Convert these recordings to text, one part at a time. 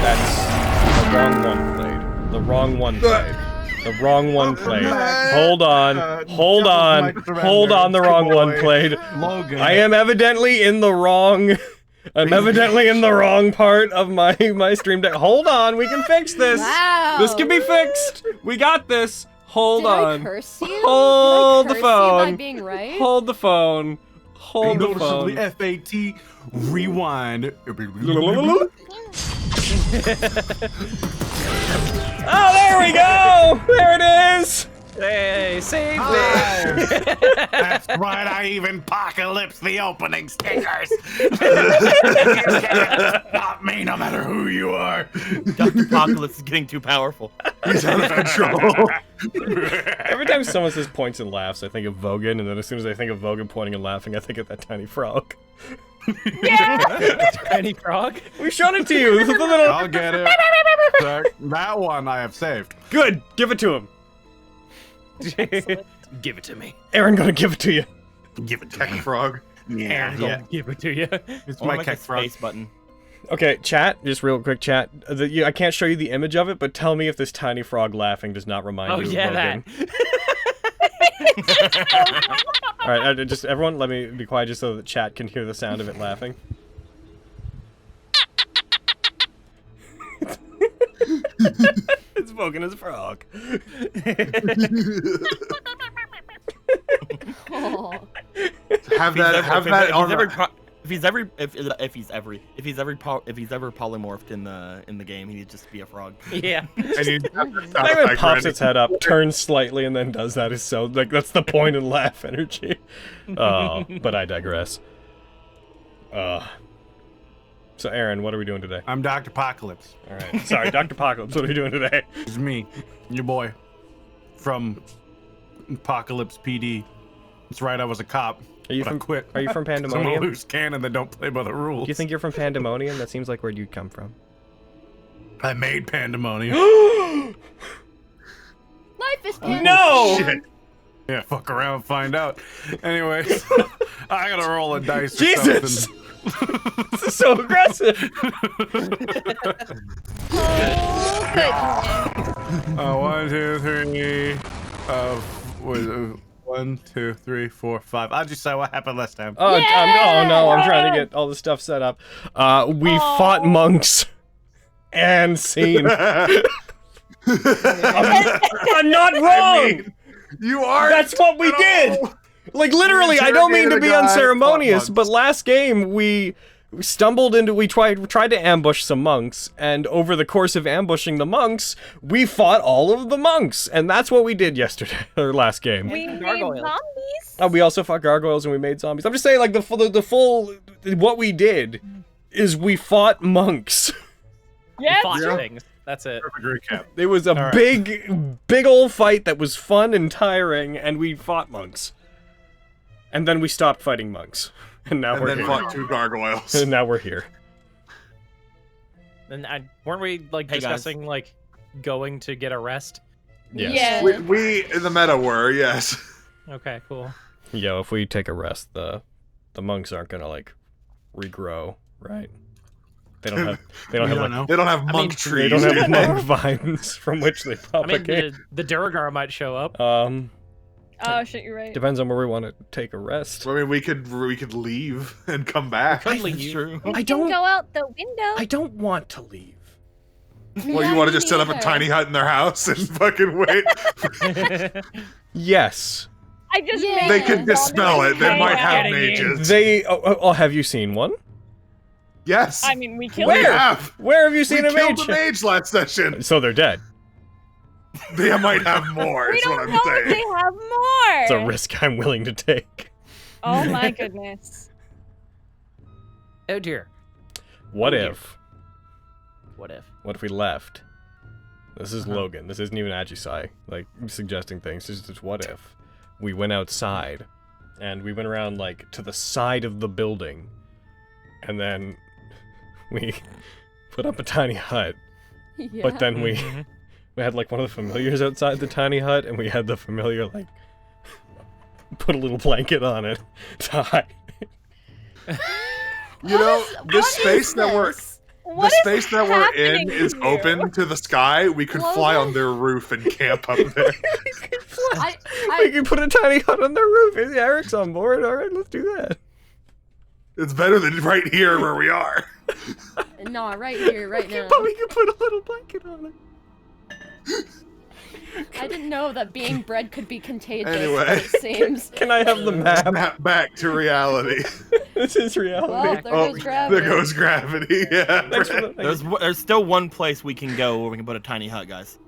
That's the wrong one played. The wrong one played. The wrong one played. Hold on. Hold on. Hold on, the wrong one played. Logan. I am evidently in the wrong... I'm evidently in the wrong part of my stream deck. Hold on, we can fix this. Wow. This can be fixed. We got this. Hold on. Did I curse you? Hold Did I the curse you by phone. being right? Hold the phone. Hold the Noticeably phone. FAT rewind. Oh, there we go! There it is! Hey, save me! That's right, I even apocalypse the opening stickers. You can't stop me no matter who you are. Dr. Apocalypse is getting too powerful. He's out of control. Every time someone says points and laughs, I think of Vogan, and then as soon as I think of Vogan pointing and laughing, I think of that tiny frog. Yeah! Tiny frog? We showed it to you! This is the little... I'll get it. That one I have saved. Good! Give it to him! Give it to me. Aaron gonna give it to you. Give it to Tech me. frog. Aaron, give it to you. It's Oh, my like Keck a frog. space button. Okay, chat, just real quick chat. I can't show you the image of it, but tell me if this tiny frog laughing does not remind Oh, you of yeah, Vogan. Alright, just everyone let me be quiet just so that chat can hear the sound of it laughing. It's Vogan as a frog. Oh. Have that on the... If he's ever polymorphed in the game, he'd just be a frog. Yeah. And you have the sound Like when it effect pops ready. its head up, turns slightly, and then does that is so like that's the point in laugh energy. But I digress. So Aaron, what are we doing today? I'm Dr. Apocalypse. All right, sorry, Dr. Apocalypse. What are we doing today? It's me, your boy, from Apocalypse PD. That's right, I was a cop. Are you but I from? quit. Are you from I'm a Pandemonium? Do loose cannon that don't play by the rules. you think you're from Pandemonium? That seems like where you'd come from. I made Pandemonium? Life is painful. No! Shit. Yeah, fuck around and find out. Anyways, I gotta roll a dice or Jesus! something. This is so aggressive. Oh, 1, 2, 3. Wait, 1, 2, 3, 4, 5. I'll just say what happened last time. Oh, oh no! I'm trying to get all the stuff set up. We fought monks and scene. I'm not wrong. You are. That's what we did. Like literally, I don't mean to be unceremonious, but last game we stumbled into, we tried to ambush some monks, and over the course of ambushing the monks, we fought all of the monks, and that's what we did yesterday, or last game. We made Gargoyles. zombies. We also fought gargoyles and we made zombies. I'm just saying, like the full, what we did is we fought monks. Yes. Fought things. That's it. Perfect recap. It was a big old fight that was fun and tiring, and we fought monks. And then we stopped fighting monks, and now And we're then here. fought 2 gargoyles. And now we're here. And weren't we like Hey, guys. discussing like going to get a rest? Yes. Yeah. We in the meta were, yes. Okay, cool. Yo, if we take a rest, the monks aren't gonna like regrow, right? They don't have We like don't know. They don't have monk mean, trees. they don't have do monk vines from which they I mean, propagate. the Durgar might show up. Oh shit, you're right. Depends on where we want to take a rest. I mean, we could leave and come back. That's true. We I can don't- go out the window. I don't want to leave. Well, you want to just set up a tiny hut in their house and fucking wait? Yes. I just Yeah. made They a could zombie dispel it. They hang might have out. mages. They. Oh, have you seen one? Yes. I mean, we killed we Where? them. have. Where have you We seen a killed mage? the mage last session. So they're dead. They might have more. We Is what don't I'm know if saying. they have more. It's a risk I'm willing to take. Oh my goodness. Oh dear. What Oh, dear. if? What if? What if we left? This is Logan. This isn't even Ajisai, like, suggesting things. This is just what if we went outside and we went around, like, to the side of the building and then we put up a tiny hut, Yeah. but then we had, like, one of the familiars outside the tiny hut and we had the familiar, like, put a little blanket on it to hide. You know, this What space is that we're this? What the is space that we're in happening is here? open to the sky. We could fly on their roof and camp up there. We can put a tiny hut on their roof. Hey, Eric's on board. All right, let's do that. It's better than right here where we are. No, right here, right now. But we can put a little blanket on it. I didn't know that being bred could be contagious. Anyway. It seems. Can I have the map? Snap back to reality. This is reality. Well, there goes gravity. There goes gravity. Yeah. Thanks for the, There's still one place we can go where we can put a tiny hut, guys.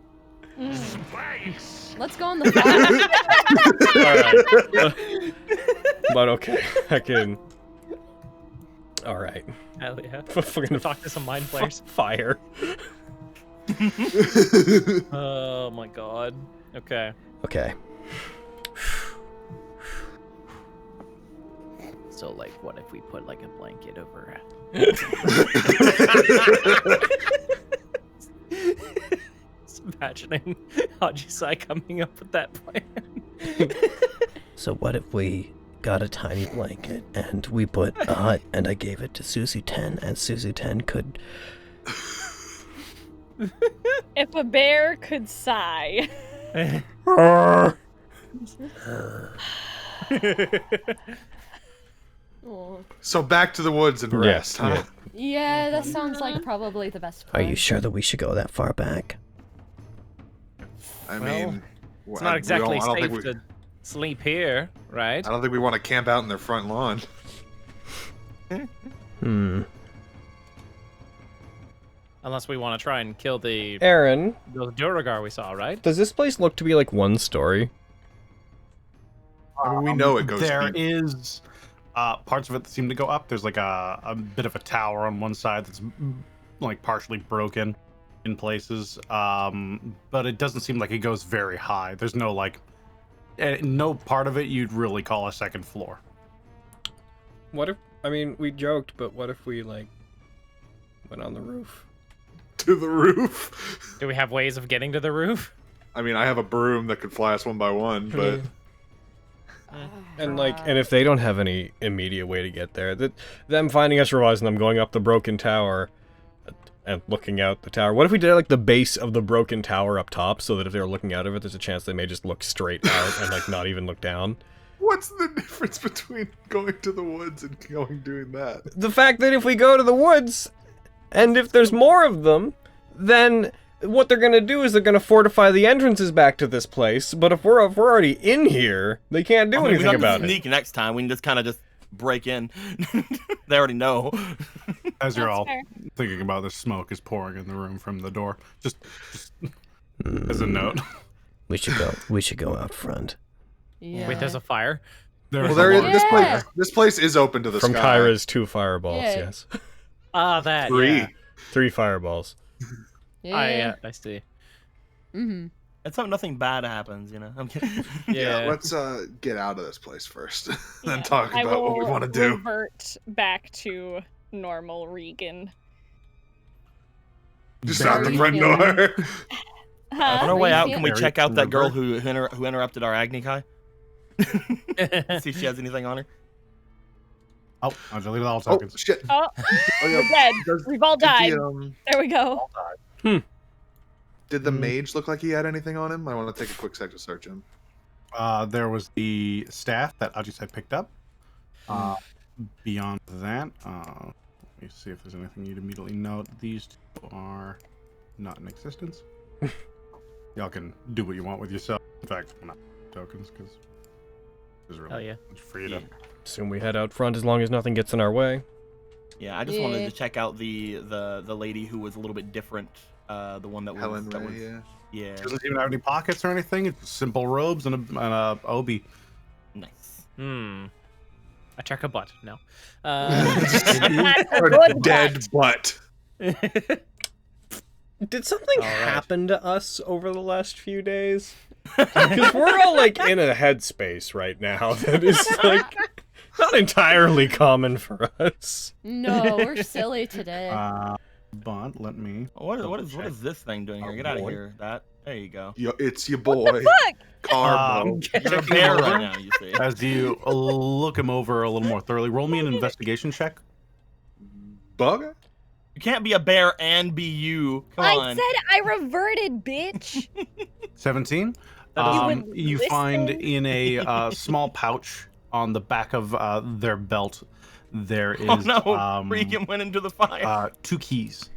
Let's go on the fire. Alright. But okay, I can. Alright. Hell yeah. We're gonna Talk to some mind players. fire. Oh my god. Okay. Okay. So like, what if we put like a blanket over? Just imagining Hajisai coming up with that plan. So what if we got a tiny blanket and we put a hut and I gave it to Susie 10 and Susie 10 could... If a bear could sigh. Oh. So back to the woods and rest, huh? Yeah, that sounds like probably the best plan. Are you sure that we should go that far back? I Well, mean, It's not exactly safe to sleep here, right? I don't think we want to camp out in their front lawn. Unless we want to try and kill the Aaron, Duragar we saw, right? does this place look to be like one story? I mean, we know it goes There deep. is parts of it that seem to go up. There's like a bit of a tower on one side that's like partially broken in places, but it doesn't seem like it goes very high. There's no like no part of it you'd really call a second floor. What if, I mean, we joked, but what if we like went on the roof? To the roof. Do we have ways of getting to the roof? I mean, I have a broom that could fly us one by one, but And like, and if they don't have any immediate way to get there, them finding us, realizing them going up the broken tower, and looking out the tower. What if we did like the base of the broken tower up top, so that if they were looking out of it, there's a chance they may just look straight out and like not even look down. what's the difference between going to the woods and doing that? The fact that if we go to the woods, and if there's more of them, then what they're gonna do is they're gonna fortify the entrances back to this place. But if we're already in here, they can't do anything about it. Sneak next time. We can just kind of just break in. They already know. As you're That's all fair. thinking about this, smoke is pouring in the room from the door. Just as a note. We should go out front. Yeah. Wait, there's a fire? Well, there is, Yeah. this place is open to the From sky. Kyra's 2 fireballs, Yeah. yes. Ah, that. 3. Yeah. 3 fireballs. Yeah. I see. Mm-hmm. Let's hope nothing bad happens, you know? I'm kidding. Yeah, Yeah. let's get out of this place first, then Yeah. talk I about what we will want to do. Revert back to normal Regan. Just out the Very front door. Huh? On our way out, can we Very check out that girl remember. who interrupted our Agni Kai? See if she has anything on her. Oh, I'll delete all Oh tokens. shit! Oh, Oh, we're yeah. dead. Does- We've all did died. the, There we go. Did the mage look like he had anything on him? I want to take a quick sec to search him. There was the staff that Ajisai picked up. Beyond that, let me see if there's anything you'd immediately note. These two are not in existence. Y'all can do what you want with yourself. In fact, well, not tokens, because there's really Hell yeah. much freedom. Assume we head out front as long as nothing gets in our way. Yeah, I just wanted Yeah. to check out the lady who was a little bit different. The one that Helen was, that Ray, was yeah. yeah, She doesn't even have any pockets or anything. It's simple robes and a obi. nice. I check a butt. No. That's a Or good dead butt. Did something All right. happen to us over the last few days? Because we're all like in a headspace right now that is like not entirely common for us. No, we're silly today. But let me. What is this thing doing here? Oh, Get out of boy. here. There you go. Yo, it's your boy, Fuck! Carbo. You're a bear right now. You see. As you look him over a little more thoroughly, roll me an investigation check. Bugger? You can't be a bear and be you. Come I on. said I reverted, bitch. 17. doesn't- You Listen. find in a small pouch on the back of their belt, there is Oh no, Regan went into the fire. 2 keys.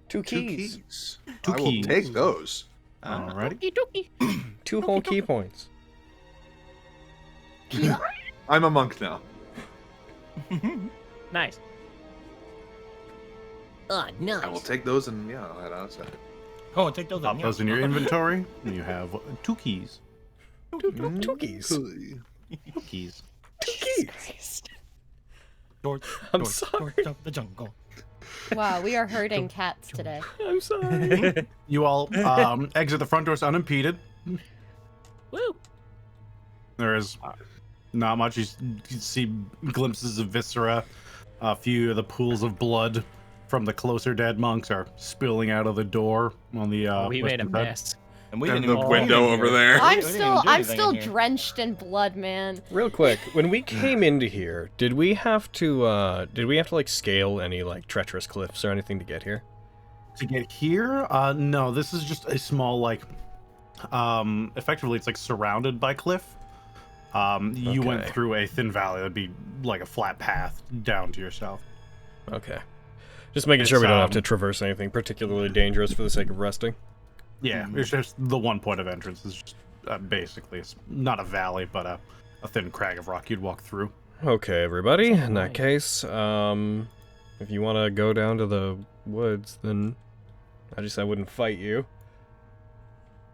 Two Two keys. keys. Two I will keys. take those. Alrighty. Two whole key points. I'm a monk now. Nice. Oh, nice. I will take those and yeah, I'll head outside. Oh, take those Pop out. those in your inventory. And you have 2 keys. Two keys. Cool. 2 keys. George, I'm George, sorry. George of the jungle. Wow, we are hurting cats today. I'm sorry. You all exit the front doors unimpeded. Woo. There is not much. You see glimpses of viscera. A few of the pools of blood from the closer dead monks are spilling out of the door on the We made a western side. mess. And we And didn't the even window do anything over here. there. I'm We didn't still even do I'm anything still in here. drenched in blood, man. Real quick, when we came into here, did we have to like scale any like treacherous cliffs or anything to get here? To get here, no, this is just a small like effectively it's like surrounded by cliff. You went Okay. through a thin valley. That'd be like a flat path down to your south. Okay. Just making It's, sure we don't have to traverse anything particularly dangerous for the sake of resting. Yeah, it's just the one point of entrance is just basically it's not a valley, but a thin crag of rock you'd walk through. Okay, everybody. In that Right. case, if you want to go down to the woods, then I wouldn't fight you.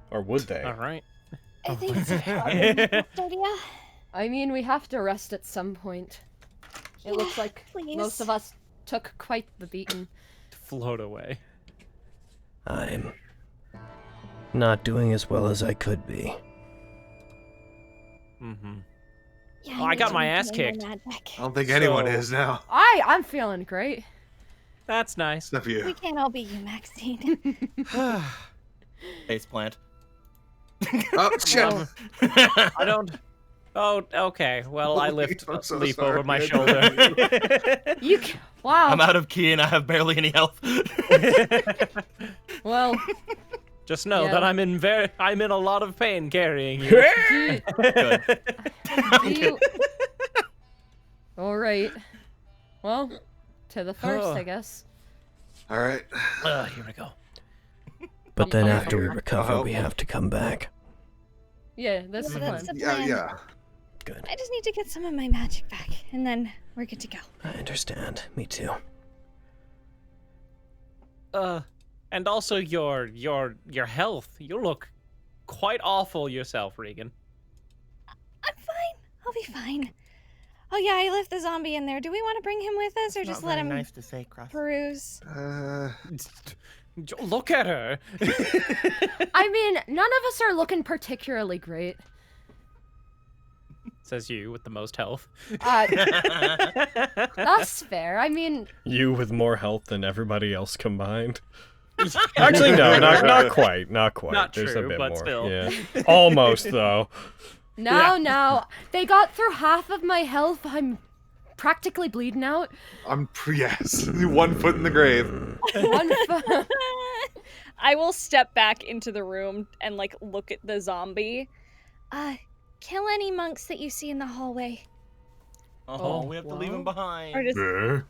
Or would they? All right. I think it's probably a good idea. I mean, we have to rest at some point. It looks like Please. most of us took quite the beating. Float away. I'm not doing as well as I could be. Mm-hmm. Yeah, Oh, I got my ass need to kicked. know my magic. I don't think anyone So- is now. I'm feeling great. That's nice. Except We you. can't all be you, Maxine. Face plant. Oh shit! Um, I don't. Oh, okay. Well, I lift I'm so Leaf sorry. over my I shoulder. Wow. I'm out of key and I have barely any health. Well, Just know Yeah. that I'm in a lot of pain carrying you. do Good. you... All right. Well, to the first, I guess. All right. Here we go. But then I'm after we fine. recover, we have to come back. Yeah, that's the That's plan. the Yeah, plan. yeah. Good. I just need to get some of my magic back, and then we're good to go. I understand. Me too. And also your health. You look quite awful yourself, Regan. I'm fine. I'll be fine. Oh yeah, I left the zombie in there. Do we want to bring him with us, or just let him nice to say, Cross. peruse? Look at her. I mean, none of us are looking particularly great. Says you with the most health. That's fair. I mean, You with more health than everybody else combined. Actually, no, not quite. Not quite. Not There's true, a bit but more. still. Yeah. Almost though. no. They got through half of my health. I'm practically bleeding out. Yes. 1 foot in the grave. I will step back into the room and like look at the zombie. Kill any monks that you see in the hallway, Oh, we have to leave him behind. or just, Brr.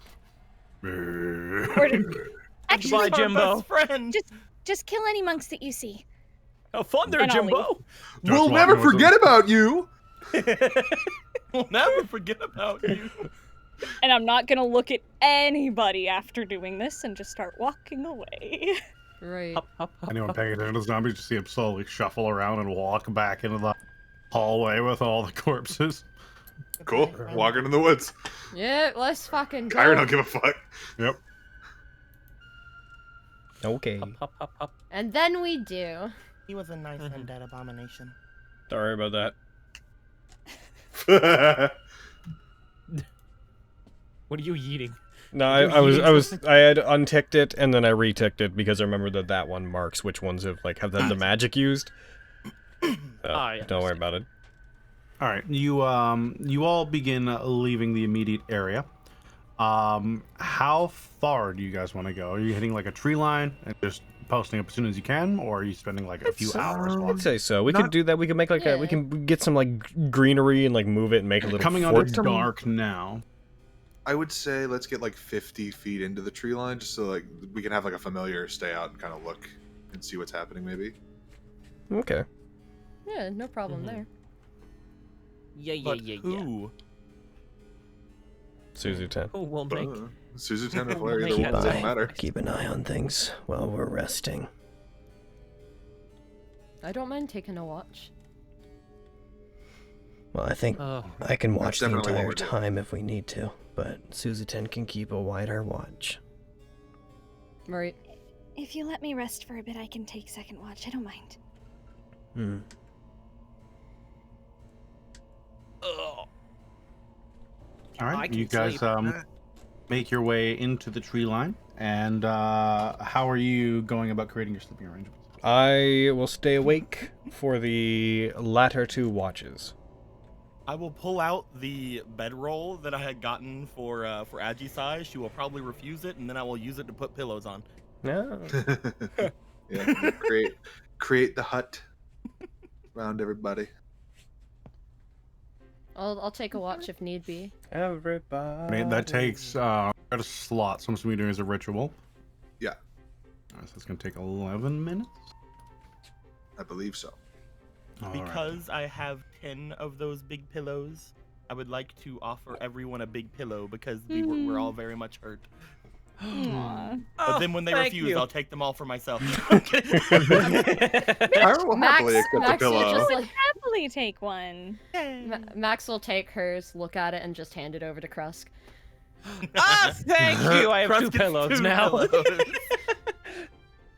or just Goodbye, actually, Jimbo. Best friend. just kill any monks that you see. Have fun there, And I'll Jimbo. We'll walking never with them. forget about you. We'll never forget about you. And I'm not gonna look at anybody after doing this, and just start walking away. Right. Hop, hop, hop, Anyone hop. paying attention to the zombies, you see him slowly shuffle around and walk back into the hallway with all the corpses. Cool. Walking in the woods. Yeah, let's fucking go. Kyra don't give a fuck. Yep. Okay. Hop, hop, hop, hop. And then we do. He was a nice undead abomination. Don't worry about that. What are you eating? No, I had unticked it and then I reticked it because I remember that one marks which ones have had the magic used. So, I don't worry about it. All right, you all begin leaving the immediate area. How far do you guys want to go? Are you hitting like a tree line and just posting up as soon as you can, or are you spending like a few hours walking? I'd say so. We could do that. We could make like we can get some like greenery and like move it and make a little Coming on, fort. it's dark now. I would say let's get like 50 feet into the tree line, just so like we can have like a familiar stay out and kind of look and see what's happening, maybe. Okay. Yeah, no problem there. Yeah. Who? Suzu 10. Who will make? Suzu 10 or Flare, Keep either one, doesn't Keep matter. keep an eye on things while we're resting. I don't mind taking a watch. Well, I think Oh. I can watch the definitely what entire we're doing. time if we need to, but Suzu10 can keep a wider watch. Right. If you let me rest for a bit, I can take second watch. I don't mind. Hmm. All I right, can you guys sleep. make your way into the tree line, and how are you going about creating your sleeping arrangements? I will stay awake for the latter 2 watches. I will pull out the bedroll that I had gotten for Agisai. She will probably refuse it, and then I will use it to put pillows on. No. Yeah, create the hut around everybody. I'll take a watch if need be. Everybody. I mean, that takes a slot, so I'm assuming you're doing as a ritual. Yeah, All right, so it's gonna take 11 minutes. I believe so. All right. Because I have 10 of those big pillows, I would like to offer everyone a big pillow because we're all very much hurt. Aw. But then when they thank refuse, you. I'll take them all for myself. Tyra will happily accept a Max will pillow. just like Happily take one. Max will take hers, look at it, and just hand it over to Krusk. Thank you. I have Crust 2 gets pillows 2 now. pillows.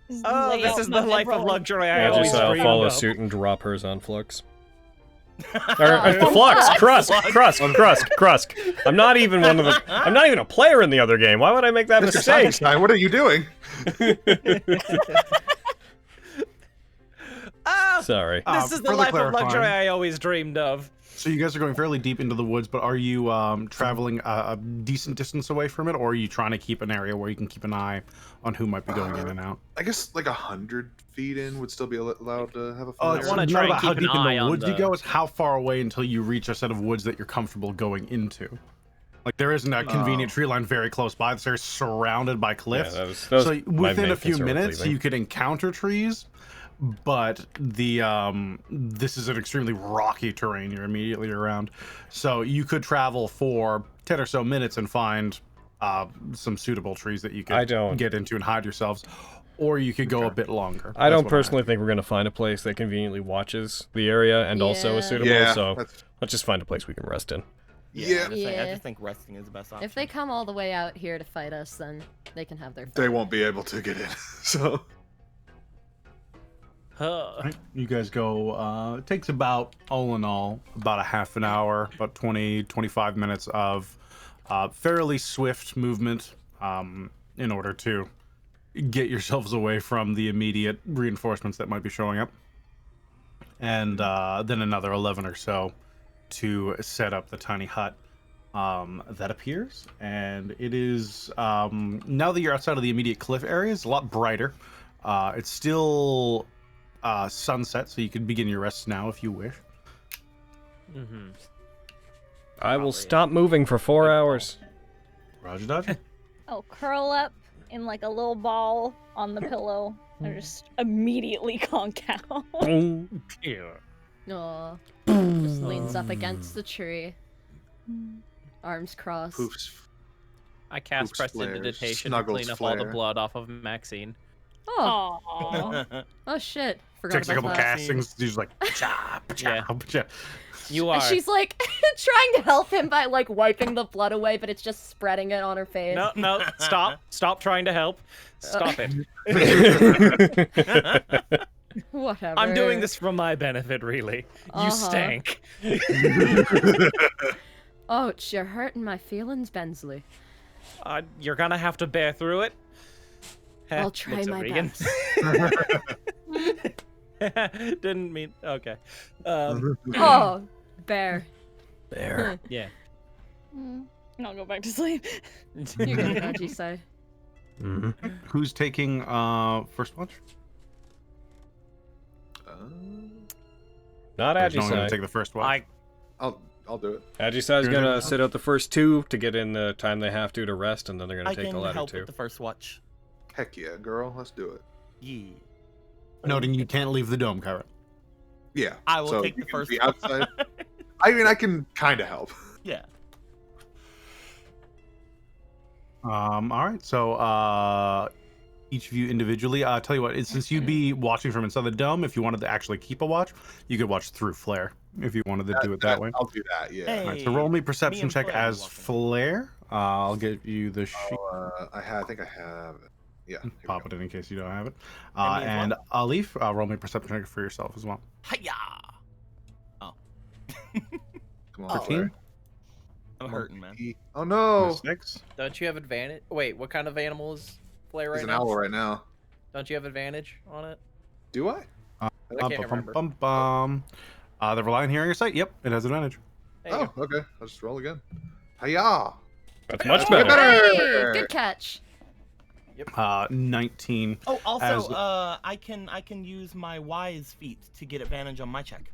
Just Oh, lay this out is my the life of bedroll. luxury I always Just I'll dreamed follow of. suit and drop hers on Flux. Oh, Flux, Flux. Krusk. I'm not even a player in the other game. Why would I make that Mr. mistake? Sunshine, what are you doing? Sorry. This is the further life of clarifying. luxury I always dreamed of. So you guys are going fairly deep into the woods, but are you traveling a decent distance away from it, or are you trying to keep an area where you can keep an eye on who might be going in and out? I guess like 100 feet in would still be allowed to have a Oh, fire. it's wanna not try and about how keep an deep in eye the on woods you the- go, it's how far away until you reach a set of woods that you're comfortable going into. Like there isn't a convenient tree line very close by. They're surrounded by cliffs. that was So my within main a few concern with minutes, leaving. you could encounter trees, but the this is an extremely rocky terrain you're immediately around. So you could travel for 10 or so minutes and find some suitable trees that you I could don't- get into and hide yourselves, or you could go a bit longer. I That's don't what personally think we're gonna find a place that conveniently watches the area and also is Yeah. suitable. Yeah, So that's- let's just find a place we can rest in. Yeah. I Yeah. just think resting is the best option. If they come all the way out here to fight us, then they can have their fun. They won't be able to get in. So Right, you guys go, it takes about, all in all, about a half an hour, about 20-25 minutes of fairly swift movement in order to get yourselves away from the immediate reinforcements that might be showing up. And then another 11 or so to set up the tiny hut that appears. And it is, now that you're outside of the immediate cliff area, it's a lot brighter. It's still sunset, so you can begin your rest now if you wish. Mm-hmm. I will stop moving for 4 hours. Roger Dodge. I'll curl up in like a little ball on the pillow and just immediately conk out. Yeah. Aw. Just leans up against the tree. Arms crossed. poofs. I cast Poops, prestidigitation to snuggles, clean up all the flare. blood off of Maxine. Oh, Aww. oh shit. Forgot Takes a couple about that. castings. He's like, cha, Yeah. cha. You And are. she's like trying to help him by like wiping the blood away, but it's just spreading it on her face. No, stop trying to help. Stop it. Whatever. I'm doing this for my benefit, really. You stank. Ouch, you're hurting my feelings, Bensley. You're gonna have to bear through it. I'll try Looks at my Regan. best. Didn't mean. Okay. Oh, bear. There. Yeah. And I'll go back to sleep. You're good, Ajisai. Mm-hmm. Who's taking first watch? Not There's no one gonna Ajisai. take the first watch. I'll do it. Ajisai's You're gonna doing sit out the first 2 to get in the time they have to rest, and then they're gonna I take can the latter help 2. with the first watch. Heck yeah, girl. Let's do it. Yeah. Noting you can't leave the dome, Kyra. Yeah. I will so take you the can first be one. outside. I mean, I can kind of help. Yeah. All right. So each of you individually. Tell you what, since you'd be watching from inside the dome, if you wanted to actually keep a watch, you could watch through Flare. If you wanted to do it that way. I'll do that. Yeah. Hey. All right. So roll me perception and check Flare will as walk in. Flare. I'll give you the sheet. I think I have it. Yeah. here we Pop go. it in case you don't have it. And me as And Alif, roll me perception check for yourself as well. Hiya! Come on. 13? Larry. I'm hurting, man. Oh no. 6. Don't you have advantage? Wait, what kind of animal is Flare right He's an now? owl right now. Don't you have advantage on it? Do I? I can't remember. The Reliant Hearing or Sight. Yep, it has advantage. There you Oh, go. okay. I'll just roll again. Hiya! That's much Hey, better. good catch. 19. Oh, also, As- I can use my wise feat to get advantage on my check.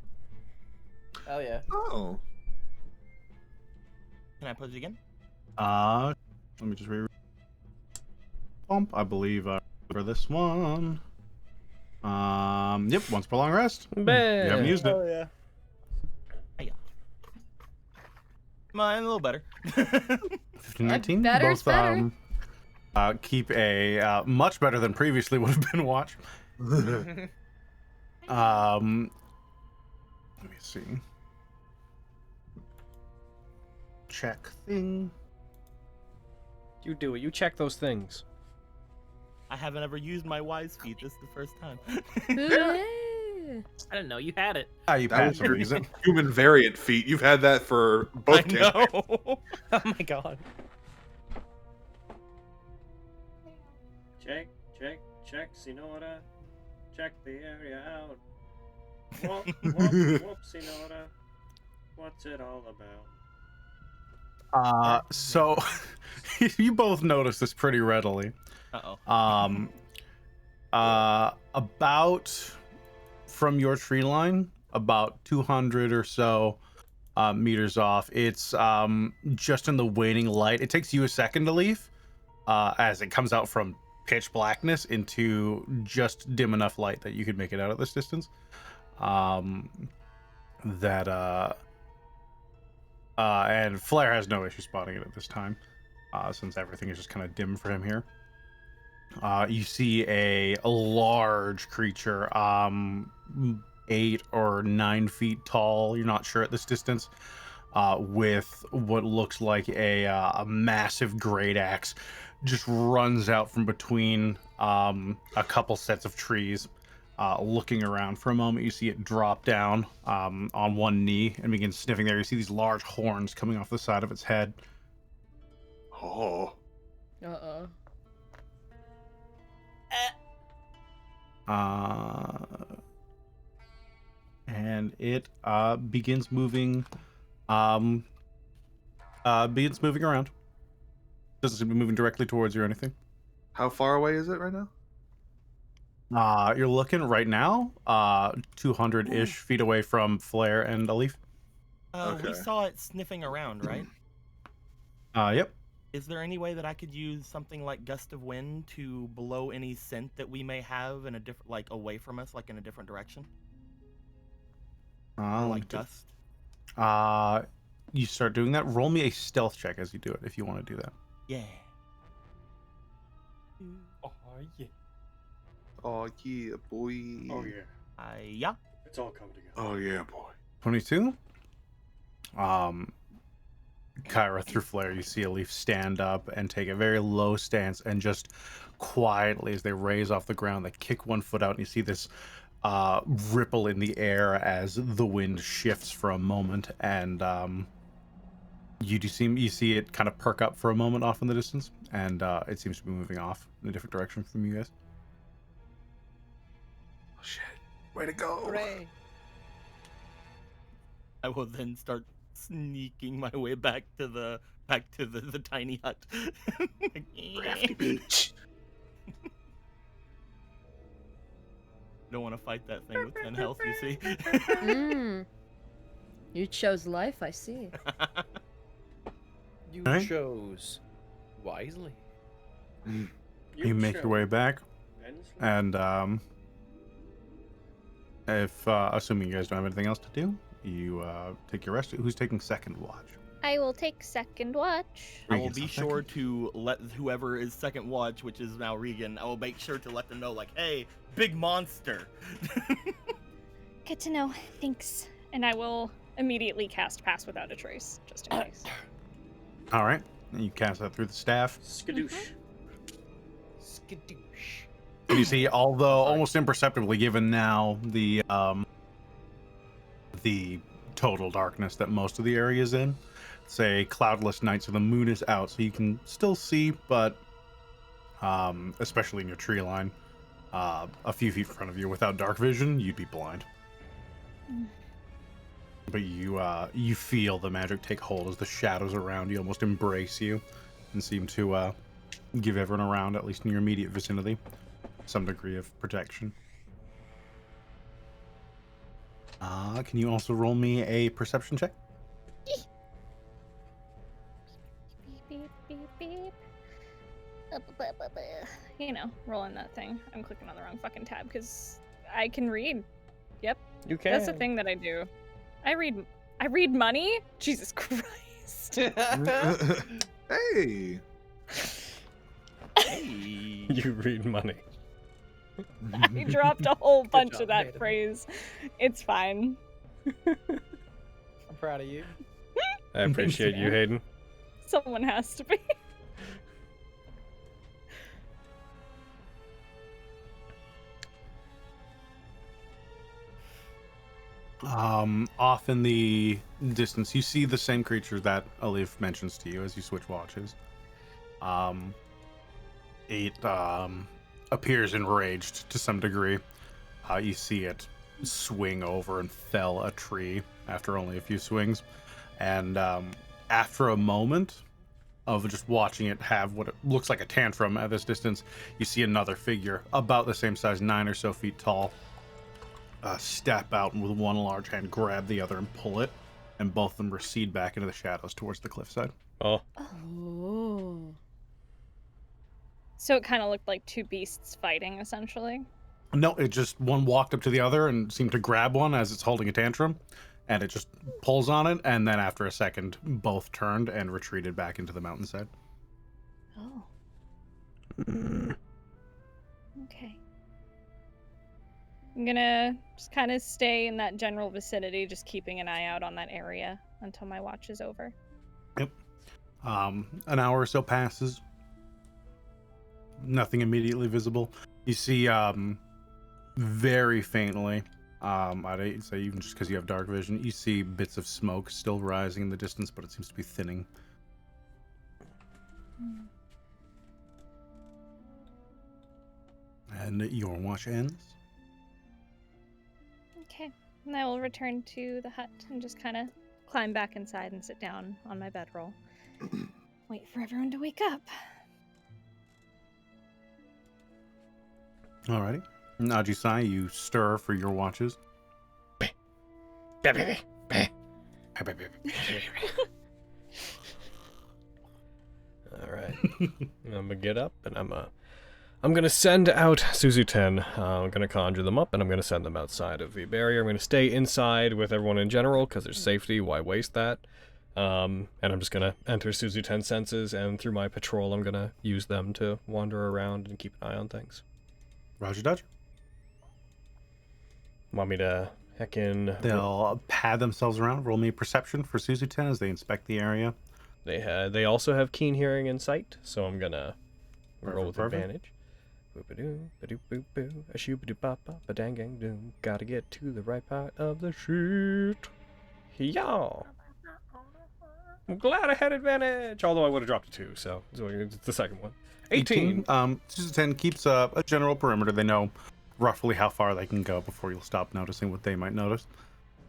Oh yeah. Oh. Can I put it again? Let me just bump. I believe for this one. Yep, once per long rest. You haven't used it. yeah. Hiya. Mine a little better. 19. Better's Both better. keep a much better than previously would have been watch. Let me see. Check thing. You do it. You check those things. I haven't ever used my wise feat. This is the first time. Hooray. I didn't know you had it. You That pass was a your reason. human variant feat. You've had that for both I campaigns. know. Oh my god. Check, Sinora. Check the area out. Whoop, Sinora. What's it all about? So you both notice this pretty readily. Uh-oh. About from your tree line, about 200 or so meters off. It's just in the waning light. It takes you a second to leave, as it comes out from pitch blackness into just dim enough light that you could make it out at this distance. And Flare has no issue spotting it at this time, since everything is just kind of dim for him here. You see a large creature, 8 or 9 feet tall. You're not sure at this distance, with what looks like a massive great axe, just runs out from between a couple sets of trees. Looking around for a moment, you see it drop down on one knee and begin sniffing there. You see these large horns coming off the side of its head. Oh. Uh-oh. And it begins moving around. Doesn't seem to be moving directly towards you or anything. How far away is it right now? You're looking right now 200-ish feet away from Flare and Alif. We Okay. saw it sniffing around, right? Yep. Is there any way that I could use something like gust of wind to blow any scent that we may have in a different, like away from us, like in a different direction? Or like dust? You start doing that. Roll me a stealth check as you do it, if you want to do that. Yeah. Oh, yeah. Oh yeah, boy. Oh, yeah. Yeah. It's all coming together. Oh yeah, boy. 22. Kyra, through Flare, you see a leaf stand up and take a very low stance, and just quietly, as they raise off the ground, they kick one foot out, and you see this ripple in the air as the wind shifts for a moment, and you see it kind of perk up for a moment off in the distance, and it seems to be moving off in a different direction from you guys. Oh shit. Way to go. Hooray. I will then start sneaking my way back to the back to the tiny hut. Crafty bitch. Don't want to fight that thing with 10 health, you see. You chose life, I see. You Alright. chose wisely. You make your way back, and if assuming you guys don't have anything else to do, you take your rest. Who's taking second watch? I will take second watch. I will Regan's be on sure second. to let whoever is second watch, which is now Regan, I will make sure to let them know, like, hey, big monster. Good to know. Thanks. And I will immediately cast Pass Without a Trace, just in case. All right, and you cast that through the staff. Skadoosh. Skadoosh. And you see, although almost imperceptibly, given now the total darkness that most of the area is in, say cloudless night, so the moon is out, so you can still see, but especially in your tree line, a few feet in front of you, without dark vision, you'd be blind. But you feel the magic take hold as the shadows around you almost embrace you, and seem to give everyone around, at least in your immediate vicinity, some degree of protection. Can you also roll me a perception check? Beep, beep, beep. You know, rolling that thing. I'm clicking on the wrong fucking tab because I can read. Yep. You can. That's the thing that I do. I read money? Jesus Christ. Hey! Hey. You read money. I dropped a whole bunch job, of that Hayden. phrase. It's fine. I'm proud of you. I appreciate you, Hayden. Someone has to be. Off in the distance, you see the same creature that Alif mentions to you as you switch watches. It appears enraged to some degree. You see it swing over and fell a tree after only a few swings. And after a moment of just watching it have what it looks like a tantrum at this distance, you see another figure about the same size, 9 or so feet tall, step out and with one large hand grab the other and pull it, and both of them recede back into the shadows towards the cliffside. Oh, Oh. So it kind of looked like two beasts fighting, essentially. No, it just one walked up to the other and seemed to grab one as it's holding a tantrum, and it just pulls on it, and then after a second, both turned and retreated back into the mountainside. Oh. Okay. I'm gonna just kind of stay in that general vicinity, just keeping an eye out on that area until my watch is over. Yep. An hour or so passes. Nothing immediately visible. You see, very faintly, I'd say even just because you have dark vision, you see bits of smoke still rising in the distance, but it seems to be thinning. And your watch ends. Okay. And I will return to the hut and just kind of climb back inside and sit down on my bedroll. Wait for everyone to wake up. Alrighty. Najisai, you stir for your watches. all right. I'm gonna get up and I'm gonna send out Suzu-10. I'm gonna conjure them up and I'm gonna send them outside of the barrier. I'm gonna stay inside with everyone in general because there's safety. Why waste that? And I'm just gonna enter Suzu-10 senses, and through my patrol, I'm gonna use them to wander around and keep an eye on things. Roger Dodge. Want me to heckin'... They'll pad themselves around. Roll me perception for Suzu-10 as they inspect the area. They also have keen hearing and sight, so I'm gonna roll with Perfect. advantage. Boop-a-doo, ba-doop-boop-boo, a shoo-ba-doo-ba-ba, ba-dang-gang-doom. Gotta get to the right part of the sheet. Yaw! I'm glad I had advantage, although I would have dropped a 2, so it's the second one. 18! Suzu-10 keeps a general perimeter. They know roughly how far they can go before you'll stop noticing what they might notice.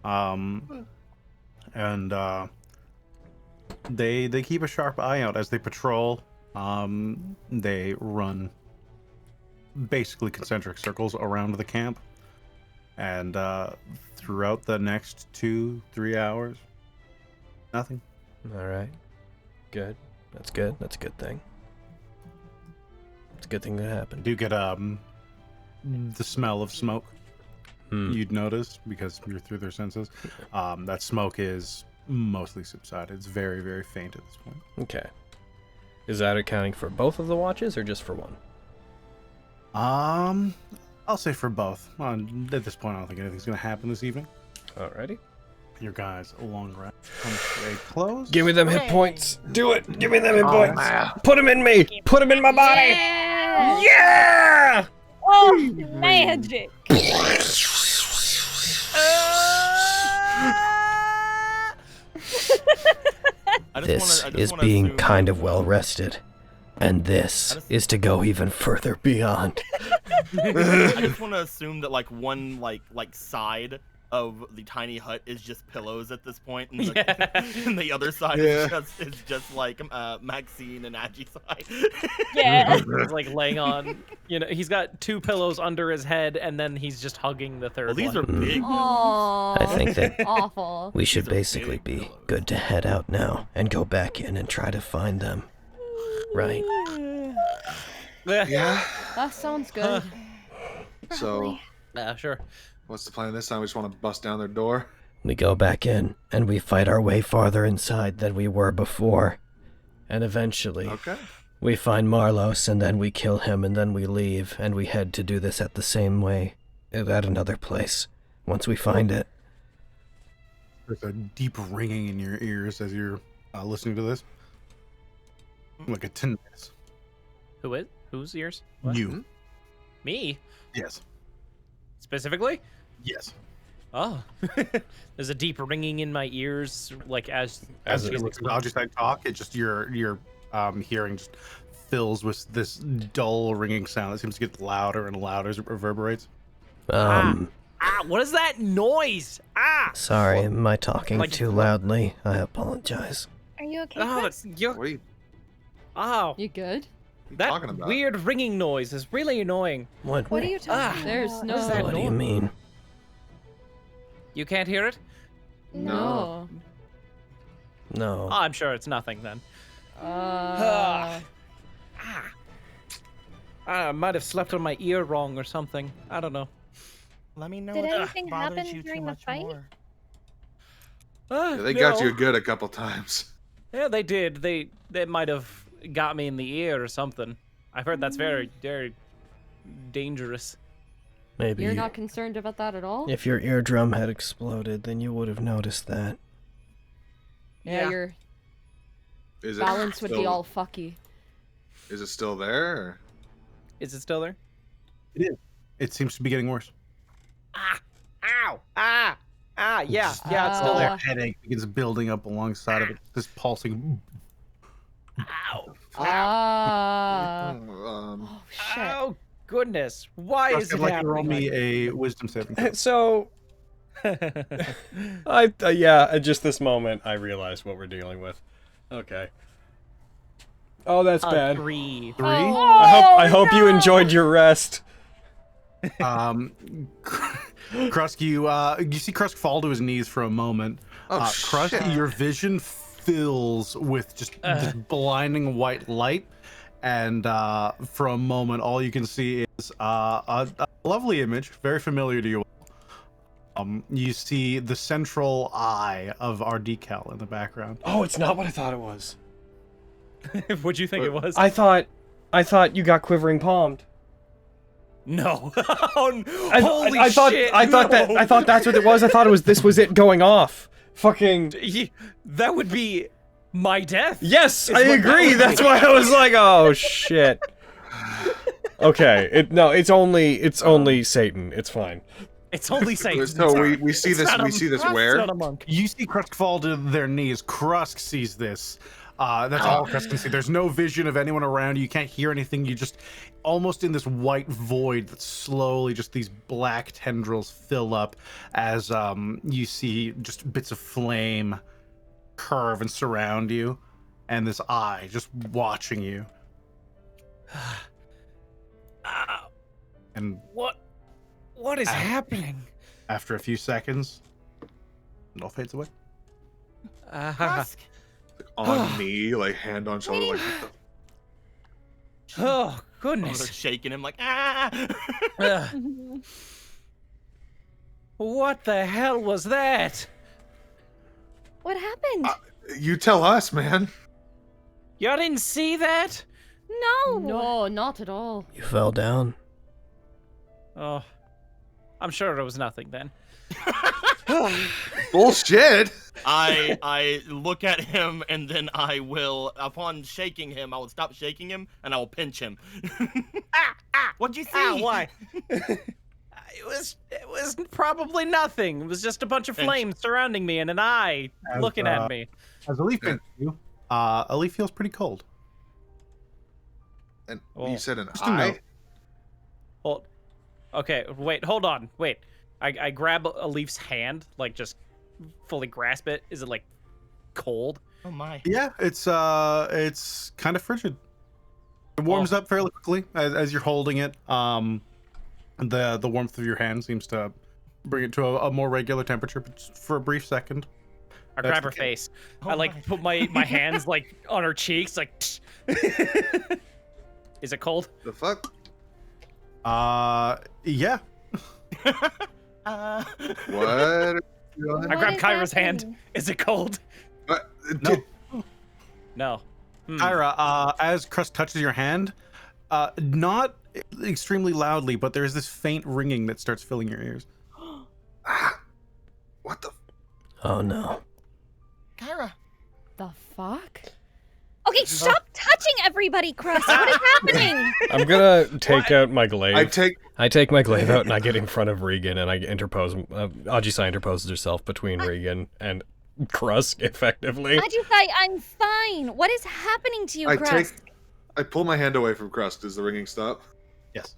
And they keep a sharp eye out as they patrol. They run basically concentric circles around the camp, and throughout the next 2-3 hours, nothing. All right. Good. That's good. That's a good thing. It's a good thing that happened. You do get the smell of smoke. You'd notice because you're through their senses. That smoke is mostly subsided. It's very, very faint at this point. Okay. Is that accounting for both of the watches or just for one? I'll say for both. At this point, I don't think anything's going to happen this evening. Alrighty. Your guys' long rest comes to a close. Give me them hit points. Do it. Give me them hit points. Put them in me. Put them in my body. Yeah! Oh, magic! This is being kind of well rested. And this is to go even further beyond. I just want to assume that like one like side of the tiny hut is just pillows at this point, and and the other side is just like Maxine and Agi's side. Yeah. He's like laying on, he's got 2 pillows under his head, and then he's just hugging the third Well, these one. are big. Aww. I think that Awful. we should basically be good to head out now and go back in and try to find them. Right? Yeah. That sounds good. So, Sure. what's the plan this time? We just want to bust down their door? We go back in and we fight our way farther inside than we were before. And eventually, Okay. we find Marlos and then we kill him and then we leave and we head to do this at the same way at another place once we find it. There's a deep ringing in your ears as you're listening to this. Like a tinnitus. Who is? Whose ears? What? You. Me? Yes. Specifically? Yes. Oh. There's a deep ringing in my ears, like as As I'll just talk, it just your hearing just fills with this dull ringing sound that seems to get louder and louder as it reverberates. What is that noise? Sorry, am I talking Like- too loudly? I apologize. Are you okay, Oh, Chris? that's you. What are you You good? That talking about? weird ringing noise is really annoying. What are you talking about? There's no. What is that What do you noise? mean? You can't hear it? No. No. Oh, I'm sure it's nothing then. I might have slept on my ear wrong or something. I don't know. Let me know Did if anything that bothers happen you during too the much fight? more. Yeah, they got no. you good a couple times. Yeah, they did. They might have got me in the ear or something. I've heard that's very, very dangerous. Maybe You're not concerned about that at all? if your eardrum had exploded, then you would have noticed that. Yeah, your Is it balance would be still- all fucky. Is it still there? Or? Is it still there? It is. It seems to be getting worse. Ow! Yeah, it's still Ah. there. A headache begins building up alongside of it. This pulsing. Ow! Ah. Um, Shit. Oh goodness! Why is I'd it like to happening? roll me like a wisdom saving throw. So, at just this moment, I realized what we're dealing with. Okay. Oh, that's bad. 3. Three. I hope you enjoyed your rest. Krusk, you see Krusk fall to his knees for a moment. Oh, Krusk, shit. your vision fills with just this blinding white light, and for a moment, all you can see is a lovely image, very familiar to you. You see the central eye of our decal in the background. Oh, it's not what I thought it was. What'd you think it was? I thought you got quivering palmed. No. Holy Holy thought, shit! I thought that's what it was. I thought this was it going off. Fucking That would be my death. yes, Is I what that agree. would That's be. why I was like, oh shit. Okay, it's only Satan. It's fine. It's only Satan. so we see this. We see this where? Not a monk. You see Krusk fall to their knees. Krusk sees this. That's all Krusk can see. There's no vision of anyone around you. You can't hear anything. You just almost in this white void that slowly just these black tendrils fill up as you see just bits of flame curve and surround you, and this eye just watching you. And What is happening? after a few seconds, it all fades away. Krusk. On me, like hand on shoulder, like Oh, Oh, they're goodness. shaking him like, ah! Ugh. What the hell was that? What happened? you tell us, man. Y'all didn't see that? No. No, not at all. You fell down. Oh, I'm sure it was nothing then. Bullshit. I look at him and then I will, upon shaking him, I will stop shaking him and I will pinch him. What'd you see? Ah, why? It was probably nothing. It was just a bunch of Pinch. flames surrounding me and an eye As, looking at me. As a leaf pinches you, a leaf feels pretty cold. And Oh. you said an Just a eye. note. Hold. Okay, wait, hold on. Wait. I grab a leaf's hand, like just fully grasp it. Is it like cold? Oh my. Yeah, it's kind of frigid. It warms up fairly quickly as you're holding it. The warmth of your hand seems to bring it to a more regular temperature, but just for a brief second. I That's grab the her case. face. Oh I like my. put my hands like on her cheeks, like. Is it cold? The fuck? Yeah. What? are you doing? I grab is Kyra's hand. happening? Is it cold? What? No. No. Kyra, as Crust touches your hand, not extremely loudly, but there's this faint ringing that starts filling your ears. What the? Oh no. Kyra. The fuck? Okay, stop touching everybody, Crust. What is happening? I'm gonna take out my glaive. I take. I take my glaive out and I get in front of Regan and I interpose. Ajisai interposes herself between Regan and Krusk, effectively. Ajisai, I'm fine. What is happening to you, I Crust? I pull my hand away from Crust. Does the ringing stop? Yes.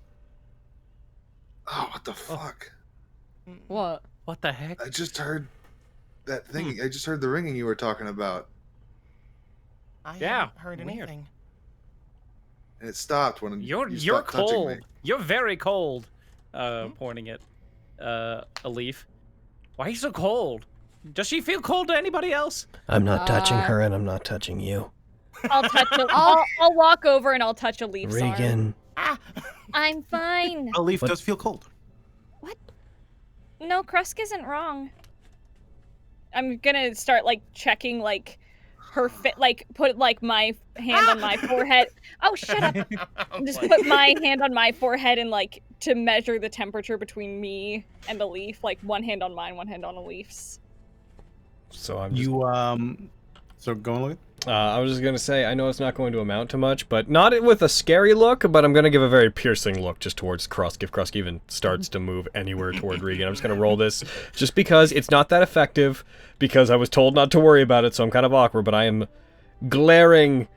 Oh, what the fuck? What? What the heck? I just heard that thing. I just heard the ringing you were talking about, I Yeah, haven't heard weird. anything. and it stopped when You're you stopped touching cold. me. You're very cold. Pointing at a leaf. Why are you so cold? Does she feel cold to anybody else? I'm not touching her and I'm not touching you. I'll touch a, I'll walk over and I'll touch a leaf's arm. Regan, I'm fine. A leaf What? does feel cold. No, Krusk isn't wrong. I'm gonna start like checking like her fit, like put like my hand on my forehead. Oh, shut up! Just put my hand on my forehead and like to measure the temperature between me and a leaf. Like one hand on mine, one hand on a leaf's. So I'm just, So go and look. I was just gonna say, I know it's not going to amount to much, but not with a scary look, but I'm gonna give a very piercing look just towards Krusk. If Krusk even starts to move anywhere toward Regan, I'm just gonna roll this, just because it's not that effective, because I was told not to worry about it, so I'm kind of awkward, but I am glaring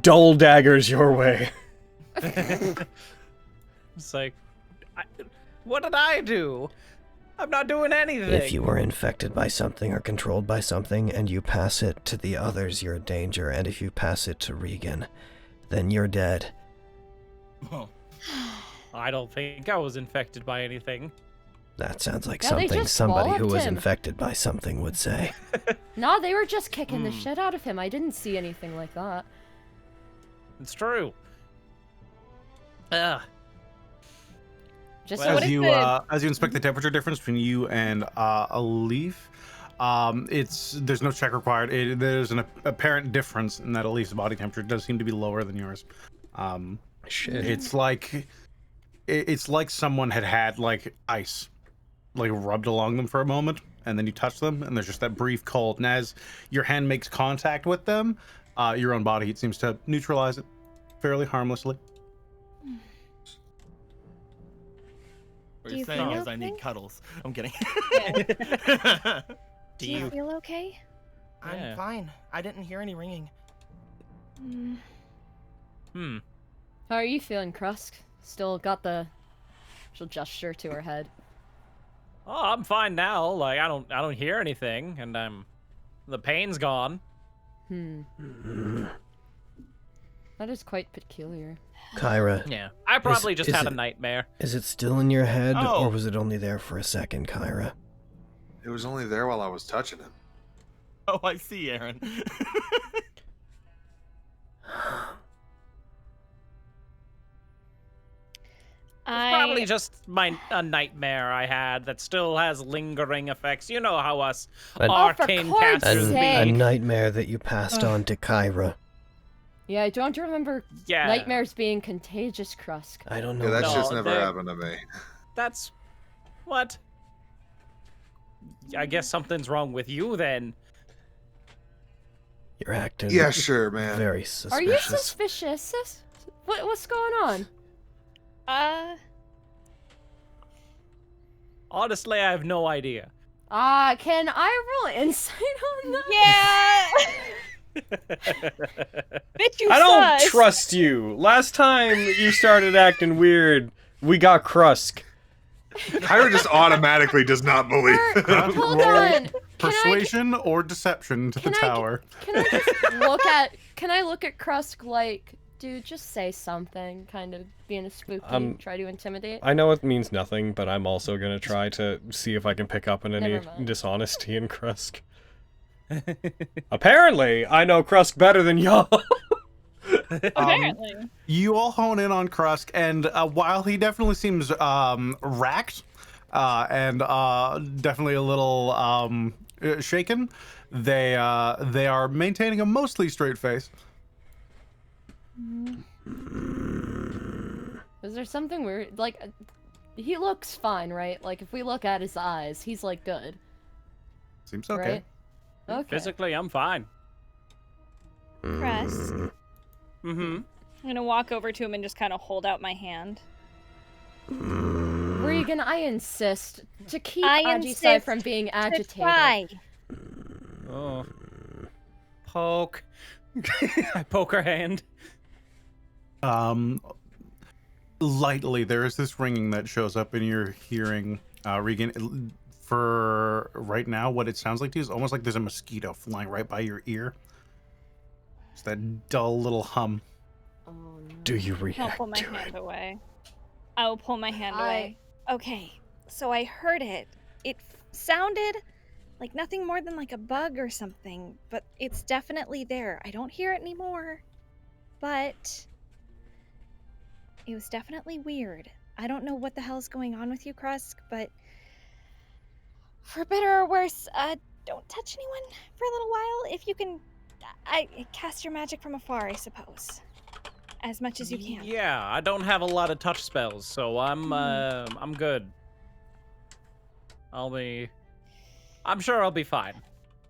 dull daggers your way. It's like, what did I do? I'm not doing anything. if you were infected by something or controlled by something and you pass it to the others, you're a danger. And if you pass it to Regan, then you're dead. Oh. I don't think I was infected by anything. That sounds like Yeah, they something just somebody who walloped was him. infected by something would say. No, they were just kicking the shit out of him. I didn't see anything like that. It's true. Ugh. Just Well, what As is you the... as you inspect the temperature difference between you and a leaf, there's no check required. There's an apparent difference in that a leaf's body temperature does seem to be lower than yours. Shit. It's like someone had like ice, like rubbed along them for a moment, and then you touch them, and there's just that brief cold. And as your hand makes contact with them, your own body heat seems to neutralize it fairly harmlessly. What Do you're you saying feel is I need okay? cuddles. I'm kidding. Do you feel okay? I'm Yeah. fine. I didn't hear any ringing. Hmm. How are you feeling, Krusk? Still got the... She'll gesture to her head. Oh, I'm fine now. Like I don't hear anything, and I'm The pain's gone. That is quite peculiar. Kyra. Yeah. I probably just had a nightmare. Is it still in your head, Oh. or was it only there for a second, Kyra? It was only there while I was touching him. Oh, I see, Aaron. It's probably just a nightmare I had that still has lingering effects. You know how us arcane casters A nightmare that you passed on to Kyra. Yeah, I don't remember nightmares being contagious, Krusk. I don't know. Yeah, that's just never happened to me. That's... What? I guess something's wrong with you, then. You're acting... Yeah, sure, man. Very suspicious. Are you suspicious? What's going on? Honestly, I have no idea. Can I roll insight on that? Yeah! Bitch, you I don't sus. trust you. Last time you started acting weird, we got Krusk. Kyra just automatically does not believe. Hold on. Persuasion or deception to the tower. Can I just look at... Can I look at Krusk like... Dude, just say something, kind of being a spooky, try to intimidate. I know it means nothing, but I'm also gonna try to see if I can pick up on any Never mind. dishonesty in Krusk. Apparently, I know Krusk better than y'all. Apparently. You all hone in on Krusk, and while he definitely seems racked and definitely a little shaken, they are maintaining a mostly straight face. Is there something weird? Like, he looks fine, right? Like, if we look at his eyes, he's, like, good. Seems okay. Right? Okay. Physically, I'm fine. Krusk. Mm-hmm. I'm gonna walk over to him and just kind of hold out my hand. Regan, I insist to keep I Ajisai insist from being to agitated. try. Oh. Poke. I poke her hand. Lightly, there is this ringing that shows up in your hearing, Regan. For right now, what it sounds like to you is almost like there's a mosquito flying right by your ear. It's that dull little hum. Oh, no. Do you I'll react pull my to hand it? away. I will pull my hand away. Okay, so I heard it. It sounded like nothing more than like a bug or something, but it's definitely there. I don't hear it anymore, but it was definitely weird. I don't know what the hell's going on with you, Krusk, but for better or worse, don't touch anyone for a little while. If you can, cast your magic from afar, I suppose. As much as you can. Yeah, I don't have a lot of touch spells, so I'm good. I'm sure I'll be fine.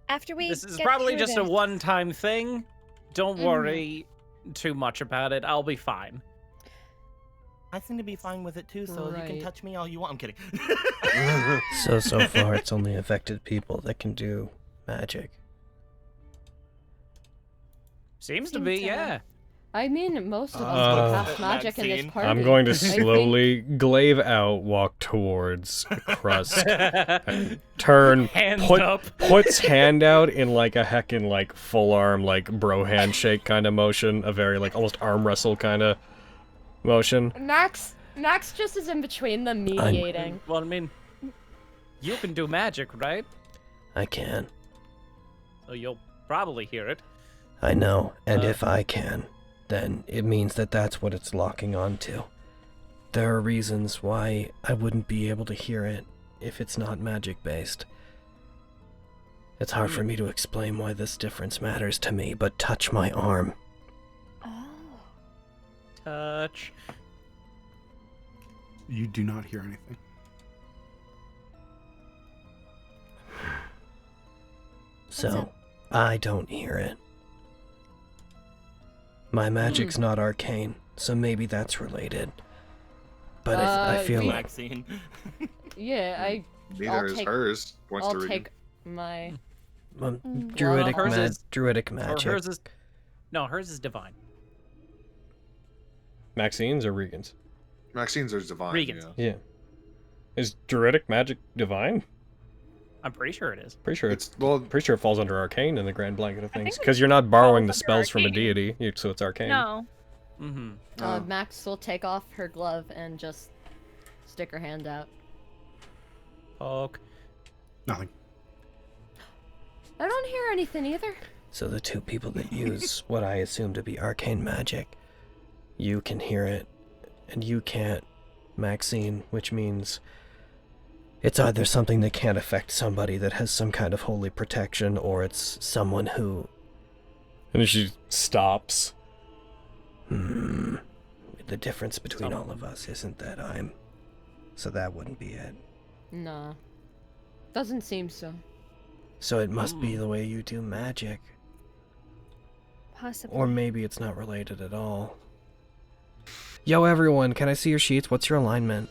After we This is get probably through just a this- one-time thing. Don't worry too much about it. I'll be fine. I seem to be fine with it too, so you can Right. touch me all you want. I'm kidding. So far it's only affected people that can do magic. Seems to Seems be, so. yeah. I mean, most of us can cast magic in this Maxine. party. I'm going to I think. slowly glaive out, walk towards Krusk, and turn, Hands up. puts hand out in like a heckin' like full arm like bro handshake kind of motion, a very like almost arm wrestle kind of motion. Max just is in between them mediating. Well, I mean, you can do magic, right? I can. So you'll probably hear it. I know, and if I can, then it means that that's what it's locking onto. There are reasons why I wouldn't be able to hear it if it's not magic-based. It's hard for me to explain why this difference matters to me, but touch my arm. Oh. Touch. You do not hear anything. So, I don't hear it. My magic's not arcane, so maybe that's related. But I feel like... Maxine. Yeah, Neither I'll is take- hers. Points to I'll Regan. take my... druidic, hers is- druidic Or magic. hers is... No, hers is divine. Maxine's or Regan's? Maxine's are divine. Regan's. Yeah. Yeah. Is druidic magic divine? I'm pretty sure it is. Pretty sure It's well. pretty sure it falls under arcane in the grand blanket of think things, it because you're not borrowing the falls under spells from a arcane. deity, so it's arcane. No. Mm-hmm. Max will take off her glove and just stick her hand out. Poke. Nothing. I don't hear anything either. So the two people that use what I assume to be arcane magic, you can hear it, and you can't, Maxine, which means it's either something that can't affect somebody that has some kind of holy protection, or it's someone who... And then she stops. The difference between all of us isn't that I'm... So that wouldn't be it. Nah. Doesn't seem so. So it must be the way you do magic. Possibly. Or maybe it's not related at all. Yo, everyone, can I see your sheets? What's your alignment?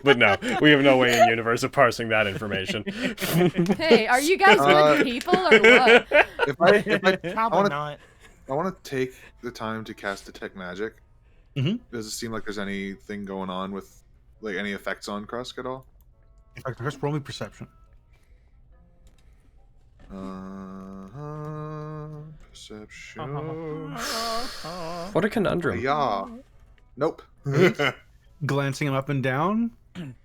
But no, we have no way in universe of parsing that information. Hey, are you guys good people or what? If I Probably not. I want to take the time to cast Detect Magic. Mhm. Does it seem like there's anything going on with, like, any effects on Krusk at all? In fact, first roll me perception. Perception. What a conundrum. Yeah. Nope. Glancing him up and down,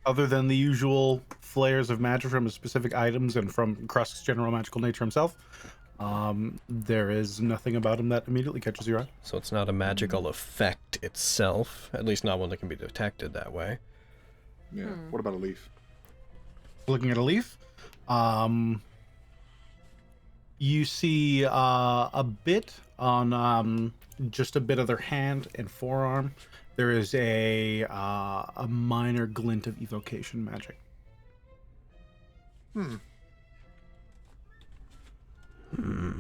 other than the usual flares of magic from his specific items and from Krusk's general magical nature himself, there is nothing about him that immediately catches your eye. So it's not a magical effect itself, at least not one that can be detected that way. Yeah. What about a leaf? Looking at a leaf, you see a bit on just a bit of their hand and forearm. There is a minor glint of evocation magic.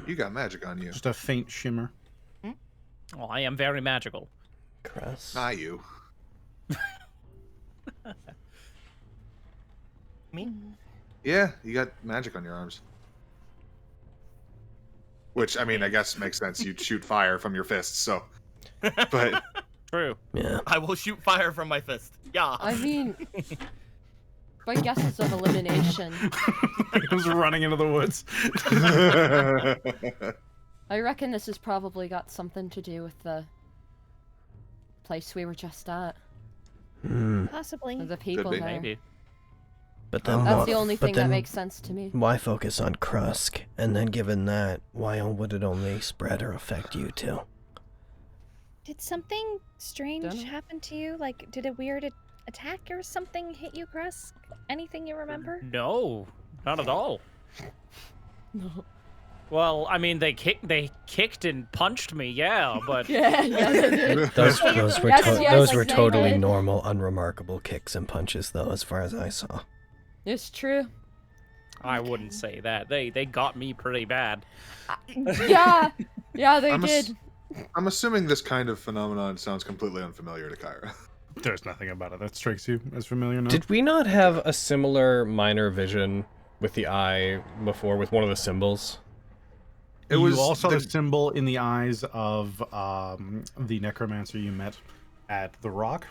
You got magic on you. Just a faint shimmer. Well, I am very magical. Krusk. Not you. Me? Yeah, you got magic on your arms. Which, I mean, I guess makes sense. You'd shoot fire from your fists, so. But True. Yeah. I will shoot fire from my fist. Yeah. I mean, by guesses of elimination, He was running into the woods. I reckon this has probably got something to do with the place we were just at. Possibly. Or the people be. there. Maybe. But then That's why- the only but thing that then makes sense to me. Why focus on Krusk? And then given that, why would it only spread or affect you two? Did something strange Dunno. happen to you? Like, did a weird attack or something hit you, Krusk? Anything you remember? No, not at all. No. Well, I mean, they kicked and punched me, yeah, but Yeah, yeah, they did. Those were Yes, to- yes, those like were they totally did. normal, unremarkable kicks and punches, though, as far as I saw. It's true. I wouldn't say that. They got me pretty bad. Yeah, yeah, they I'm did. I'm assuming this kind of phenomenon sounds completely unfamiliar to Kyra. There's nothing about it that strikes you as familiar now. Did we not have a similar minor vision with the eye before with one of the symbols? It was you also the- the symbol in the eyes of the necromancer you met at the rock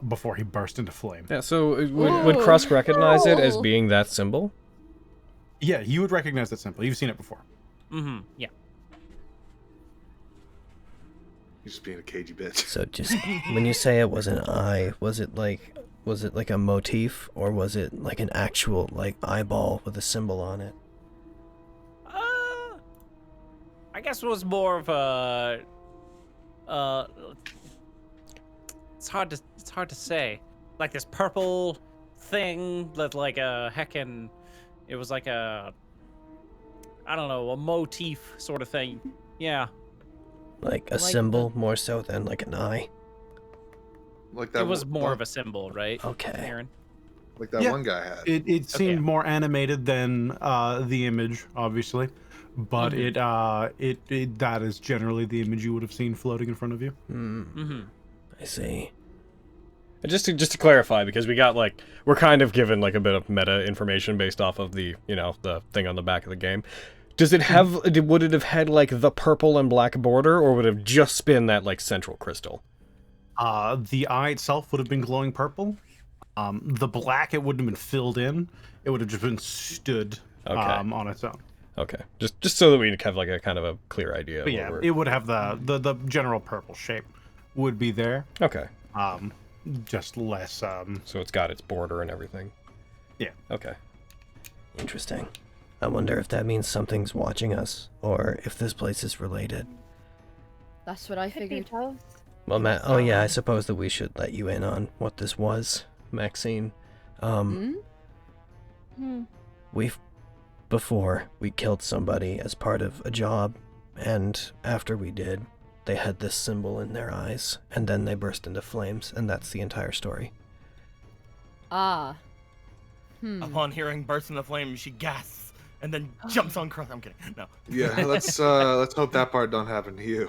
before he burst into flame. Yeah, so would Krusk recognize it as cool. being that symbol? Yeah, you would recognize that symbol. You've seen it before. Mm-hmm. Yeah. You're just being a cagey bitch. So just, when you say it was an eye, was it like a motif, or was it like an actual, like, eyeball with a symbol on it? I guess it was more of a. It's hard to say. Like this purple thing that like a heckin'. It was like a. I don't know, a motif sort of thing. Yeah. Like a Like symbol more so than like an eye? Like that. It was more one, of a symbol, right? Okay. Aaron. like that Yeah. one guy had. It seemed Okay. more animated than the image, obviously, but it that is generally the image you would have seen floating in front of you. Mm-hmm. I see. And just to clarify, because we're kind of given like a bit of meta information based off of the the thing on the back of the game. Does it have? Would it have had like the purple and black border, or would it have just been that like central crystal? The eye itself would have been glowing purple. The black, it wouldn't have been filled in. It would have just been stood on its own. Okay, just so that we have like a kind of a clear idea. Of But yeah, it would have the general purple shape would be there. Okay. Just less. So it's got its border and everything. Yeah. Okay. Interesting. I wonder if that means something's watching us, or if this place is related. That's what I figured. Well, Matt. Oh yeah, I suppose that we should let you in on what this was, Maxine. Before we killed somebody as part of a job, and after we did, they had this symbol in their eyes, and then they burst into flames, and that's the entire story. Ah. Upon hearing burst into flames, she gasps and then jumps on Cross. I'm kidding. No. Yeah, let's hope that part don't happen to you.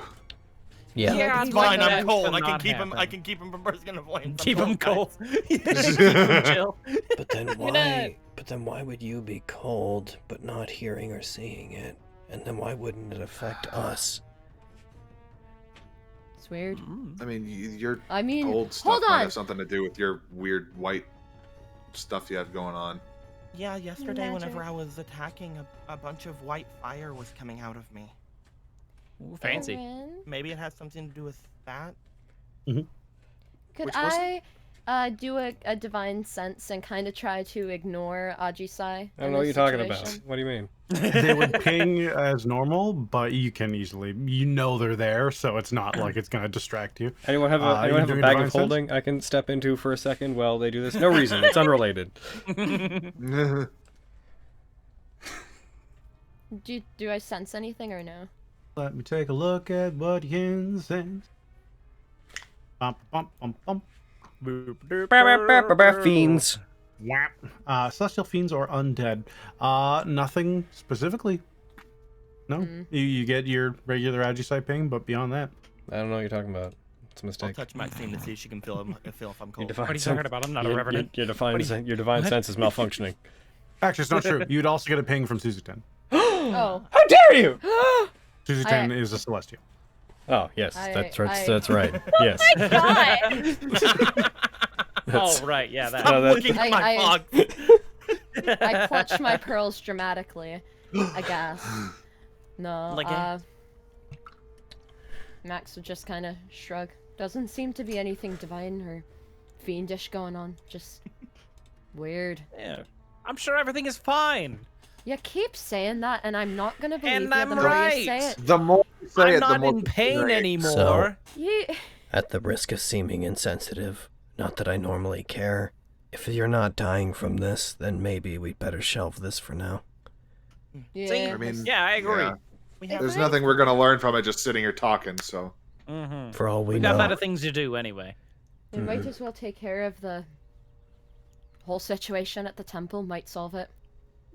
Yeah. It's fine. I'm cold. I can keep him. I can keep him from bursting into flames. Keep him cold. Keep him chill. But then why? But then why would you be cold but not hearing or seeing it? And then why wouldn't it affect us? It's weird. I mean, your cold hold stuff hold might on. have something to do with your weird white stuff you have going on. Yeah, yesterday whenever I was attacking, a bunch of white fire was coming out of me. Ooh, fancy. Maybe it has something to do with that. Could I do a divine sense and kind of try to ignore Ajisai? I don't know what you're talking about. What do you mean? They would ping as normal, but you can easily, they're there, so it's not like it's going to distract you. Anyone have a bag of holding I can step into for a second while they do this? No reason. It's unrelated. Do I sense anything or no? Let me take a look at what you can sense. Fiends. Celestial fiends or undead. Nothing specifically. No. You get your regular Ajisai ping, but beyond that, I don't know what you're talking about. It's a mistake. I'll touch Maxine to see if she can feel if I'm cold. What are you talking about? I'm not a revenant. Your divine sense is malfunctioning. Actually, it's not true. You'd also get a ping from Suzuten. Oh. How dare you! Suzuten is a celestial. Oh, yes. That's right. Yes. Oh, right. Yeah, that. Stop looking at my fog. I clutch my pearls dramatically, I guess. No, Max would just kind of shrug. Doesn't seem to be anything divine or fiendish going on. Just weird. Yeah. I'm sure everything is fine. You keep saying that, and I'm not gonna believe And you I'm the more right. you say it. The more you say I'm the not more in pain right. anymore. At the risk of seeming insensitive, not that I normally care, if you're not dying from this, then maybe we'd better shelve this for now. Yeah. See? I mean, Yeah, I agree. There's nothing we're gonna learn from it just sitting here talking. So, For all we We've know. got better things to do anyway. We might as well take care of the whole situation at the temple. Might solve it.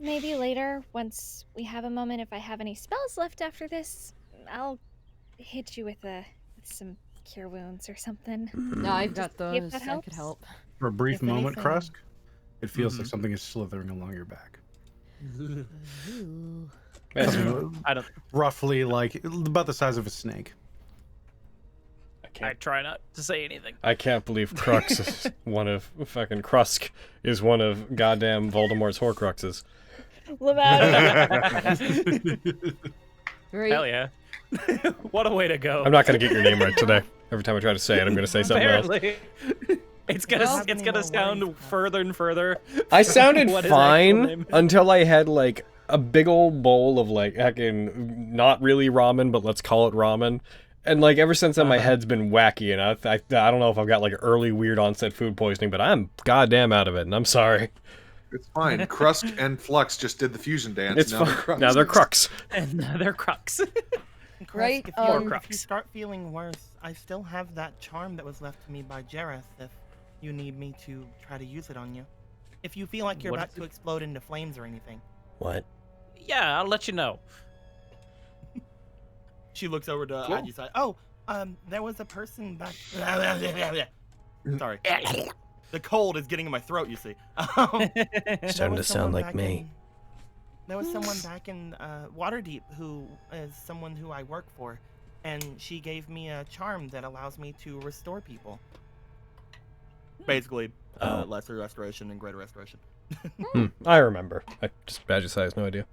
Maybe later, once we have a moment, if I have any spells left after this, I'll hit you with some cure wounds or something. No, I've got See if those. that That could helps. help. For a brief If moment, anything. Krusk, it feels like something is slithering along your back. I don't. Roughly like about the size of a snake. I try not to say anything. I can't believe Crux is one of fucking Krusk is one of goddamn Voldemort's Horcruxes. Right. Hell yeah. What a way to go. I'm not gonna get your name right today. Every time I try to say it, I'm gonna say something else. Apparently. It's gonna sound further and further. I sounded what his actual fine name is. until I had like a big old bowl of like heckin' not really ramen, but let's call it ramen. And like ever since then, my head's been wacky, and I don't know if I've got like early weird onset food poisoning, but I'm goddamn out of it, and I'm sorry. it's fine. Krusk and Flux just did the fusion dance. It's now fine. they're Krusk. Now they're Crux. And they're Crux. Right, If Crux. you start feeling worse, I still have that charm that was left to me by Jareth if you need me to try to use it on you. If you feel like you're What about is to explode into flames or anything. What? Yeah, I'll let you know. She looks over to Ajisai. Oh, there was a person back. Sorry. The cold is getting in my throat, you see. It's starting to sound like me. There was someone back in Waterdeep who is someone who I work for, and she gave me a charm that allows me to restore people. basically lesser restoration and greater restoration. I remember. I just Badger size, no idea.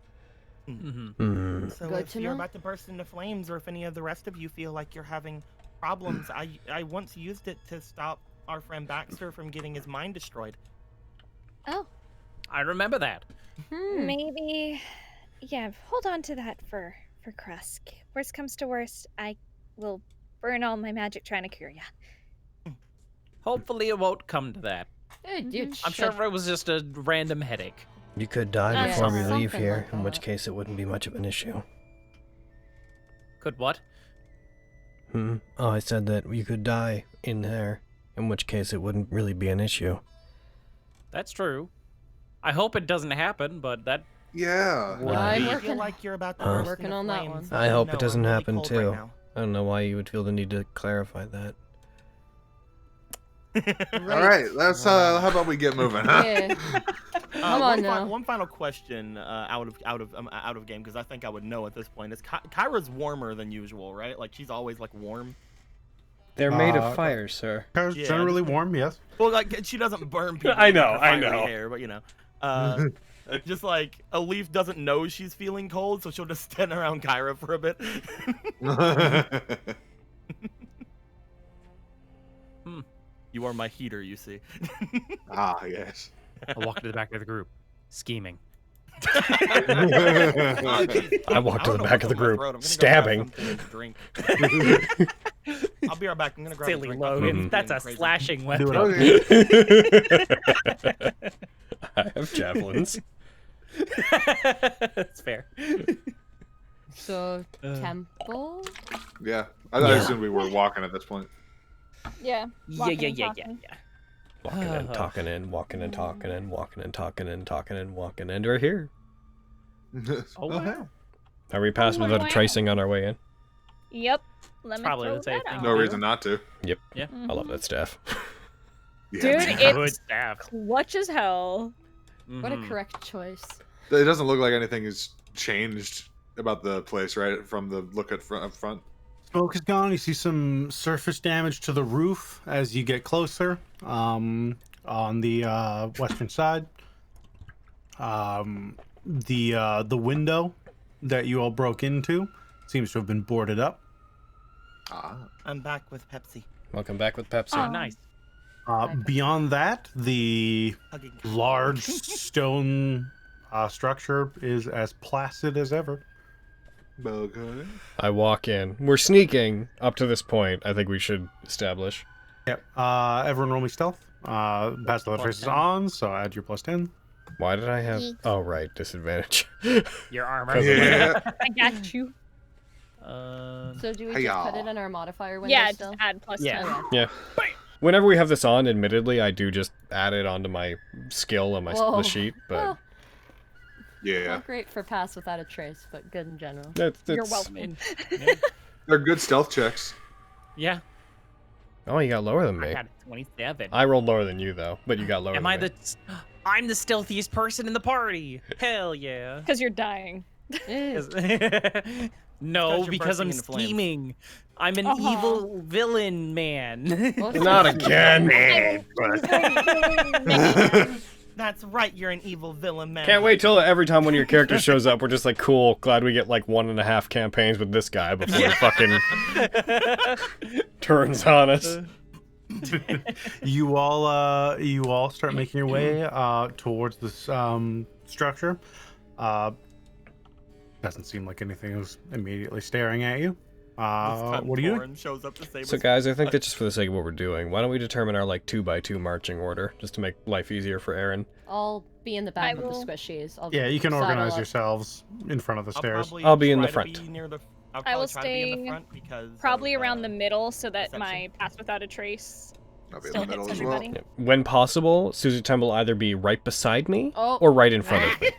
So Good if to you're know. about to burst into flames, or if any of the rest of you feel like you're having problems, I once used it to stop our friend Baxter from getting his mind destroyed. Oh, I remember that. maybe. Yeah, hold on to that for Krusk. Worst comes to worst, I will burn all my magic trying to cure ya. Hopefully it won't come to that. I'm sure it was just a random headache. You could die Yeah, before we something leave here, like in which that. case it wouldn't be much of an issue. Could what? Oh, I said that you could die in there, in which case it wouldn't really be an issue. That's true. I hope it doesn't happen, but that Yeah. would I'm be- I working- feel like you're about to Huh? burst Working into on that flames. one. I hope No, it doesn't I'm really happen cold too. right now. I don't know why you would feel the need to clarify that. All right, let's. How about we get moving, huh? Yeah. Come on now. One final question out of game, because I think I would know at this point. Is Kyra's warmer than usual, right? Like she's always like warm. They're made of fire, sir. Hair's Yeah, generally just- warm, yes. Well, like she doesn't burn people. I know, with her I fiery know. Hair, but you know, just like a leaf doesn't know she's feeling cold, so she'll just stand around Kyra for a bit. You are my heater, you see. Ah, yes. I walk to the back of the group, scheming. I walk to the back of the group, stabbing. Drink. I'll be right back. I'm gonna grab a Silly drink. Logan, that's a Crazy. slashing weapon. I have javelins. That's fair. So, temple? Yeah, I assumed we were walking at this point. Yeah. Yeah. walking and talking. Walking and talking and walking and talking and walking and talking and talking and walking, and we're here. Oh, wow. Are we passed without a tracing on our way in? Yep. Let me Probably throw the safe that thing out. No reason not to. Yep. Yeah. I love that staff. Dude, Yeah. Good it's staff. clutch as hell. What a Mhm. correct choice. It doesn't look like anything has changed about the place, right? From the look at up front. Smoke is gone. You see some surface damage to the roof as you get closer. On the western side, the window that you all broke into seems to have been boarded up. Ah. I'm back with Pepsi. Welcome back with Pepsi. Oh, nice. Beyond that, the Hugging. large stone structure is as placid as ever. Okay. I walk in. We're sneaking up to this point. I think we should establish. Yep. Everyone roll me stealth. Pass the traces 10. on, so add your plus 10. Why did I have? Oh right, disadvantage. Your armor. Yeah. I got you. So do we Hey, just put y'all. it in our modifier window Yeah, still? just add plus Yeah. 10. Yeah. Whenever we have this on, admittedly, I do just add it onto my skill and my Whoa. the sheet, but Well, Yeah. not great for pass without a trace, but good in general. that's You're I welcome. mean, They're good stealth checks. yeah. Oh, you got lower than I me. got a 27. I rolled lower than you though, but you got lower. Am than I me. the? I'm the stealthiest person in the party. Hell yeah. Because you're dying. Eh. No, you're because I'm bursting into flames. scheming. I'm an Uh-huh. evil villain, man. What's Not this? again. That's right. You're an evil villain, man. Can't wait till every time one of your characters shows up, we're just like, cool. Glad we get like 1.5 campaigns with this guy before he fucking turns on us. You all start making your way towards this structure. Doesn't seem like anything is immediately staring at you. What are you doing? Shows up to save So us. guys, I think that just for the sake of what we're doing, why don't we determine our like 2x2 marching order, just to make life easier for Aaron? I'll be in the back I of the will- squishies. I'll Yeah, you can sidle organize up. yourselves in front of the stairs. I'll be in try the to front. be near the- I'll I will probably try to be in the stay front because probably of, around the middle so that section. my pass without a trace I'll be in still the middle hits as well. everybody. When possible, Susie Temple will either be right beside me Oh. or right in front of me.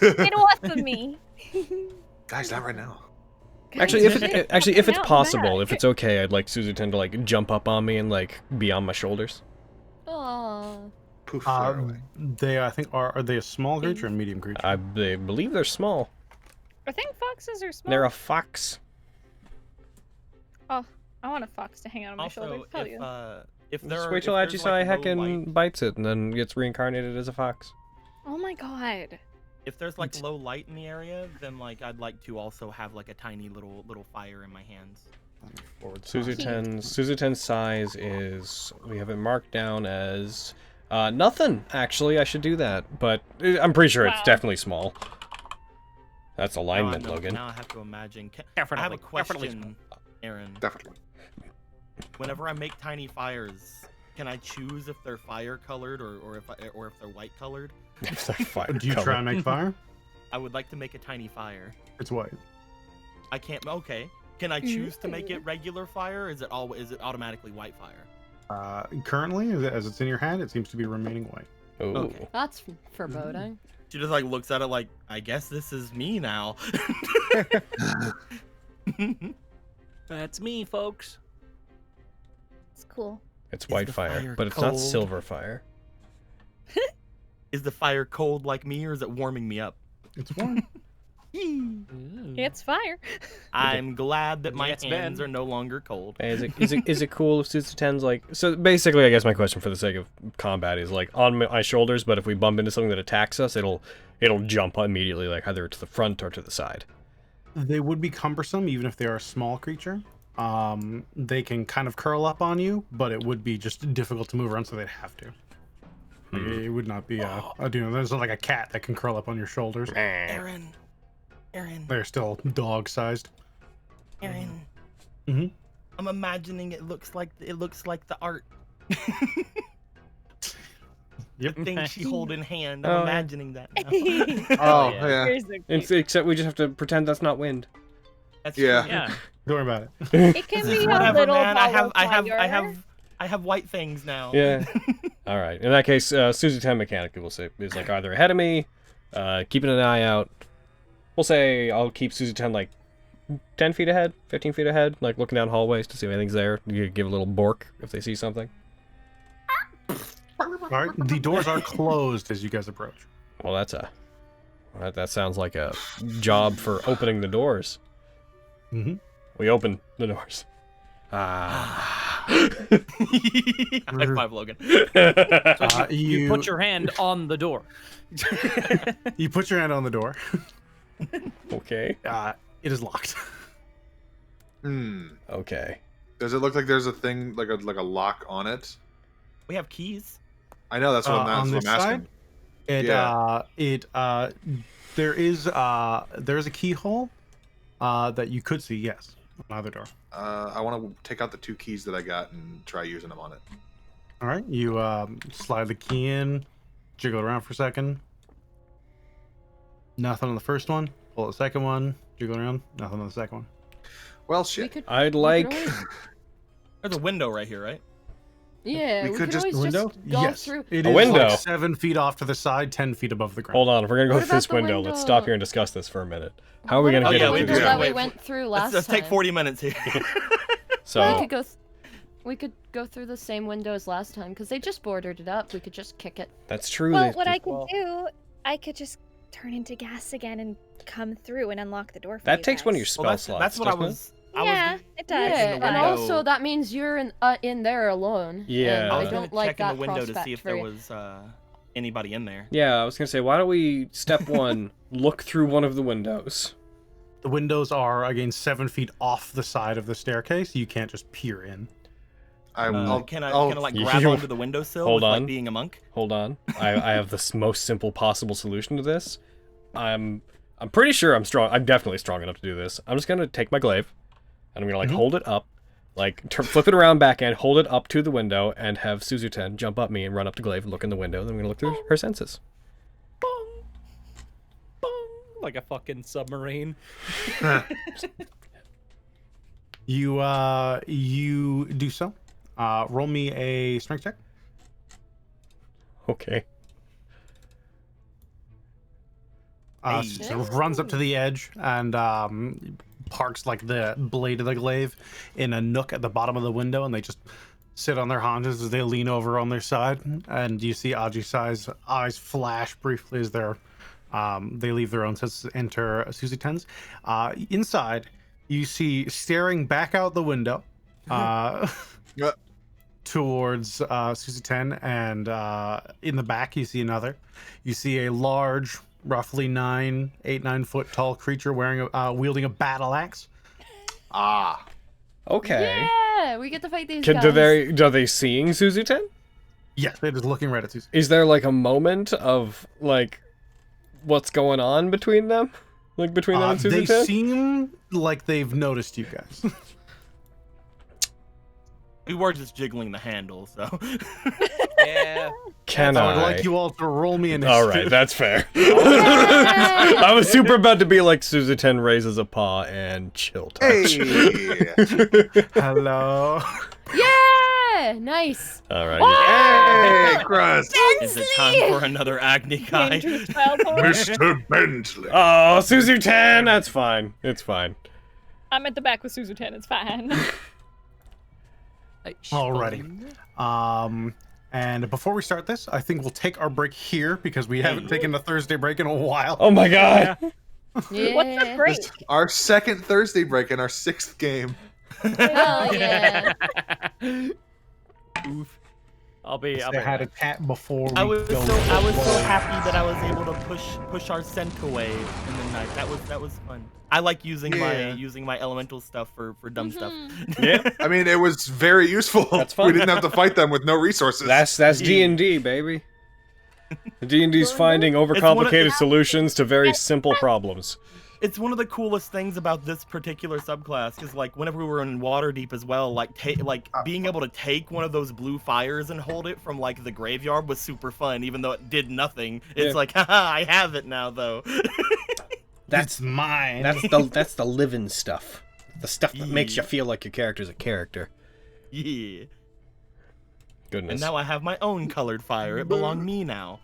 Get off of me. Guys, not right now. Actually, if it's Now I'm possible, back. if it's okay, I'd like Susie Temple to like jump up on me and like be on my shoulders. Aw. Poof, fire away. They, I think, are they a small creature or a medium creature? I believe they're small. I think foxes are small. They're a fox. Oh, I want a fox to hang out on my Also, shoulder. Tell you. If there Just are, wait till if there's, Ajisai like, low heckin' light- bites it and then gets reincarnated as a fox. Oh my god. If there's like low light in the area, then like I'd like to also have like a tiny little fire in my hands. Suzuten's size is, we have it marked down as nothing. Actually, I should do that, but I'm pretty sure it's definitely small. That's alignment, Logan. Now I have to imagine. I have a question, Aaron. Definitely. Whenever I make tiny fires, can I choose if they're fire colored or if they're white colored? Do you try and make fire? I would like to make a tiny fire. It's white. I can't. Okay. Can I choose to make it regular fire? Or is it automatically white fire? Currently, as it's in your hand, it seems to be remaining white. Oh. Okay. That's foreboding. She just like looks at it like, I guess this is me now. That's me, folks. It's cool. It's white the fire, fire but it's not cold? silver fire. Is the fire cold like me, or is it warming me up? It's warm. It's fire. I'm glad that my It's hands been. are no longer cold. Hey, is it cool if Suzuten's like... So basically, I guess my question for the sake of combat is like on my shoulders, but if we bump into something that attacks us, it'll jump immediately, like either to the front or to the side. They would be cumbersome, even if they are a small creature. They can kind of curl up on you, but it would be just difficult to move around, so they'd have to. It would not be there's like a cat that can curl up on your shoulders. Aaron. They're still dog-sized. Aaron. Mhm. I'm imagining it looks like the art. Yep. The thing she hold in hand. I'm Oh, yeah. imagining that now. Oh, yeah. yeah. Here's the cute- Except we just have to pretend that's not wind. That's Yeah. true. Yeah. Don't worry about it. It can be a Whatever, little man. fire. I have white things now. Yeah. All right. In that case, Suzuten mechanically will say is like either ahead of me, keeping an eye out. We'll say I'll keep Suzuten like 10 feet ahead, 15 feet ahead, like looking down hallways to see if anything's there. You give a little bork if they see something. All right. The doors are closed as you guys approach. Well, that sounds like a job for opening the doors. Mm-hmm. We open the doors. Ah. High five, Logan. You put your hand on the door. You put your hand on the door. Okay. It is locked. Okay. Does it look like there's a thing like a lock on it? We have keys. I know that's what On I'm this asking. side, there is a keyhole that you could see. Yes, on either door. I want to take out the 2 keys that I got and try using them on it. All right, you slide the key in, jiggle it around for a second. Nothing on the first one. Pull the second one, jiggle around. Nothing on the second one. Well, We shit. could, I'd we like. could always, There's a window right here, right? yeah, We we could could just- always Window? just go Yes. through. It A is window. like 7 feet off to the side, 10 feet above the ground. Hold on, if we're gonna go What through about this the window, let's window- stop here and discuss this for a minute. How are we What gonna about get the into window this? that Wait, we went through last Let's take time? 40 minutes here. So We could go. We could go through the same window as last time because they just boarded it up. We could just kick it. that's true. Well, they- what I could well- do, I could just turn into gas again and come through and unlock the door for that you takes guys. one of your spell Well, slots. that's what I doesn't it? was. Yeah, it does. Yeah, the and window. also that means you're in there alone. Yeah. and I I was gonna don't like check in that the window to prospect see if for there you. was anybody in there. Yeah, I was gonna say, why don't we step one, look through one of the windows. The windows are again 7 feet off the side of the staircase. You can't just peer in. Can I like You- grab onto the windowsill Hold with on. like being a monk? Hold on, I have the most simple possible solution to this. I'm pretty sure I'm strong. I'm definitely strong enough to do this. I'm just gonna take my glaive, and I'm gonna like hold it up, like flip it around backhand, hold it up to the window, and have Suzuten jump up me and run up to glaive and look in the window. Then I'm gonna look through her senses. Bong, bong, like a fucking submarine. You do so. Roll me a strength check. Okay. So runs up to the edge and parks like the blade of the glaive in a nook at the bottom of the window, and they just sit on their haunches as they lean over on their side. And you see Ajisai's eyes flash briefly as they leave their own sets to enter Suzuten's. Inside, you see staring back out the window towards Susie 10, and in the back you see another. You see a large, roughly 9 foot tall creature wielding a battle axe. Ah. Okay. Yeah, we get to fight these Are guys. they seeing Suzu 10? Yes, they're just looking right at Susie. Is there like a moment of like what's going on between them? Like between them and Suzu They 10? seem like they've noticed you guys. We were just jiggling the handle, so. Yeah. Can I I? would like you all to roll me initiative. All right, that's fair. I was super about to be like Suzu 10 raises a paw and chill touch. Hey. Hello. Yeah, nice. All right. Hey, Crust. Is it time for another Agni guy? Dangerous wild horse. Mr. Bentley. Oh, Suzu 10, that's fine. It's fine. I'm at the back with Suzu 10. It's fine. Alrighty. And before we start this, I think we'll take our break here because we haven't taken a Thursday break in a while. Oh my god. Yeah. What's the break? It's our second Thursday break in our 6th game. Hell yeah. Oof. I'll be I had a cat before we I was go. so happy that I was able to push our scent away in the night. That was fun. I like using my elemental stuff for dumb stuff. Yeah. I mean, it was very useful. That's fun. We didn't have to fight them with no resources. That's D&D, baby. D&D's finding overcomplicated solutions to very simple problems. It's one of the coolest things about this particular subclass, because like whenever we were in Waterdeep as well, like being able to take one of those blue fires and hold it from like the graveyard was super fun, even though it did nothing. It's like, haha, I have it now though. That's mine. That's the living stuff. The stuff that makes you feel like your character's a character. Yeah. Goodness. And now I have my own colored fire. It belongs me now.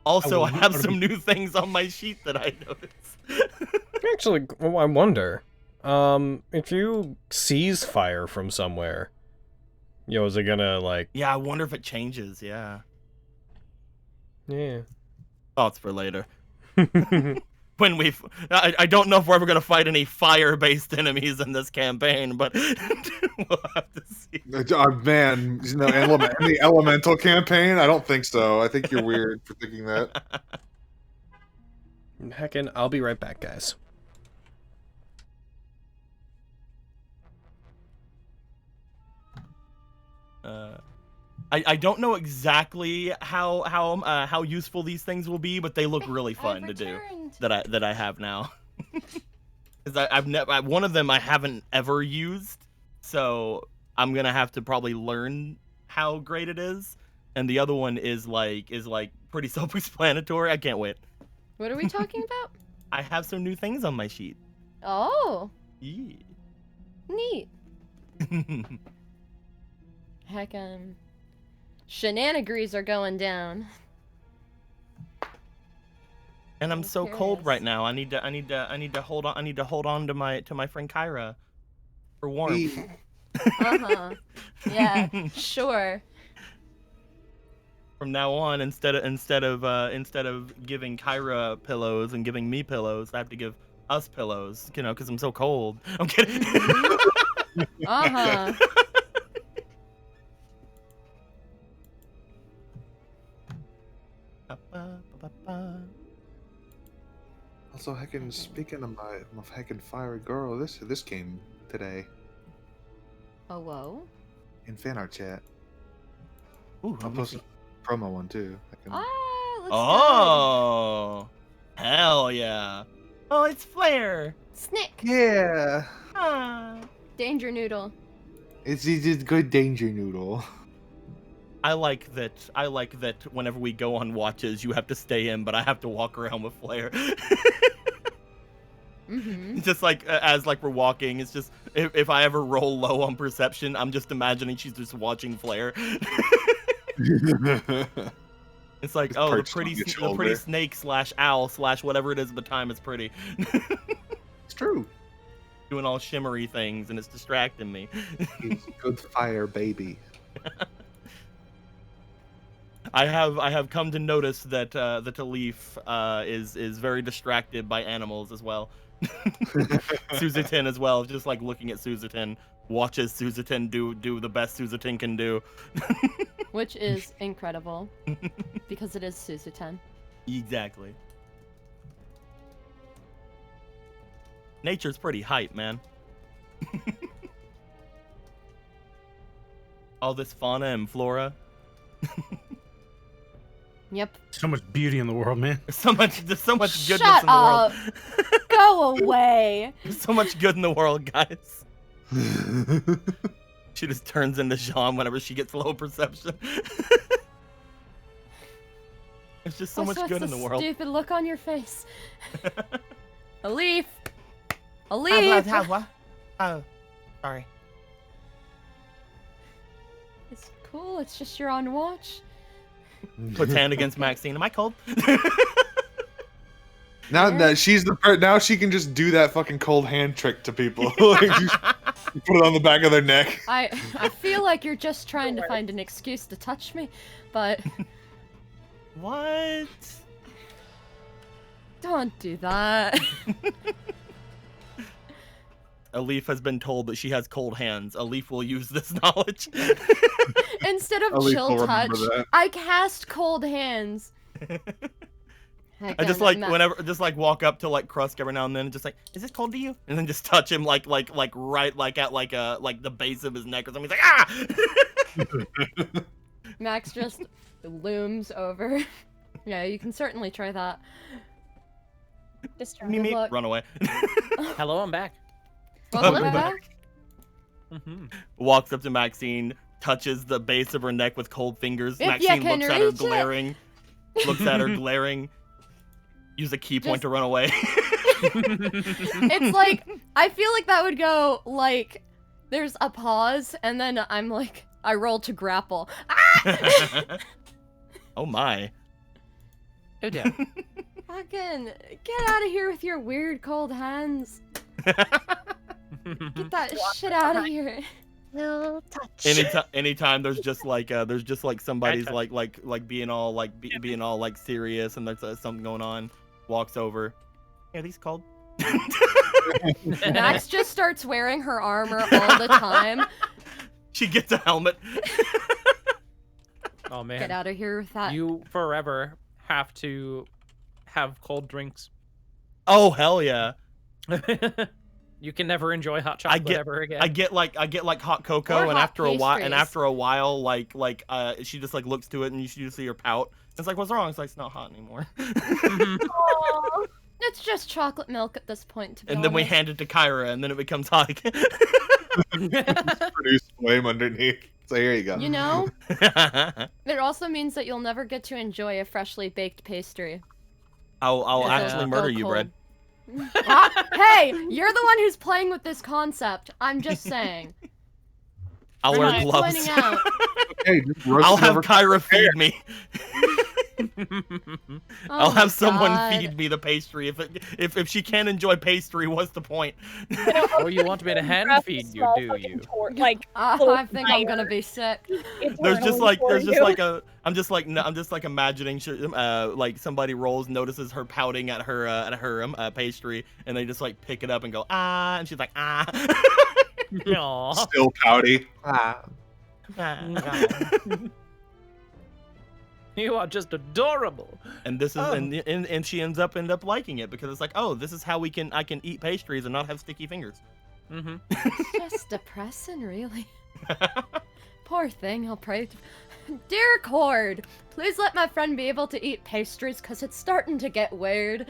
Also, I have some new things on my sheet that I noticed. Actually, I wonder, if you seize fire from somewhere, is it gonna like? Yeah, I wonder if it changes. Yeah. Yeah. Thoughts for later. When I don't know if we're ever gonna fight any fire-based enemies in this campaign, but we'll have to see. Man, in the elemental campaign, I don't think so. I think you're weird for thinking that. Heckin', I'll be right back, guys. I don't know exactly how useful these things will be, but they look really fun to do. That I have now. Because I've never one of them I haven't ever used, so I'm gonna have to probably learn how great it is. And the other one is pretty self-explanatory. I can't wait. What are we talking about? I have some new things on my sheet. Oh. Yeah. Neat. Shenanigans are going down. And I'm so cold right now. I need to hold on to my friend Kyra for warmth. Uh-huh. Yeah, sure. From now on, instead of giving Kyra pillows and giving me pillows, I have to give us pillows, because I'm so cold. I'm kidding. Uh-huh. Also, heckin', speaking of my heckin' fiery girl, this came today Oh, whoa. in fan art chat. Ooh, I'll post a promo one too. Ah, looks Oh, hell yeah! Oh, it's Flare. Snick. Yeah, Ah. Danger Noodle. it's good danger noodle. I like that whenever we go on watches, you have to stay in, but I have to walk around with Flare. Mm-hmm. Just like as we're walking, it's just if I ever roll low on perception, I'm just imagining she's just watching Flare. It's like, oh, the pretty snake / owl / whatever it is at the time is pretty. It's true. Doing all shimmery things, and it's distracting me. He's good fire baby. I have come to notice that that Leaf is very distracted by animals as well. Suzutin as well, just like looking at Suzutin, watches Suzutin do the best Suzutin can do. Which is incredible. Because it is Suzutin. Exactly. Nature's pretty hype, man. All this fauna and flora. Yep. So much beauty in the world, man. There's so much goodness Shut in the up. world. Go away. There's so much good in the world, guys. She just turns into Jean whenever she gets low perception. There's just so much good in the world. Stupid look on your face. A leaf. A leaf. Oh, sorry. It's cool. It's just you're on watch. Puts hand against Maxine. Am I cold? Now she's the now she can just do that fucking cold hand trick to people. Like, just put it on the back of their neck. I feel like you're just trying to find an excuse to touch me, but what? Don't do that. A leaf has been told that she has cold hands. A leaf will use this knowledge. Instead of Elise chill will touch, remember that. I cast cold hands. I just like whenever, just like walk up to like Krusk every now and then, and just like, is this cold to you? And then just touch him like right like at like the base of his neck or something. He's like, ah! Max just looms over. Yeah, you can certainly try that. Just try. Me, luck. run away. Hello, I'm back. Welcome back. Walks up to Maxine, touches the base of her neck with cold fingers. If Maxine you can looks at her reach it. glaring. Looks at her glaring. Use a key point to run away. It's like, I feel like that would go like, there's a pause, and then I'm like, I roll to grapple. Ah! Oh my. Oh dear. Fucking get out of here with your weird cold hands. Get that shit out of here. No touch. Anytime there's just like somebody's like being all being all like serious and there's something going on, walks over. Yeah, are these cold? Max just starts wearing her armor all the time. She gets a helmet. Oh man. Get out of here with that. You forever have to have cold drinks. Oh hell yeah. You can never enjoy hot chocolate ever again. I get like hot cocoa, Or and hot after a while, pastries. she just like looks to it, and you see her pout. It's like, what's wrong? It's like, it's not hot anymore. Aw, it's just chocolate milk at this point. To be And then we honest. hand it to Kyra, and then it becomes hot again. Produce flame underneath. So here you go. You know, it also means that you'll never get to enjoy a freshly baked pastry. I'll It'll actually go murder you, cold. Bread. Hey, you're the one who's playing with this concept. I'm just saying. I'll I'm wear just gloves. pointing out. Hey, just roast I'll it have over- Kyra feed me. I'll Oh my have someone God. feed me the pastry. If she can't enjoy pastry, what's the point? Oh, you want me to hand feed you, do you? Like, I think I'm gonna be sick. There's just like I'm just like imagining like somebody notices her pouting at her pastry, and they just like pick it up and go ah, and she's like ah. Aw. Still pouty. Ah. You are just adorable. And this is and she ends up liking it because it's like, oh, this is how I can eat pastries and not have sticky fingers. Mm-hmm. It's just depressing, really. Poor thing. I'll pray. Dear Cord, please let my friend be able to eat pastries because it's starting to get weird.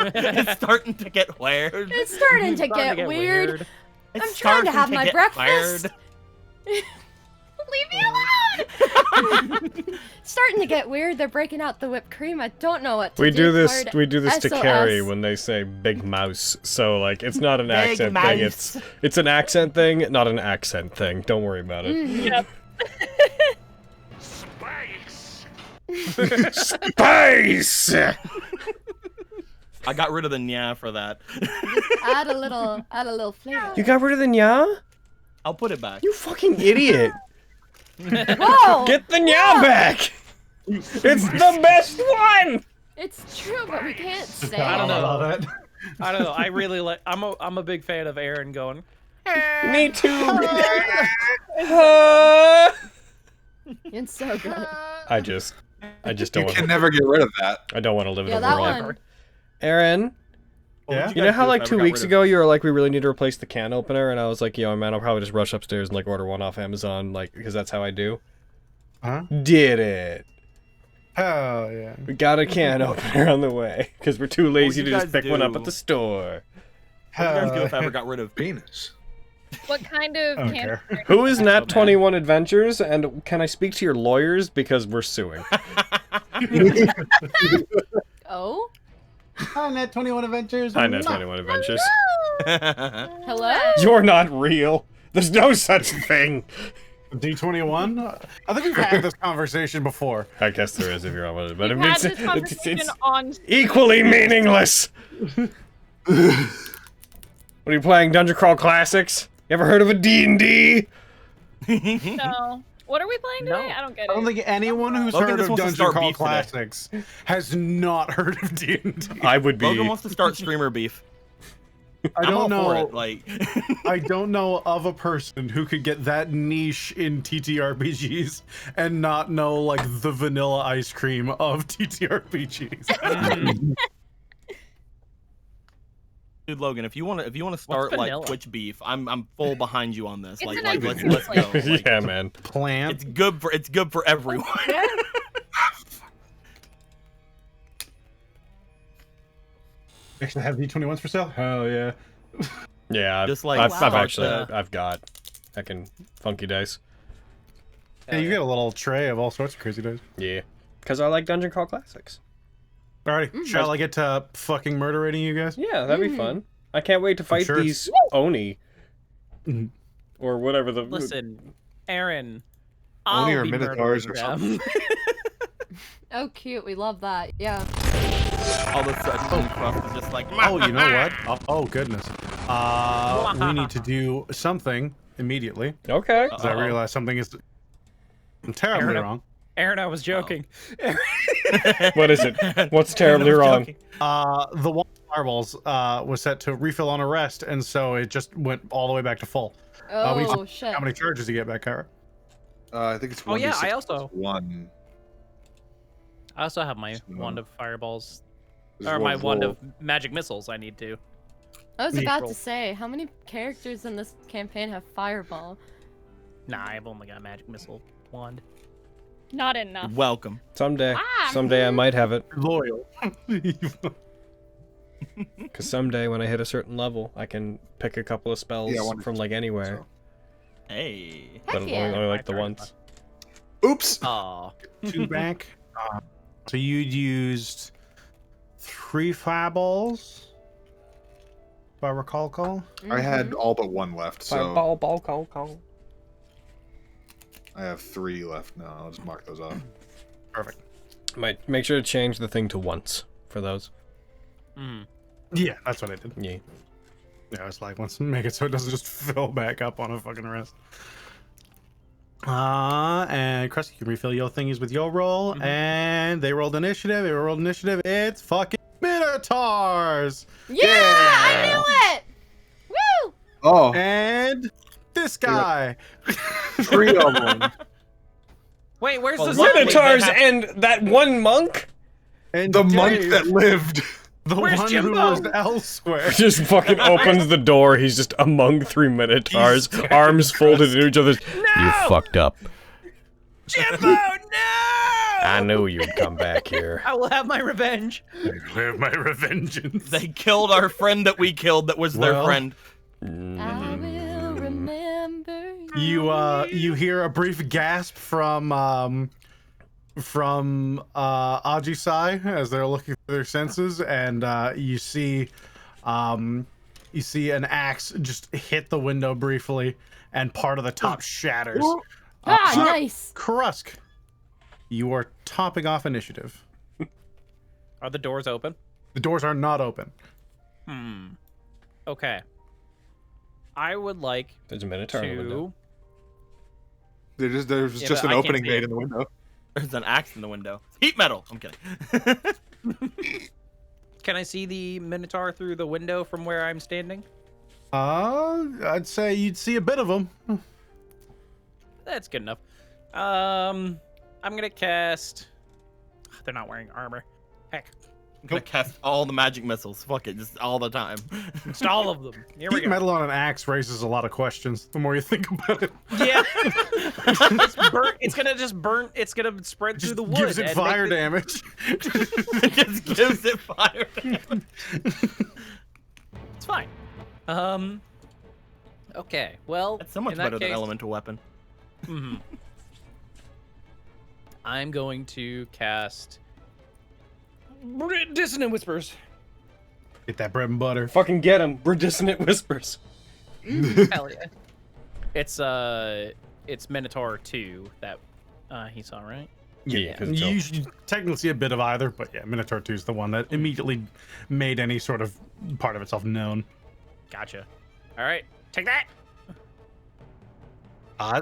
It's starting to get weird. It's starting to get weird. I'm trying to have my breakfast. Leave me alone! Starting to get weird. They're breaking out the whipped cream. I don't know what to We do. do this. Cord. We do this to SOS. Carrie when they say "big mouse." So like, it's not an Big accent mouse. thing. It's an accent thing, not an accent thing. Don't worry about it. Yep. Space. I got rid of the nya for that. Add a little flavor. You got rid of the nya? I'll put it back. You fucking idiot! Whoa! Get the nya back! It's the best one! It's true, but we can't say I don't it. know. I don't know. I really like. I'm a big fan of Aaron going. Me too. It's so good. I just You don't want. can never get rid of that. I don't want to live in Yeah, a that world. one. Aaron, Yeah. you know how like 2 weeks ago you were like, we really need to replace the can opener, and I was like, yo, man, I'll probably just rush upstairs and like order one off Amazon, like because that's how I do. Huh? Did it? Oh yeah. We got a can opener on the way because we're too lazy you to just guys pick one up do- at the store. What would you guys do if I ever got rid of Penis. What kind of I don't can? care. Who is Nat19 Adventures, and can I speak to your lawyers because we're suing? Oh? Hi, Nat21 Adventures. Hi, Nat19 Adventures. Hello? You're not real. There's no such thing. D21? I think we've had this conversation before. I guess there is if you're on with it, but We've I mean, had this conversation on. equally meaningless. What are you playing, Dungeon Crawl Classics? You ever heard of a D&D? No. What are we playing today? No. I don't get I don't it. think anyone who's Logan heard just of wants to Dungeon start Crawl beef today. Classics has not heard of D&D. I would be. Logan wants to start streamer beef. I I'm all don't for know. it. Like, I don't know of a person who could get that niche in TTRPGs and not know like the vanilla ice cream of TTRPGs. dude, Logan, if you want to start like vanilla? Twitch beef, I'm full behind you on this. It's Like, an let's ice let's cream go. Like, Yeah, man. Plant. it's good for everyone. Actually have D21s for sale? Hell yeah. Yeah, Just like I've start actually, the- I've got heckin' funky dice. Yeah, you get a little tray of all sorts of crazy dice. Yeah, because I like Dungeon Crawl Classics. Alrighty, shall I get to fucking murderating you guys? Yeah, that'd be fun. I can't wait to fight sure these Oni. Mhm. Or whatever the... Listen, Aaron. Oni I'll or be Minotaurs or murdering them. Oh, cute. We love that. Yeah. All of a sudden, Crust is just like, Oh, you know what? Oh, goodness. We need to do something immediately. Okay. Because I realize something is terribly Aaron, wrong. Aaron, I was joking. What is it? What's terribly wrong? The one fireballs was set to refill on a rest, and so it just went all the way back to full. We Oh, need to- shit. How many charges do you get back, Kara? I think it's Oh, yeah, 1d6 I also- plus 1. I also have my wand of fireballs, There's or my one wand roll. of magic missiles. I need to. I was Neat. about to say, how many characters in this campaign have Fireball? Nah, I've only got a magic missile wand. Not enough. welcome. Someday. Ah. Someday I might have it. Loyal. Because someday when I hit a certain level, I can pick a couple of spells Yeah, I wonder from if like anywhere. so. Hey. But Heck yeah. only like the My turn. once. Oops! Oh, 2 back. So you'd used 3 fireballs, if I recall, Cole. I had all but 1 left, so Fireball, ball, call. I have 3 left now. I'll just mark those off. Perfect. Might make sure to change the thing to once for those. Yeah, that's what I did. Yeah. Yeah, it's like, let's make it so it doesn't just fill back up on a fucking rest. And Krusty, you can refill your thingies with your roll. And they rolled initiative. It's fucking Minotaurs. Yeah! I knew it! Woo! Oh, And this guy. 3 of them. wait, where's Well, the what- zombie? Minotaurs and that one monk And The monk Dave, that lived. the Where's one Jimbo? who was elsewhere. just fucking opens the door. He's just among 3 Minotaurs, arms folded into each other's. You fucked up. Jimbo, no! I knew you'd come back here. I will have my revenge. Live my revengeance. They killed our friend that we killed that was their Well, friend. I will remember You hear a brief gasp from Ajisai as they're looking for their senses, and you see an axe just hit the window briefly, and part of the top shatters. Ah, nice! Krusk, you are topping off initiative. Are the doors open? The doors are not open. Okay. I would like There's a Minotaur in the window. to. There's Yeah, just but an I can't opening see made it. in the window. There's an axe in the window. Heat metal. I'm kidding. Can I see the Minotaur through the window from where I'm standing? I'd say you'd see a bit of them. That's good enough. I'm gonna cast. They're not wearing armor. Heck, I'm gonna cast all the magic missiles. Fuck it, just all the time. just all of them. Here we Heat go. metal on an axe raises a lot of questions the more you think about it. Yeah. It's gonna just burn. It's gonna spread through the wood. Gives it and fire make the- damage. It just gives it fire damage. It's fine. Okay. Well, That's so much in that better than case- elemental weapon. Mhm. I'm going to cast Dissonant Whispers. Get that bread and butter. Fucking get him. We're dissonant whispers. Hell yeah. It's Minotaur 2 that he saw, right? Yeah, 'cause you should technically see a bit of either, but yeah, Minotaur 2 is the one that immediately made any sort of part of itself known. Gotcha. All right, take that.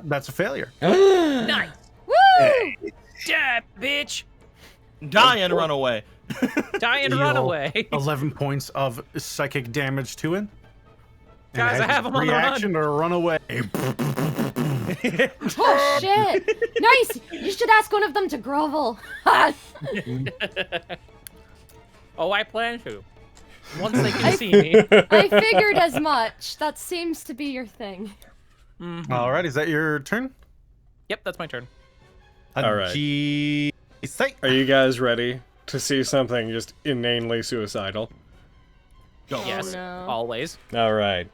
That's a failure. Nice. Woo! Yeah, bitch. Die and run away. Die and run Deal away. 11 points of psychic damage to it. Guys, I have him on the run. reaction or run away. Oh shit! Nice! You should ask one of them to grovel. Oh, I plan to. Once they can see me. I figured as much. That seems to be your thing. Mm-hmm. All right, is that your turn? Yep, that's my turn. All right. Are you guys ready to see something just inanely suicidal? Go. Yes, no. always. All right.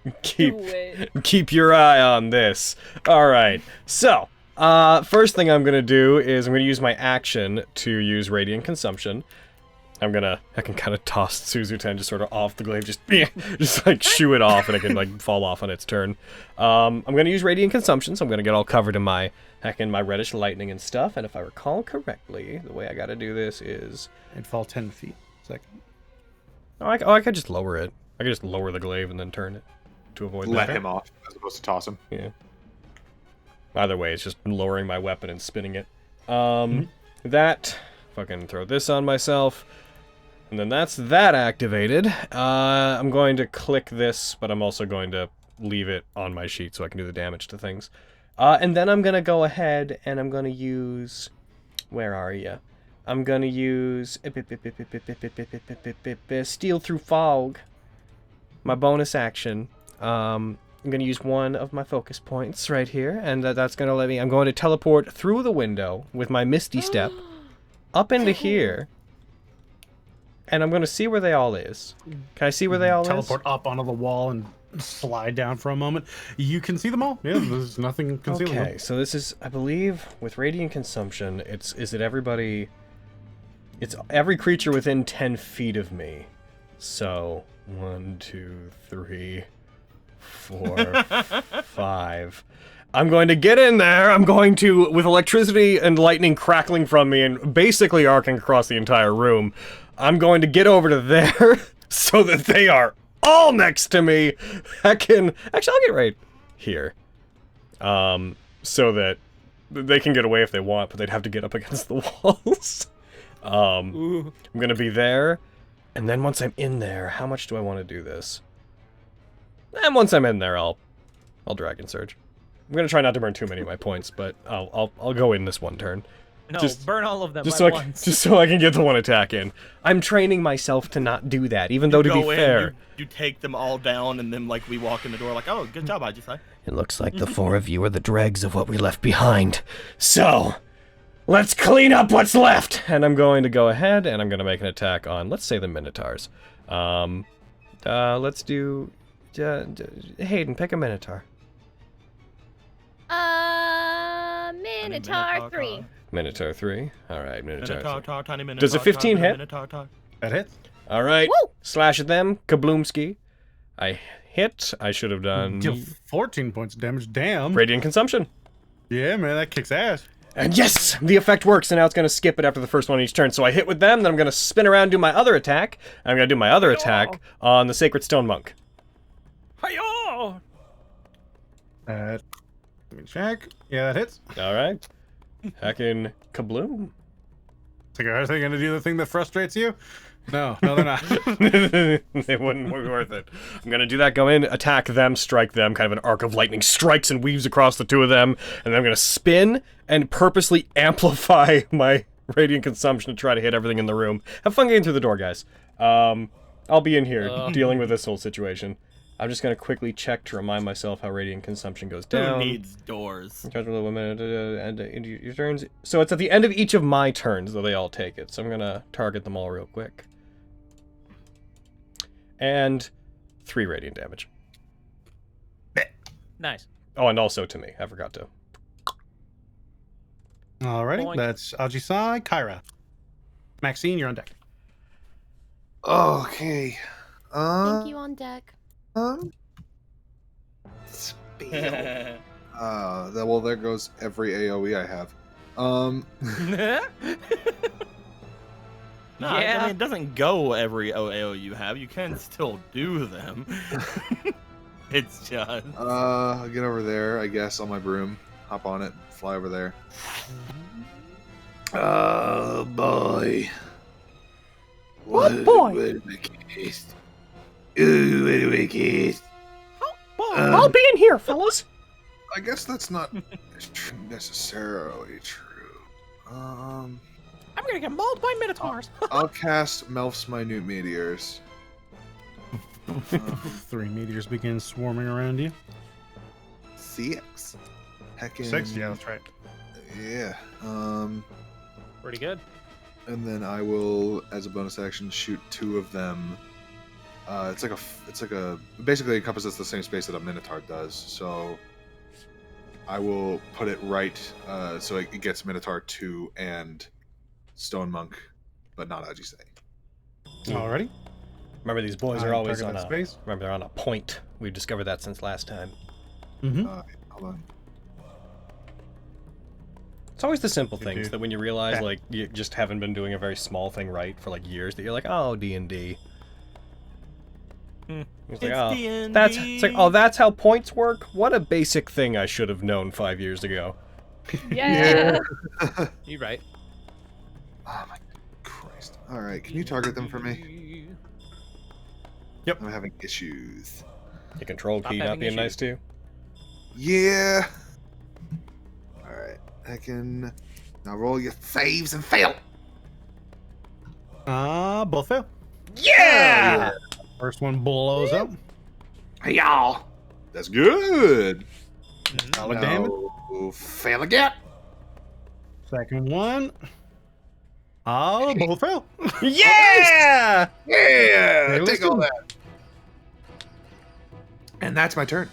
Do it. Keep your eye on this. All right. So, first thing I'm gonna do is I'm gonna use my action to use Radian Consumption. I can kind of toss Suzutan just sort of off the glaive, just like shoo it off, and it can like fall off on its turn. I'm gonna use Radiant Consumption, so I'm gonna get all covered in my my reddish lightning and stuff. And if I recall correctly, the way I gotta do this is It'd fall 10 feet. Second. I could just lower it. I could just lower the glaive and then turn it to avoid Let that. him off as opposed to toss him. Yeah. Either way, it's just lowering my weapon and spinning it. That fucking throw this on myself. And then that's that activated. I'm going to click this, but I'm also going to leave it on my sheet so I can do the damage to things. And then I'm going to go ahead and I'm going to use... Where are you? I'm going to use... Steal Through Fog. My bonus action. I'm going to use one of my focus points right here. And that's going to let me... I'm going to teleport through the window with my Misty Step up into here. And I'm going to see where they all is. Can I see where they all Teleport up onto the wall and slide down for a moment. You can see them all. Yeah, there's nothing concealing them. Okay, so this is, I believe, with Radiant Consumption, it's every creature within 10 feet of me. So, 1, 2, 3, 4, 5. I'm going to get in there. I'm going to, with electricity and lightning crackling from me and basically arcing across the entire room, I'm going to get over to there so that they are all next to me. Actually, I'll get right here. So that they can get away if they want, but they'd have to get up against the walls. I'm going to be there. And then once I'm in there, how much do I want to do this? And once I'm in there, I'll Dragon Surge. I'm going to try not to burn too many of my points, but I'll go in this one turn. No, burn all of them just at so once. just so I can get the one attack in. I'm training myself to not do that, even though to be fair. You take them all down, and then like we walk in the door, like, oh, good job, I just. It looks like the four of you are the dregs of what we left behind. So, let's clean up what's left! And I'm going to go ahead, and I'm going to make an attack on, let's say, the Minotaurs. Let's do... Hayden, pick a Minotaur. Minotaur 3. Minotaur 3. Alright, Minotaur 3. Tiny Minotaur. Does a 15 hit? That hits. Alright, slash at them, kabloomski. I hit, I should have done... Deal 14 points of damage, damn. Radiant Consumption. Yeah, man, that kicks ass. And yes, the effect works, and now it's going to skip it after the first one each turn. So I hit with them, then I'm going to spin around and do my other attack. And I'm going to do my other attack on the Sacred Stone Monk. Hi-yo! Let me check. Yeah, that hits. Alright. Heckin' kabloom. It's like, are they going to do the thing that frustrates you? No, they're not. They wouldn't be worth it. I'm gonna do that, go in, attack them, strike them, kind of an arc of lightning strikes and weaves across the two of them, and then I'm gonna spin and purposely amplify my Radiant Consumption to try to hit everything in the room. Have fun getting through the door, guys. I'll be in here dealing with this whole situation. I'm just gonna quickly check to remind myself how Radiant Consumption goes down. Who needs doors? And your turns. So it's at the end of each of my turns that they all take it. So I'm gonna target them all real quick. And 3 radiant damage. Nice. Oh, and also to me. I forgot to. Alrighty, Boink. that's Ajisai, Kyra. Maxine, you're on deck. Okay. Thank you on deck. Spiel. Well, there goes every AoE I have. No, I mean, it doesn't go every OAO you have. You can still do them. It's just... I'll get over there, I guess, on my broom. Hop on it, fly over there. Oh, boy. What boy? What do we kiss? Ooh, what do we kiss? I'll be in here, fellas. I guess that's not necessarily true. I'm gonna get mauled by minotaurs. I'll cast Melf's Minute Meteors. 3 meteors begin swarming around you. 6. Heckin'. 6? Yeah, that's right. Yeah. Pretty good. And then I will, as a bonus action, shoot 2 of them. It's like a basically encompasses the same space that a Minotaur does. So I will put it right, so it gets Minotaur 2 and Stone Monk, but not Ajisai. Alrighty. Remember, these boys are always target on that a space. Remember, they're on a point. We've discovered that since last time. Mm-hmm. Hold on. It's always the simple things do. that when you realize, like, you just haven't been doing a very small thing right for, like, years, that you're like, oh, D&D. It's like, oh, D&D. it's like, oh, that's how points work? What a basic thing I should have known 5 years ago. Yeah. You're right. Oh my Christ. Alright, can you target them for me? Yep. I'm having issues. The control Stop key not having being issues. nice to you? Yeah. Alright, I can now roll your saves and fail. Both fail. Yeah! First one blows up. Hey y'all. That's good. Solid damage. Fail again. Second one. Both fail. Yeah! Yeah! Hey, Take listen. all that. And that's my turn.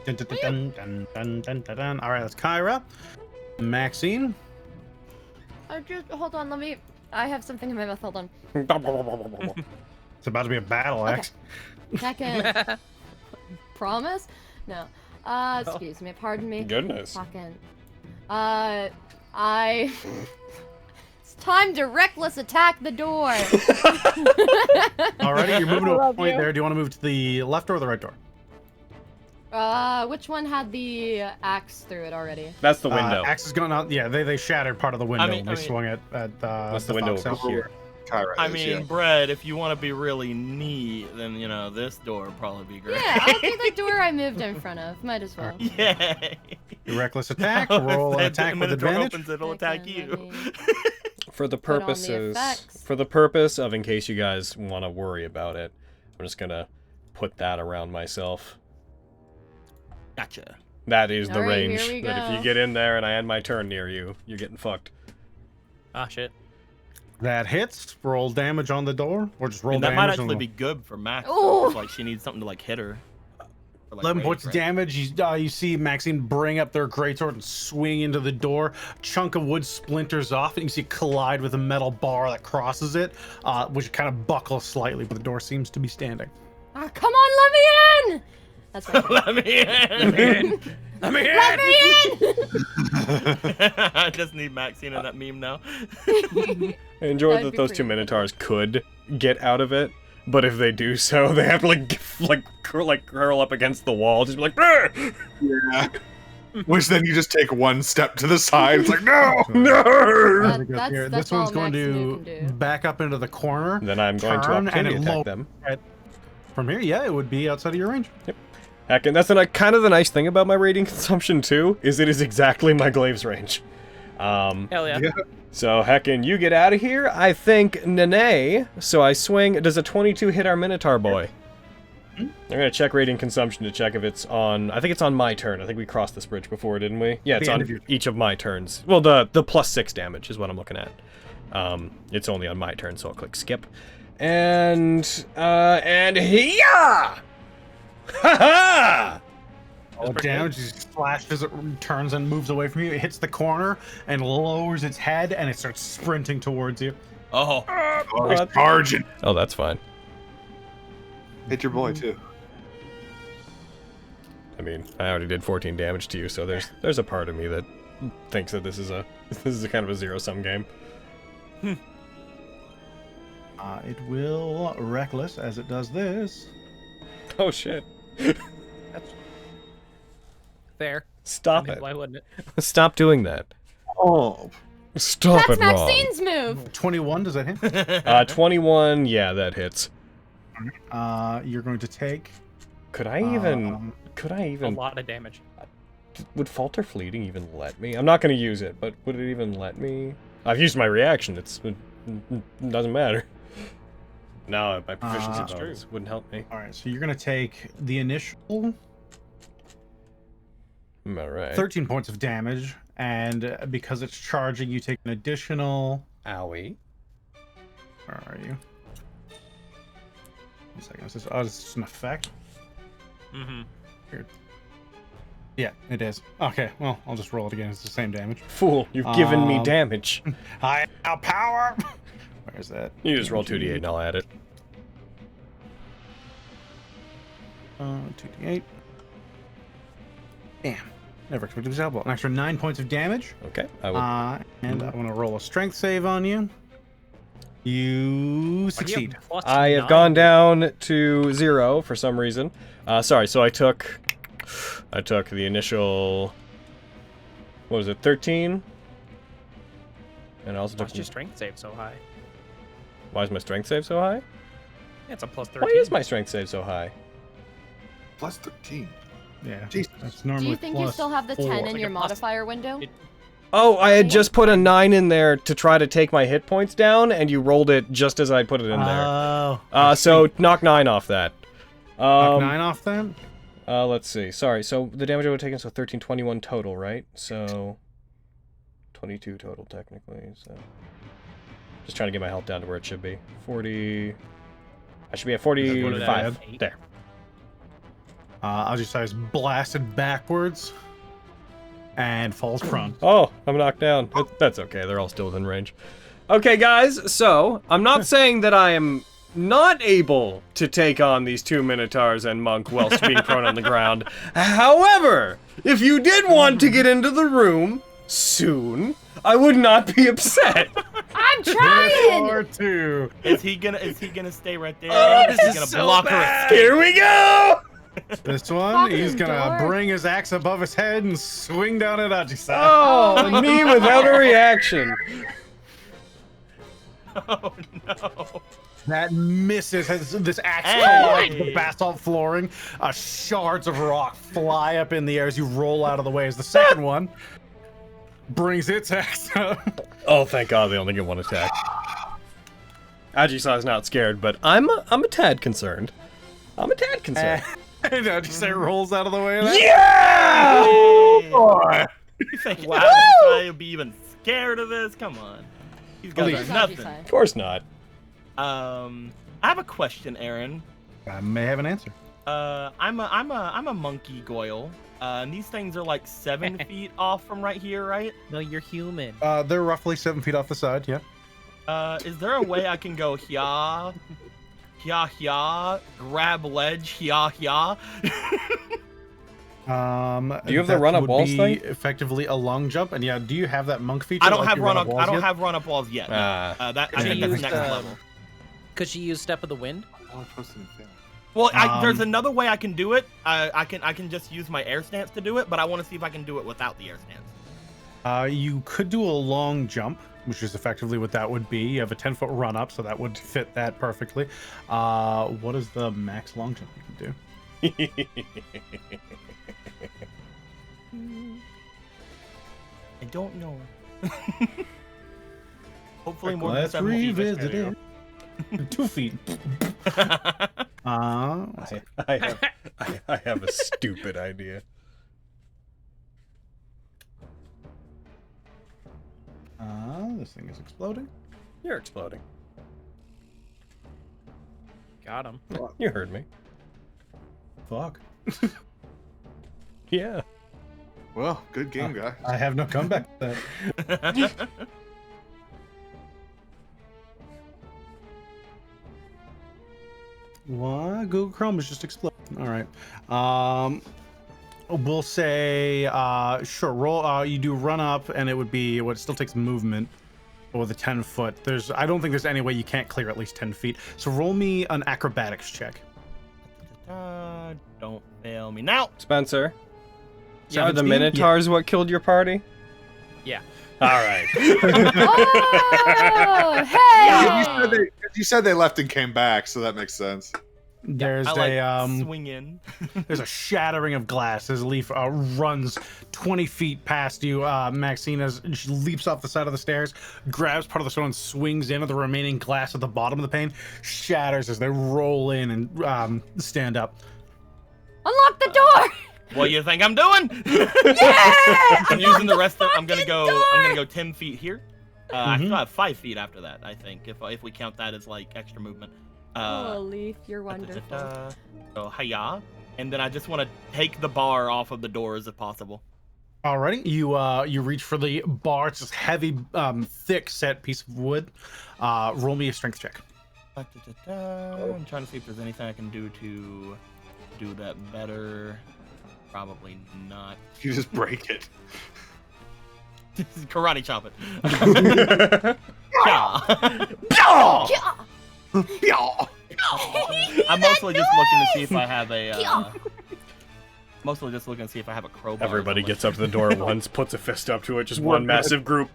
Dun, dun, dun, dun, dun, dun, dun, dun. All right, that's Kyra. Maxine. Hold on, I have something in my mouth, hold on. It's about to be a battle axe. Second. Promise? No. Excuse me, pardon me. Goodness. Second. It's time to reckless attack the door. Alrighty, you're moving to a love point you. there. Do you want to move to the left or the right door? Which one had the axe through it already? That's the window. Axe is going out. Yeah, they shattered part of the window. mean- they swung it at That's the window fox over house. here. Kyra I is, mean, yeah. Brett, if you want to be really neat, then, you know, this door would probably be great. Yeah, I'll do the door I moved in front of. Might as well. Yay! Your reckless attack. Now, Roll if an the attack with Minotaur advantage. opens, it'll attack you. For the Put on the purposes, effects. for the purpose of, in case you guys want to worry about it, I'm just gonna put that around myself. Gotcha. That is the Alright, range. here we That if go. you get in there and I end my turn near you, you're getting fucked. Ah, shit. That hits. Roll damage on the door, or just roll And that damage might on actually the... be good for Max. Ooh. though, if, like, she needs something to, like, hit her. For, like, 11 rage, points of right? damage. You see Maxine bring up their greatsword and swing into the door. A chunk of wood splinters off, and you see it collide with a metal bar that crosses it, which kind of buckles slightly, but the door seems to be standing. Ah, come on, let me in! That's right. Let me in! Let me in! Let me in! I just need Maxine in that meme now. I enjoy That'd that be those two pretty minotaurs could get out of it, but if they do so, they have to like curl up against the wall, just be like, "Brr!" Yeah. Which then you just take one step to the side. It's like, no, no. This one's going to back up into the corner. Then I'm going to opportunity attack them. From here, yeah, it would be outside of your range. Yep. Heck, and that's kind of the nice thing about my Radian Consumption too, is it is exactly my glaive's range. Hell yeah. So, Heckin, you get out of here. I think Nene. So I swing. Does a 22 hit our Minotaur boy? I'm gonna check Radiant Consumption to check if it's on. I think it's on my turn. I think we crossed this bridge before, didn't we? Yeah, it's on each of my turns. Well, the +6 damage is what I'm looking at. It's only on my turn, so I'll click skip. And yeah! Ha-ha! All damage flashes, it turns and moves away from you. It hits the corner and lowers its head, and it starts sprinting towards you. Oh, he's charging. Oh, that's fine. Hit your boy too. I mean, I already did 14 damage to you, so there's a part of me that thinks that this is a kind of a zero-sum game. It will reckless as it does this. Oh shit. That's fair. Stop it. Why wouldn't it? Stop doing that. Oh. Stop That's it, Ron. Maxine's move. 21, does that hit? 21, yeah, that hits. You're going to take. Could I even? A lot of damage. Would Falter Fleeting even let me? I'm not going to use it, but would it even let me? I've used my reaction. It doesn't matter. No, my proficiency bonus wouldn't help me. All right, so you're going to take the initial. All right. 13 points of damage, and because it's charging, you take an additional. Owie. Where are you? 1 second. This is just an effect. Weird. Yeah, it is. Okay, well, I'll just roll it again. It's the same damage. Fool, you've given me damage. I have power. Where's that? You just roll 2d8 and I'll add it. 2d8. Damn. Never expected to double. An extra 9 points of damage. Okay, I will. And I want to roll a strength save on you. You succeed. I have gone down to 0 for some reason. Sorry, so I took the initial. What was it? 13. And I also took. Why's your strength save so high? Why is my strength save so high? Yeah, it's a +13. Why is my strength save so high? +13. Yeah. Jesus. That's normally Do you think you still have the 10 in Like your a modifier window? Oh, I had just put a 9 in there to try to take my hit points down, and you rolled it just as I put it in there. Oh. So knock 9 off that. Knock 9 off that? Let's see. Sorry, so the damage I would have taken, so 13, 21 total, right? So 22 total, technically. So just trying to get my health down to where it should be. 40. I should be at 45. There. Ajisai blasted backwards and falls prone. Oh, I'm knocked down. That's okay. They're all still within range. Okay, guys. So I'm not saying that I am not able to take on these 2 Minotaurs and Monk whilst being prone on the ground. However, if you did want to get into the room soon, I would not be upset. I'm trying. Or 2. Is he gonna stay right there? Oh, is he gonna block her? Here we go. This one, he's gonna bring his axe above his head and swing down at Ajisai. Oh, me without a reaction. Oh no. That misses. This axe collides the basalt flooring. Shards of rock fly up in the air as you roll out of the way. As the second one brings its axe up. Oh, thank God they only get 1 attack. Ajisai's not scared, but I'm a tad concerned. I'm a tad concerned. And Ajisai rolls out of the way. Yeah! Boy. You think Ajisai would be even scared of this? Come on. He's got nothing. Of course not. I have a question, Aaron. I may have an answer. I'm a monkey goyle. And these things are like 7 feet off from right here, right? No, you're human. They're roughly 7 feet off the side. Yeah. Is there a way I can go hya, grab ledge, hya? Do you have the run up walls thing? Effectively a long jump, and yeah, do you have that monk feature? I don't have run up. I don't have run up walls yet. I think that's next level. Could she use Step of the Wind? Oh, I posted it. Well, there's another way I can do it. I can just use my air stance to do it, but I want to see if I can do it without the air stance. You could do a long jump, which is effectively what that would be. You have a 10-foot run up, so that would fit that perfectly. What is the max long jump you can do? I don't know. Hopefully more Let's than 7 feet. revisit it. 2 feet. I have a stupid idea. This thing is exploding. You're exploding. Got him. You heard me. Fuck. Yeah. Well, good game, guys. I have no comeback to that. What? Google Chrome is just exploding. All right. We'll say, sure. Roll. You do run up, and it would be what still takes movement with a 10-foot. I don't think there's any way you can't clear at least 10 feet. So roll me an acrobatics check. Don't fail me now, Spencer. So 17? the Minotaurs what killed your party? Yeah. All right. Oh, hey! You said they left and came back, so that makes sense. There's swing in. There's a shattering of glass as Leaf runs 20 feet past you. Maxine, she leaps off the side of the stairs, grabs part of the stone, and swings into the remaining glass at the bottom of the pane. Shatters as they roll in and stand up. Unlock the door! What do you think I'm doing? Yeah! I'm using the rest of. I'm gonna go 10 feet here. I still have 5 feet after that. I think if we count that as like extra movement. Oh, Leaf, you're wonderful. So hiya, and then I just want to take the bar off of the doors if possible. Alrighty, you reach for the bar. It's this heavy, thick set piece of wood. Roll me a strength check. I'm trying to see if there's anything I can do to do that better. Probably not. You just break it. Karate chop it. I'm mostly just looking to see if I have a. Mostly just looking to see if I have a crowbar. Everybody gets up to the door at once, puts a fist up to it, just one massive group.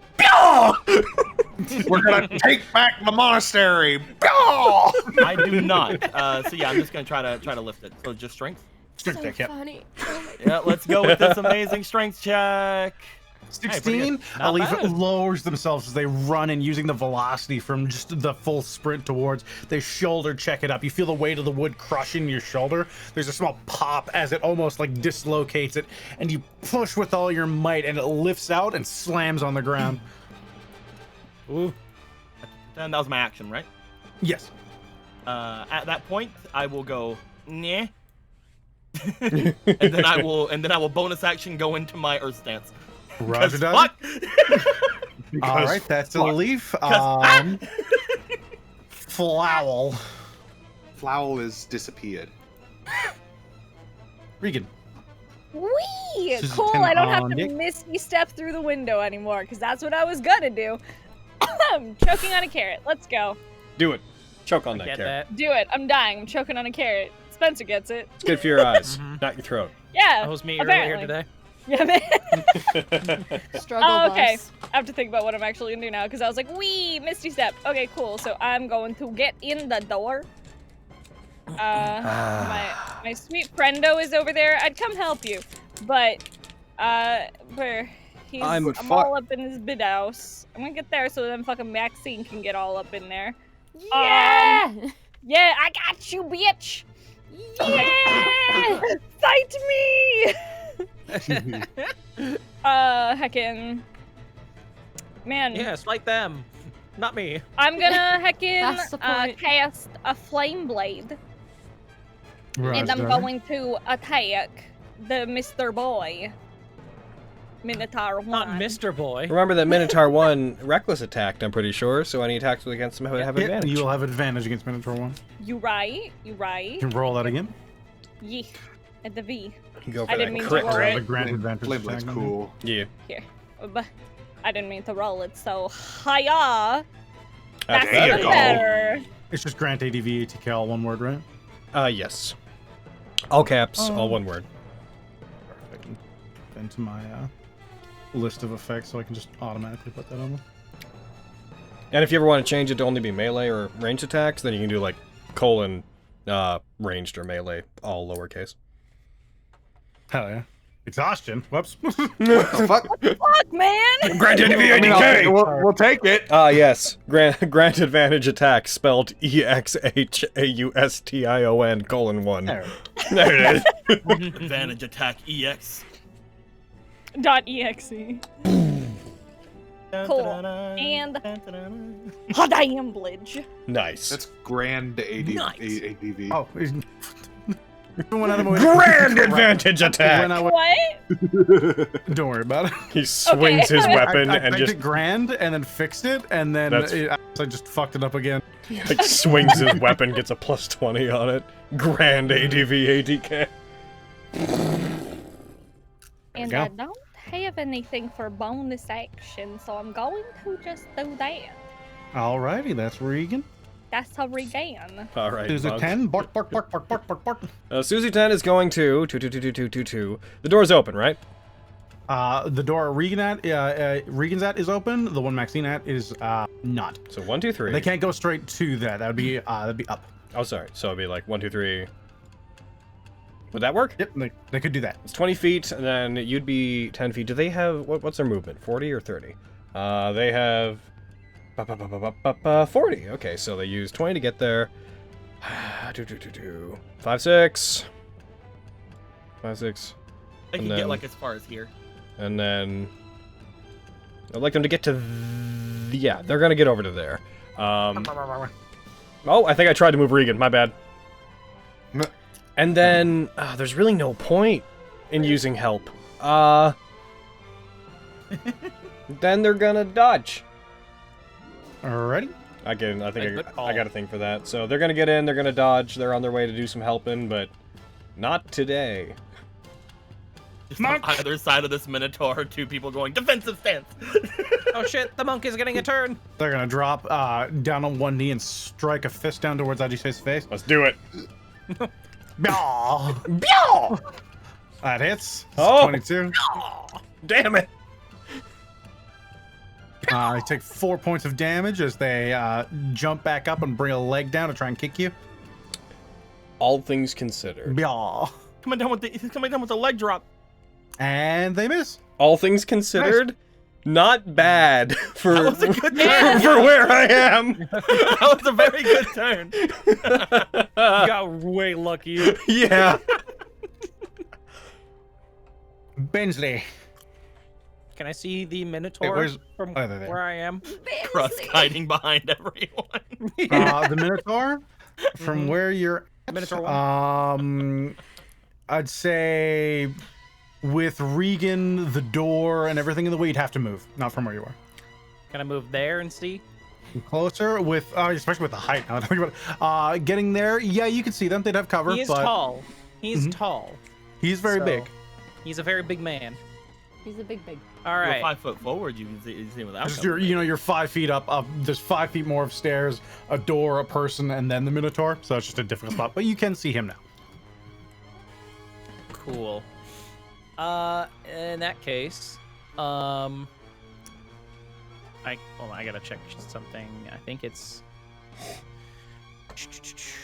We're gonna take back the monastery. I do not. So yeah, I'm just gonna try to lift it. So just strength. Strength check, yep. Funny. Yeah, let's go with this amazing strength check. 16. Leaf lowers themselves as they run in using the velocity from just the full sprint towards. They shoulder check it up. You feel the weight of the wood crushing your shoulder. There's a small pop as it almost like dislocates it, and you push with all your might, and it lifts out and slams on the ground. Ooh. And that was my action, right? Yes. At that point, I will go nah. and then I will bonus action go into my earth stance. Roger that. All right, that's a Leaf. Flowl. Flowl is disappeared. Regan. Whee! This is Cool, 10 I don't have on to Nick. misty step through the window anymore, because that's what I was gonna do. I'm choking on a carrot. Let's go. Do it. Choke on that Get carrot. that. Do it. I'm dying. I'm choking on a carrot. Spencer gets it. It's good for your eyes, not your throat. Yeah. That was me apparently. earlier today. Yeah, man. Struggle Oh, okay. bus. I have to think about what I'm actually gonna do now, because I was like, wee, misty step. Okay, cool. So I'm going to get in the door. My sweet friendo is over there. I'd come help you, but where he's I'm all up in his bid house. I'm gonna get there so then fucking Maxine can get all up in there. Yeah! Yeah, I got you, bitch. Yeah! Fight me! Heckin'. Man. Yes, like them. Not me. I'm gonna That's the heckin' point. cast a flame blade. Right, And I'm going to attack the Mr. Boy. Minotaur 1. Not Mr. Boy. Remember that Minotaur 1 reckless attacked, I'm pretty sure, so any attacks against him have advantage. You will have advantage against Minotaur 1. You right. You right. You can roll that again. Yeah. At the V. You go for I that didn't mean to crit roll roll. it. The grand advantage. Flame Blade's attack. cool. Yeah. Here. But I didn't mean to roll it, so hiya! That's There you even go. better. It's just grant ADV to kill, one word, right? Yes. All caps, all one word. Perfect. Into my list of effects, so I can just automatically put that on them. And if you ever want to change it to only be melee or ranged attacks, then you can do like colon, ranged or melee, all lowercase. Hell yeah. Exhaustion. Whoops. What the fuck? What the fuck, man? Granted advantage. We'll take it. Yes. Grant advantage attack spelled EXHAUSTION:1. There it is. Advantage attack EX. .exe. Cool. And Hadamblage. Nice. That's grand ADV. Oh. Grand advantage attack! What? Don't worry about it. He swings his weapon I and just it grand and then fixed it, and then I just fucked it up again. like swings his weapon, gets a +20 on it. Grand ADV ADK. And I don't have anything for bonus action, so I'm going to just do that. Alrighty, that's Regan. That's how Regan. All right. Susie 10. Bark, bark, bark, bark, bark, bark, bark. Susie 10 is going to 2. The door's open, right? The door Regan's at is open. The one Maxine at is not. So 1, 2, 3. They can't go straight to that. That'd be up. Oh, sorry. So it'd be like 1, 2, 3. Would that work? Yep, they could do that. It's 20 feet, and then you'd be 10 feet. Do they have what's their movement? 40 or 30? They have 40. Okay, so they use 20 to get there. 5, 6. 5, 6. They can get like as far as here. And then I'd like them to get to yeah, they're gonna get over to there. Oh, I think I tried to move Regan. My bad. And then there's really no point in using help. Then they're gonna dodge. Alrighty. I think I got a thing for that. So they're gonna get in, they're gonna dodge, they're on their way to do some helping, but not today. Just on either side of this Minotaur, 2 people going defensive stance. Oh shit, the monk is getting a turn. They're gonna drop down on one knee and strike a fist down towards Ajise's face. Let's do it. Byaw! That hits. Oh. 22. Damn it. They take 4 points of damage as they jump back up and bring a leg down to try and kick you. All things considered. Byaw. Coming down with the leg drop. And they miss. All things considered, not bad for That was a good turn. for where I am. That was a very good turn. You got way lucky. Yeah. Bensley. Can I see the Minotaur from where I am? Crust hiding behind everyone. The Minotaur from where you're Minotaur I'd say with Regan, the door, and everything in the way, you'd have to move, not from where you are. Can I move there and see? Closer with, especially with the height. Now talking about getting there. Yeah, you can see them. They'd have cover. He is but tall. He's tall. He's very big. He's a very big man. He's a big. All right. You're 5 foot forward. You can see without. Just you're 5 feet up. There's 5 feet more of stairs, a door, a person, and then the Minotaur. So it's just a difficult spot. But you can see him now. Cool. In that case, I gotta check something. I think it's. It's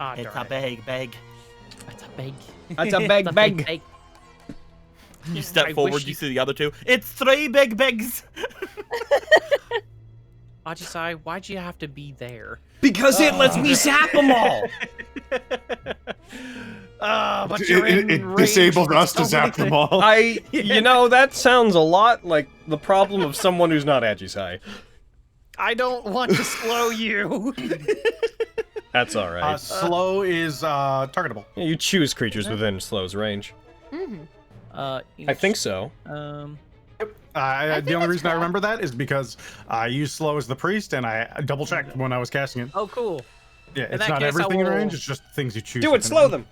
a big bag. It's a big. That's a big bag. You step forward, you see the other 2. It's 3 big bigs. Ajisai, why'd you have to be there? Because it lets me zap them all. But you're in it range disabled for us to so zap many them all. You know, that sounds a lot like the problem of someone who's not Ajisai. I don't want to slow you. That's all right. Slow is targetable. Yeah, you choose creatures within Slow's range. I think so. The only reason I remember that is because I used Slow as the priest, and I double-checked when I was casting it. Oh, cool. Yeah, In it's that not case, everything I in will- range. It's just things you choose. Do it, slow them.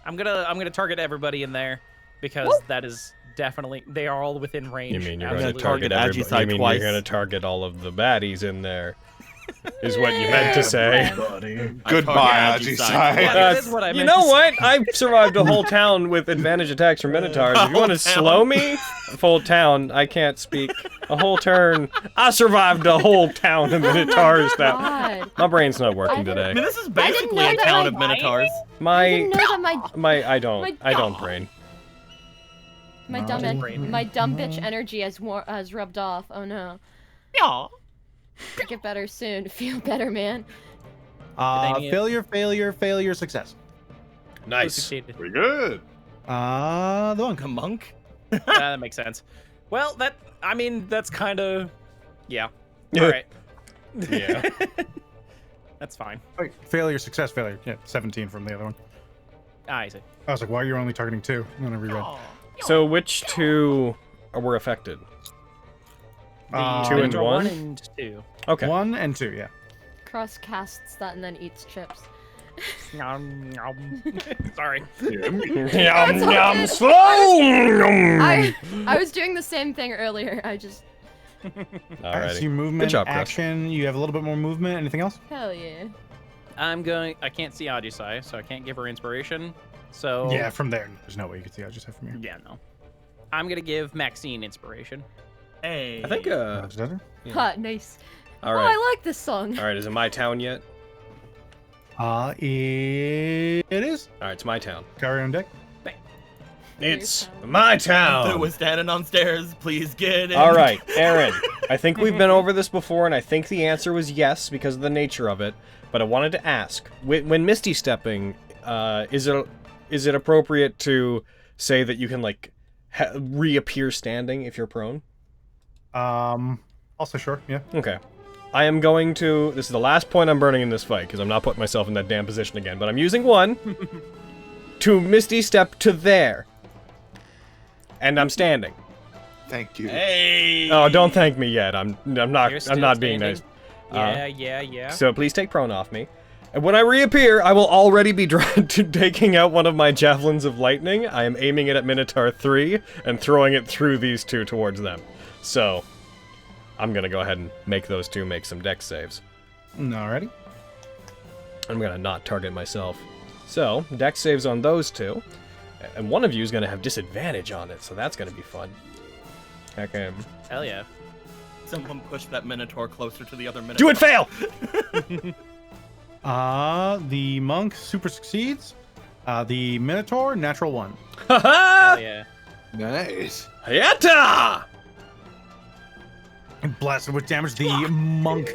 I'm gonna target everybody in there because that is definitely they are all within range. You mean you're Absolutely. going to target Target everybody? Ajisai You mean twice. you're going to target all of the baddies in there? is what you meant to say. Goodbye, Ajisai. You know what? I survived a whole town with advantage attacks from Minotaurs. If you want to slow me, full town, I can't speak. A whole turn. I survived a whole town of Minotaurs. My brain's not working today. I mean, this is basically a town of Minotaurs. I don't brain. My dumb bitch energy has rubbed off. Oh no. Yeah. Get better soon. Feel better, man. Failure, success. Nice. Pretty good. The monk. A monk? That makes sense. Well, that's kind of, yeah. All right. Yeah. That's fine. Wait, failure, success, failure. Yeah, 17 from the other one. I see. I was like, why are you only targeting 2? I'm gonna reread. So which 2 were affected? 2 and 1? 1 and 2. Okay. 1 and 2, yeah. Cross casts that and then eats chips. Nom, nom. Sorry. Yum, slow! I was doing the same thing earlier. I just... Alright, so your movement, action, you have a little bit more movement. Anything else? Hell yeah. I can't see Ajisai, so I can't give her inspiration. So yeah, from there, there's no way you can see Ajisai from here. Yeah, no. I'm gonna give Maxine inspiration. Hey. I think, Yeah. Hot, nice. All right. Oh, I like this song. All right, is it my town yet? It is. All right, it's my town. Carry on deck. It's my town. Who was standing on stairs? Please get in. All right, Aaron. I think we've been over this before, and I think the answer was yes because of the nature of it. But I wanted to ask: when Misty stepping, is it appropriate to say that you can like reappear standing if you're prone? Also sure, yeah. Okay. I am going to... This is the last point I'm burning in this fight, because I'm not putting myself in that damn position again, but I'm using 1 to Misty Step to there. And I'm standing. Thank you. Hey! Oh, don't thank me yet. I'm not being standing. nice. Yeah. So please take prone off me. And when I reappear, I will already be taking out one of my javelins of lightning. I am aiming it at Minotaur 3 and throwing it through these 2 towards them. So... I'm gonna go ahead and make those 2 make some dex saves. Alrighty. I'm gonna not target myself. So, dex saves on those 2. And one of you is gonna have disadvantage on it, so that's gonna be fun. Okay. Hell yeah. Someone push that Minotaur closer to the other Minotaur. Do it fail! The monk super succeeds. The Minotaur, natural 1. Hell yeah. Nice. Hayata! Blasted with damage. The monk,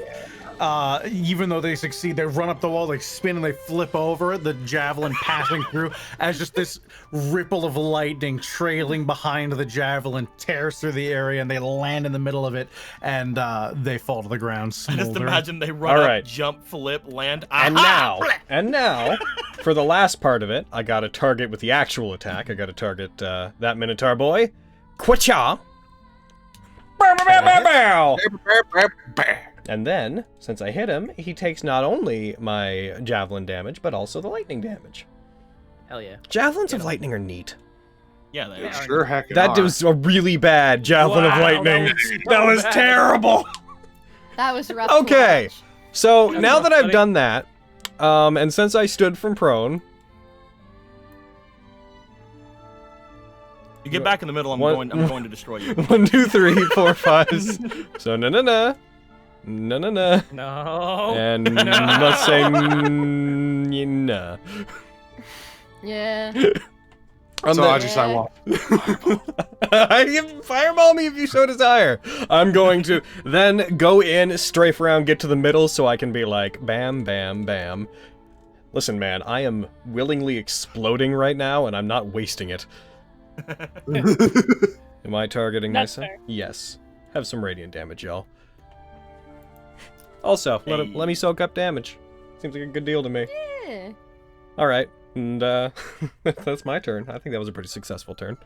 even though they succeed, they run up the wall, they spin and they flip over, the javelin passing through as just this ripple of lightning trailing behind the javelin tears through the area and they land in the middle of it and they fall to the ground smoldering. Just imagine they run up, jump, flip, land. And now, for the last part of it, I got to target with the actual attack. I got to target that Minotaur boy. Quacha! And then, since I hit him, he takes not only my javelin damage, but also the lightning damage. Hell yeah. Javelins of lightning are neat. Yeah, they are. Sure heck That was a really bad javelin of lightning. That was terrible. That was rough. Okay, so now that I've done that, and since I stood from prone, you get back in the middle, I'm going to destroy you. 1, 2, 3, 4, 5. So no. And let's say nah. Yeah. So I just I want. Fireball me if you so desire. I'm going to then go in, strafe around, get to the middle, so I can be like bam, bam, bam. Listen, man, I am willingly exploding right now, and I'm not wasting it. Am I targeting myself? Fair. Yes. Have some radiant damage, y'all. Also, let me soak up damage. Seems like a good deal to me. Yeah. Alright, and that's my turn. I think that was a pretty successful turn.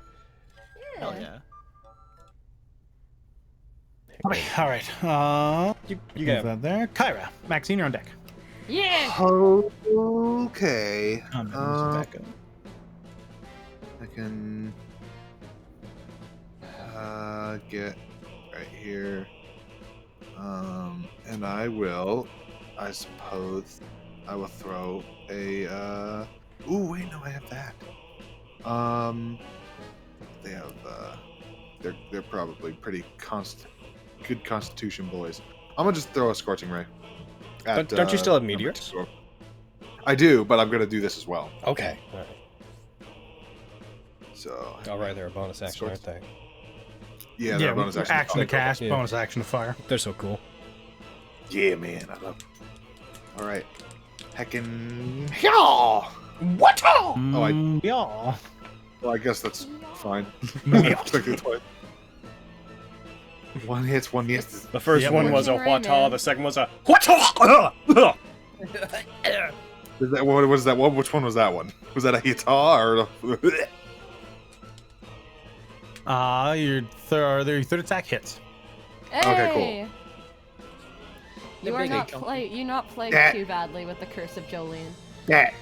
Hell yeah. Alright, you got that there. Kyra, Maxine, you're on deck. Yeah. Okay. I can get right here. And And I suppose, I will throw a, ooh, wait, no, I have that. They have, they're probably pretty good constitution boys. I'm gonna just throw a Scorching Ray. Don't you still have meteors? I do, but I'm gonna do this as well. Okay. All right. So. All right, they're a bonus action, aren't they? Yeah, they're a bonus action. Action to cast, bonus action to fire. They're so cool. Yeah, man, I love them. All right, heckin' yeah. What? Oh, yeah. Well, I guess that's fine. One hits, one misses. The first one was a whata, the second was a whata. Is that what was that one? Which one was that one? Was that a hita or? Your third attack hits. Hey! Okay, cool. You are not plagued too badly with the curse of Jolene. Yeah.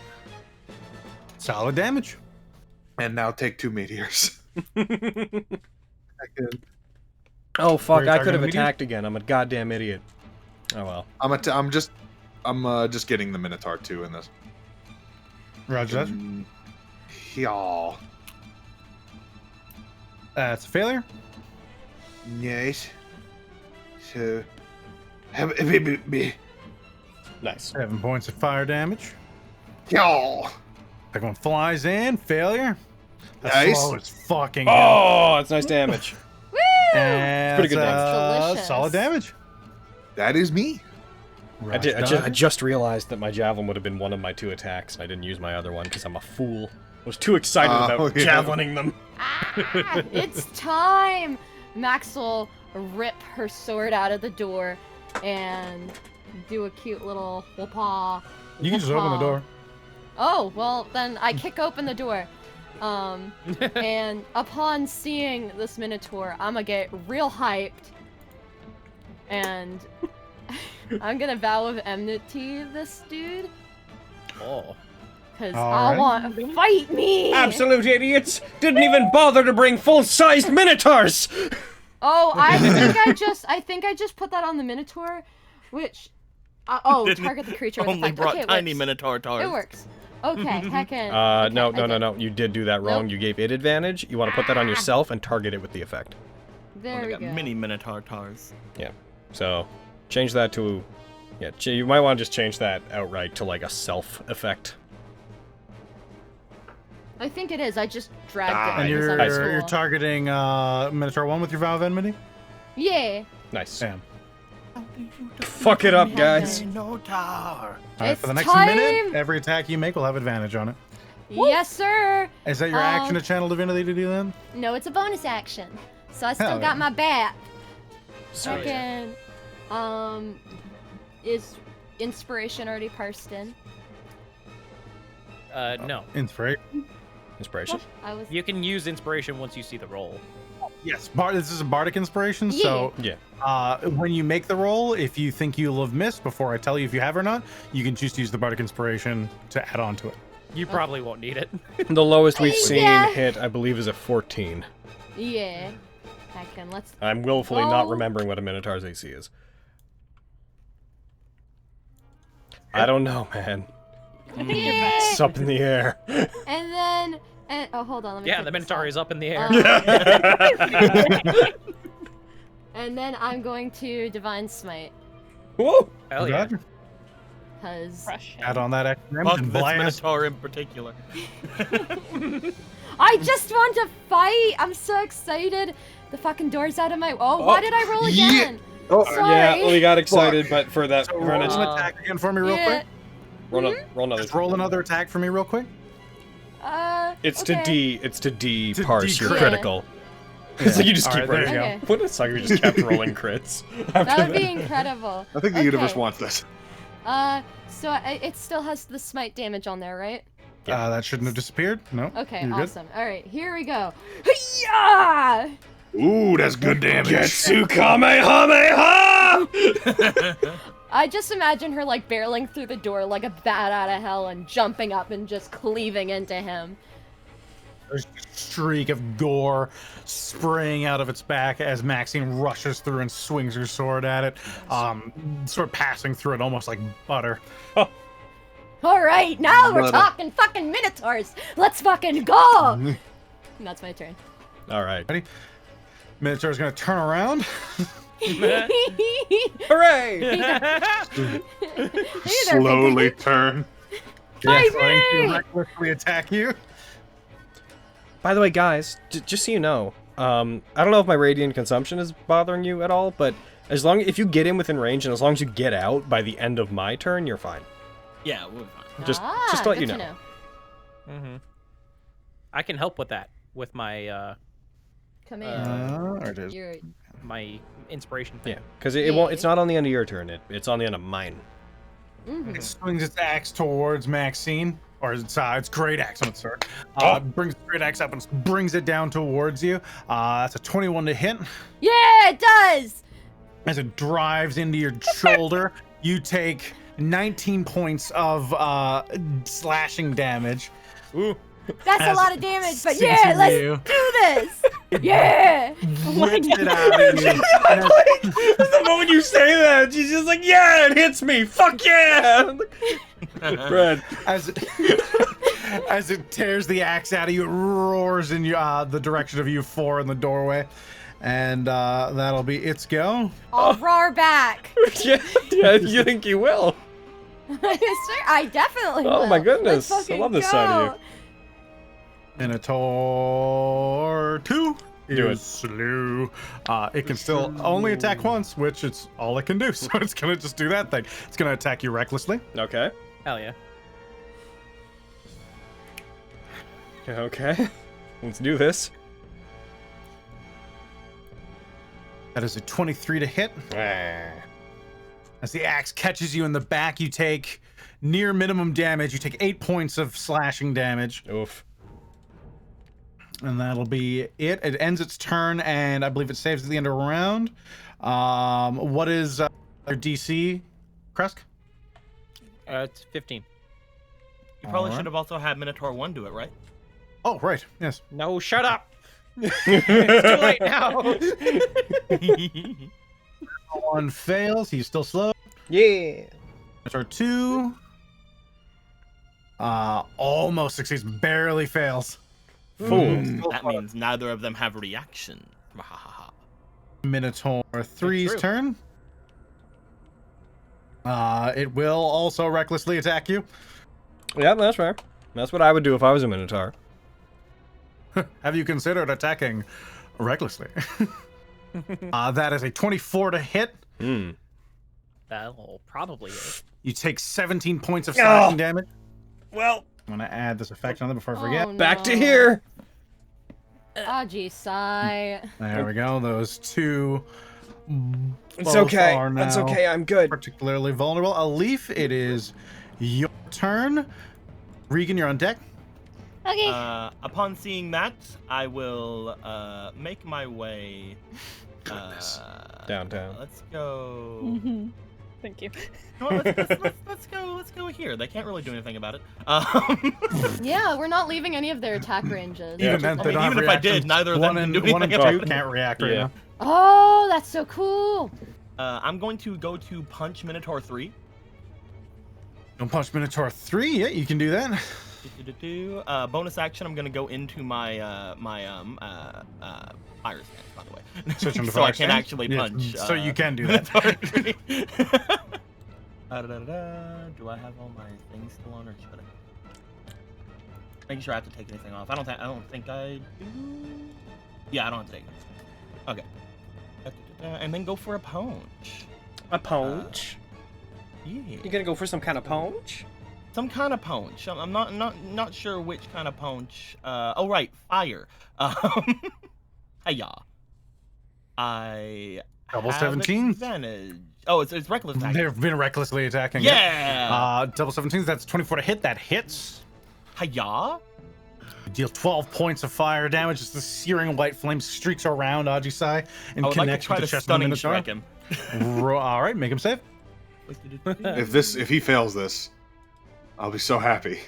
Solid damage. And now take 2 meteors. Oh fuck! I could have attacked again. I'm a goddamn idiot. Oh well. I'm just getting the Minotaur too in this. Roger that. Yeah. That's a failure. Yes. So. Nice. 7 points of fire damage. Yeah. That one flies in. Failure. That's Nice. slow as fucking Oh, that's nice damage. Woo! And pretty good damage. Solid damage. That is me. I just realized that my javelin would have been one of my 2 attacks, and I didn't use my other one because I'm a fool. I was too excited about javelining them. Ah, it's time! Max will rip her sword out of the door and do a cute little whoopah. You can just open the door. Oh, well, then I kick open the door. And upon seeing this Minotaur, I'm gonna get real hyped. And I'm gonna vow of enmity this dude. Oh. Because I want to fight me! Absolute idiots! Didn't even bother to bring full-sized Minotaurs! Oh, I think I just put that on the Minotaur, which... target the creature with Only effect. brought Okay, it tiny works. Minotaur tars. It works. Okay, heckin'. No. You did do that wrong. Nope. You gave it advantage. You want to put that on yourself and target it with the effect. There we got go. mini Minotaur tars. Yeah. So, change that to... Yeah, you might want to just change that outright to, like, a self effect. I think it is. I just dragged it. And because I'm you're cool. targeting Minotaur 1 with your vow of enmity? Yeah. Nice. Damn. Fuck it up, guys. Minotaur. Alright, for the next time! minute, every attack you make will have advantage on it. Yes, sir. Is that your action to channel divinity to do then? No, it's a bonus action. So I still Hell got yeah. my bat. Sorry. Second, is inspiration already parsed in? No. Inspiration? Inspiration? You can use inspiration once you see the roll. Yes, this is a bardic inspiration, so Yeah. when you make the roll, if you think you'll have missed before I tell you if you have or not, you can choose to use the bardic inspiration to add on to it. You probably won't need it. The lowest we've seen Yeah. hit, I believe, is a 14. Yeah. Heckin', let's... I'm willfully not roll. remembering what a Minotaur's AC is. I don't know, man. It's up in the air. And then... oh, hold on. Let me Yeah, put the this Minotaur up. is up in the air. And then I'm going to Divine Smite. Whoa! Hell yeah. Because... Add on that extra Fuck damage and this blast. Minotaur in particular. I just want to fight! I'm so excited! The fucking door's out of my... Oh, why did I roll again? Oh, Sorry. Yeah, we got excited, but for that... So for roll an an attack again for me real quick. roll another... Just roll another attack for me real quick. It's okay. to D To parse your decrit. critical. So you just All keep right, there rolling. you go. Okay. What a sucker, we just kept rolling crits. That would be incredible. I think the universe wants this. So it still has the smite damage on there, right? That shouldn't have disappeared. No. Okay, you're good. awesome. Alright, here we go. Hi-ya! Ooh, that's good damage. Getsu Kamehameha! I just imagine her like barreling through the door like a bat out of hell and jumping up and just cleaving into him. There's a streak of gore spraying out of its back as Maxine rushes through and swings her sword at it, sort of passing through it almost like butter. All right, now we're talking fucking Minotaurs. Let's fucking go. And that's my turn. All right. Ready? Minotaur's gonna turn around. Hooray! Slowly turn. Yes, going to recklessly attack you. By the way, guys, just so you know, I don't know if my Radian Consumption is bothering you at all, but if you get in within range and as long as you get out by the end of my turn, you're fine. Yeah, we're fine. Just to let you know. Mm-hmm. I can help with that with my Come in. It is. my inspiration thing. Yeah, because it won't. It's not on the end of your turn. It's on the end of mine. It swings its axe towards Maxine, or its great axe on its sword. Brings the great axe up and brings it down towards you. That's a 21 to hit. Yeah, it does. As it drives into your shoulder, you take 19 points of slashing damage. Ooh. That's a lot of damage, but yeah, let's do this. Yeah. Oh my God. The moment you say that, she's just like, yeah, it hits me. Fuck yeah. Brad. As it tears the axe out of you, it roars in the direction of you four in the doorway. And that'll be its go. I'll roar back. yeah, you think you will? I definitely will. Oh my goodness. I love this side of you. Minotaur 2 is slew. It can still only attack once, which it's all it can do. So it's gonna just do that thing. It's gonna attack you recklessly. Okay. Hell yeah. Okay. Let's do this. That is a 23 to hit. As the axe catches you in the back, you take near minimum damage. You take 8 points of slashing damage. Oof. And that'll be it. It ends its turn, and I believe it saves at the end of a round. What is your DC, Kresk? It's 15. You probably should have also had Minotaur 1 do it, right? Oh, right. Yes. No, shut up. It's too late now. One fails. He's still slow. Yeah. Minotaur 2. Almost succeeds. Barely fails. Fool. That means neither of them have reaction. Minotaur 3's turn. It will also recklessly attack you. Yeah, that's fair. That's what I would do if I was a Minotaur. Have you considered attacking recklessly? That is a 24 to hit. That'll probably hit. You take 17 points of slashing damage. Well, I'm gonna add this effect on there before I forget. Oh, no. back to here. Oh, geez, sigh. There we go. Those two. It's okay. That's okay. I'm good. Particularly vulnerable. Alif, it is your turn. Regan, you're on deck. Okay. Upon seeing that, I will make my way downtown. Let's go. Mm-hmm. Thank you. No, let's go here. They can't really do anything about it. Yeah, we're not leaving any of their attack ranges. Even then, even if I did, neither of them can do anything one and about two it. can't react right now. Oh, that's so cool. I'm going to go to punch Minotaur 3. Don't punch Minotaur 3. Yeah, you can do that. Bonus action. I'm going to go into my fire stance, by the way, so I can actually punch. So you can do that. Do I have all my things still on, or should I? Making sure I have to take anything off. I don't think I do. Yeah, I don't have to take anything. Okay. And then go for a punch. A punch? Yeah. You gonna go for some kind of punch? Some kind of punch. I'm not sure which kind of punch. Oh right, fire. Hiya. I Double have 17s. Advantage. Oh, it's reckless attack. They've been recklessly attacking. Yeah. Double 17s. That's 24 to hit. That hits. Hiya. You deal 12 points of fire damage as the searing white flame streaks around Ajisai and I would connects like to try with the to chest of the stunning Minotaur. strike him. All right, make him save. If he fails this, I'll be so happy,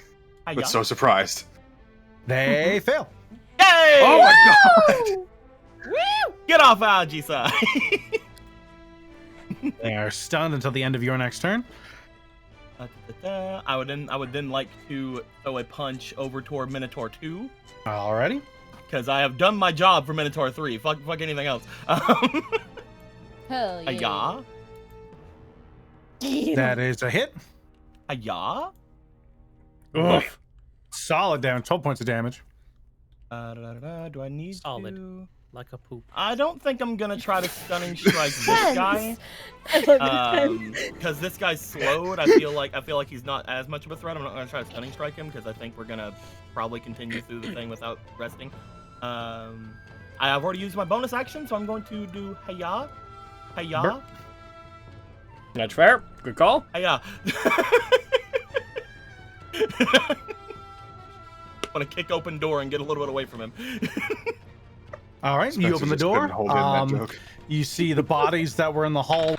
but so surprised. They fail. Hey! Oh my god! Woo! Get off Ajisai. They are stunned until the end of your next turn. I would then like to throw a punch over toward Minotaur 2. Alrighty. Because I have done my job for Minotaur 3. Fuck anything else. Hell yeah. That is a hit. Aya. Oof. Solid damage. 12 points of damage. Do I need Solid. to? Like a poop. I don't think I'm gonna try to stunning strike this guy. Because this guy's slowed. I feel like he's not as much of a threat. I'm not gonna try to stunning strike him because I think we're gonna probably continue through the thing without resting. I have already used my bonus action, so I'm going to do Hiya. Hiya. That's fair. Good call. Hiya. I'm gonna kick open door and get a little bit away from him. All right, you open the door. You see the bodies that were in the hallway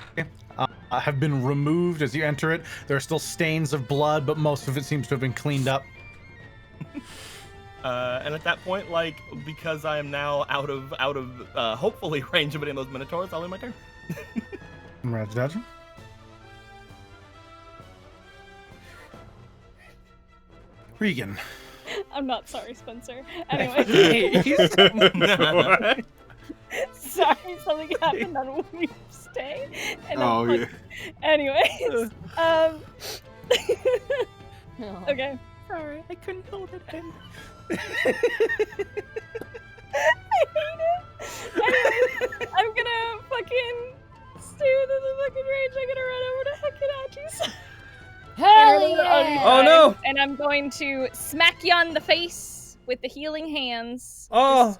have been removed as you enter it. There are still stains of blood, but most of it seems to have been cleaned up. And at that point, like, because I am now out of hopefully range of any of those Minotaurs, I'll end my turn. Roger, Dodger. Regan. I'm not sorry, Spencer. Anyway. Sorry, something happened on Wednesday. And anyways. Okay. Sorry, I couldn't hold it in. I hate it. Anyways, I'm gonna fucking stay within the fucking range. I'm gonna run over to Hekinachi's. Hell yeah! Oh no! And I'm going to smack you on the face with the healing hands. Oh!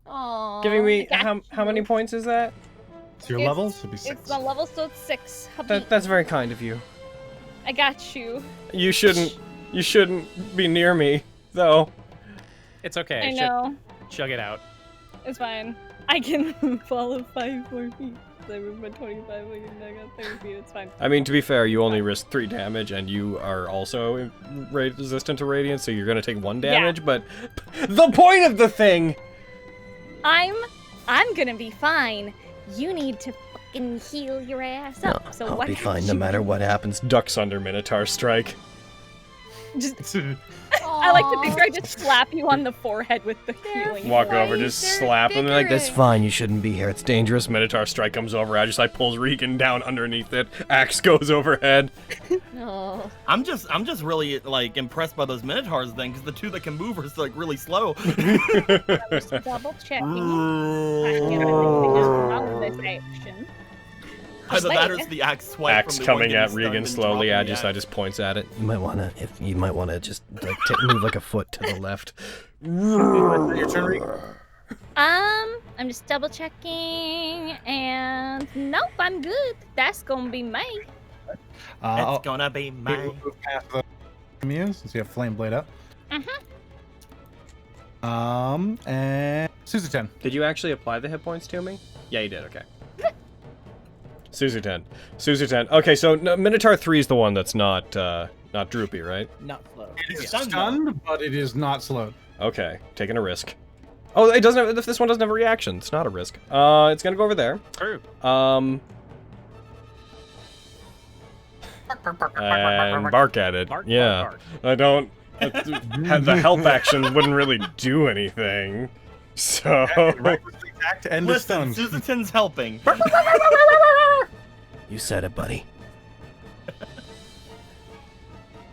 Aww. Giving me how many points is that? It's your level, so it'd be 6. It's my level, so it's 6. That's very kind of you. I got you. You shouldn't be near me, though. It's okay. I know. Chug it out. It's fine. I can follow 5 more feet. I moved my 25, I got 30 feet, it's fine. I mean, to be fair, you only risk 3 damage, and you are also resistant to radiant, so you're gonna take 1 damage, but the point of the thing! I'm gonna be fine. You need to fucking heal your ass up. So I'll why be don't fine no you- matter what happens. Ducks under Minotaur strike. Just, I like to think I just slap you on the forehead with the healing. Walk over, just slap him, like, That's fine, you shouldn't be here, it's dangerous. Minotaur strike comes over, I just like pulls Regan down underneath it, axe goes overhead. No. I'm just really like impressed by those Minotaurs then, because the 2 that can move are like really slow. I was double checking. Everything is wrong with this action. Either that or it's the axe swipe. Axe from the coming one at getting Regan stunned and slowly, dropping the I axe. just points at it. You might wanna just like move like a foot to the left. Your turn, Regan. I'm just double checking, and nope, I'm good. That's gonna be me. It's gonna be mine. Move past the muse since you have Flame Blade up. And Suzuten. Did you actually apply the hit points to me? Yeah, you did, okay. Suzuten. Okay, so Minotaur 3 is the one that's not droopy, right? Not slow. It is stunned, but it is not slowed. Okay, taking a risk. Oh, it doesn't have, if this one doesn't have a reaction, it's not a risk. It's gonna go over there. True. And bark at it. Bark, yeah. bark, I don't. The help action wouldn't really do anything. So. And listen, Suzuten's helping. You said it, buddy.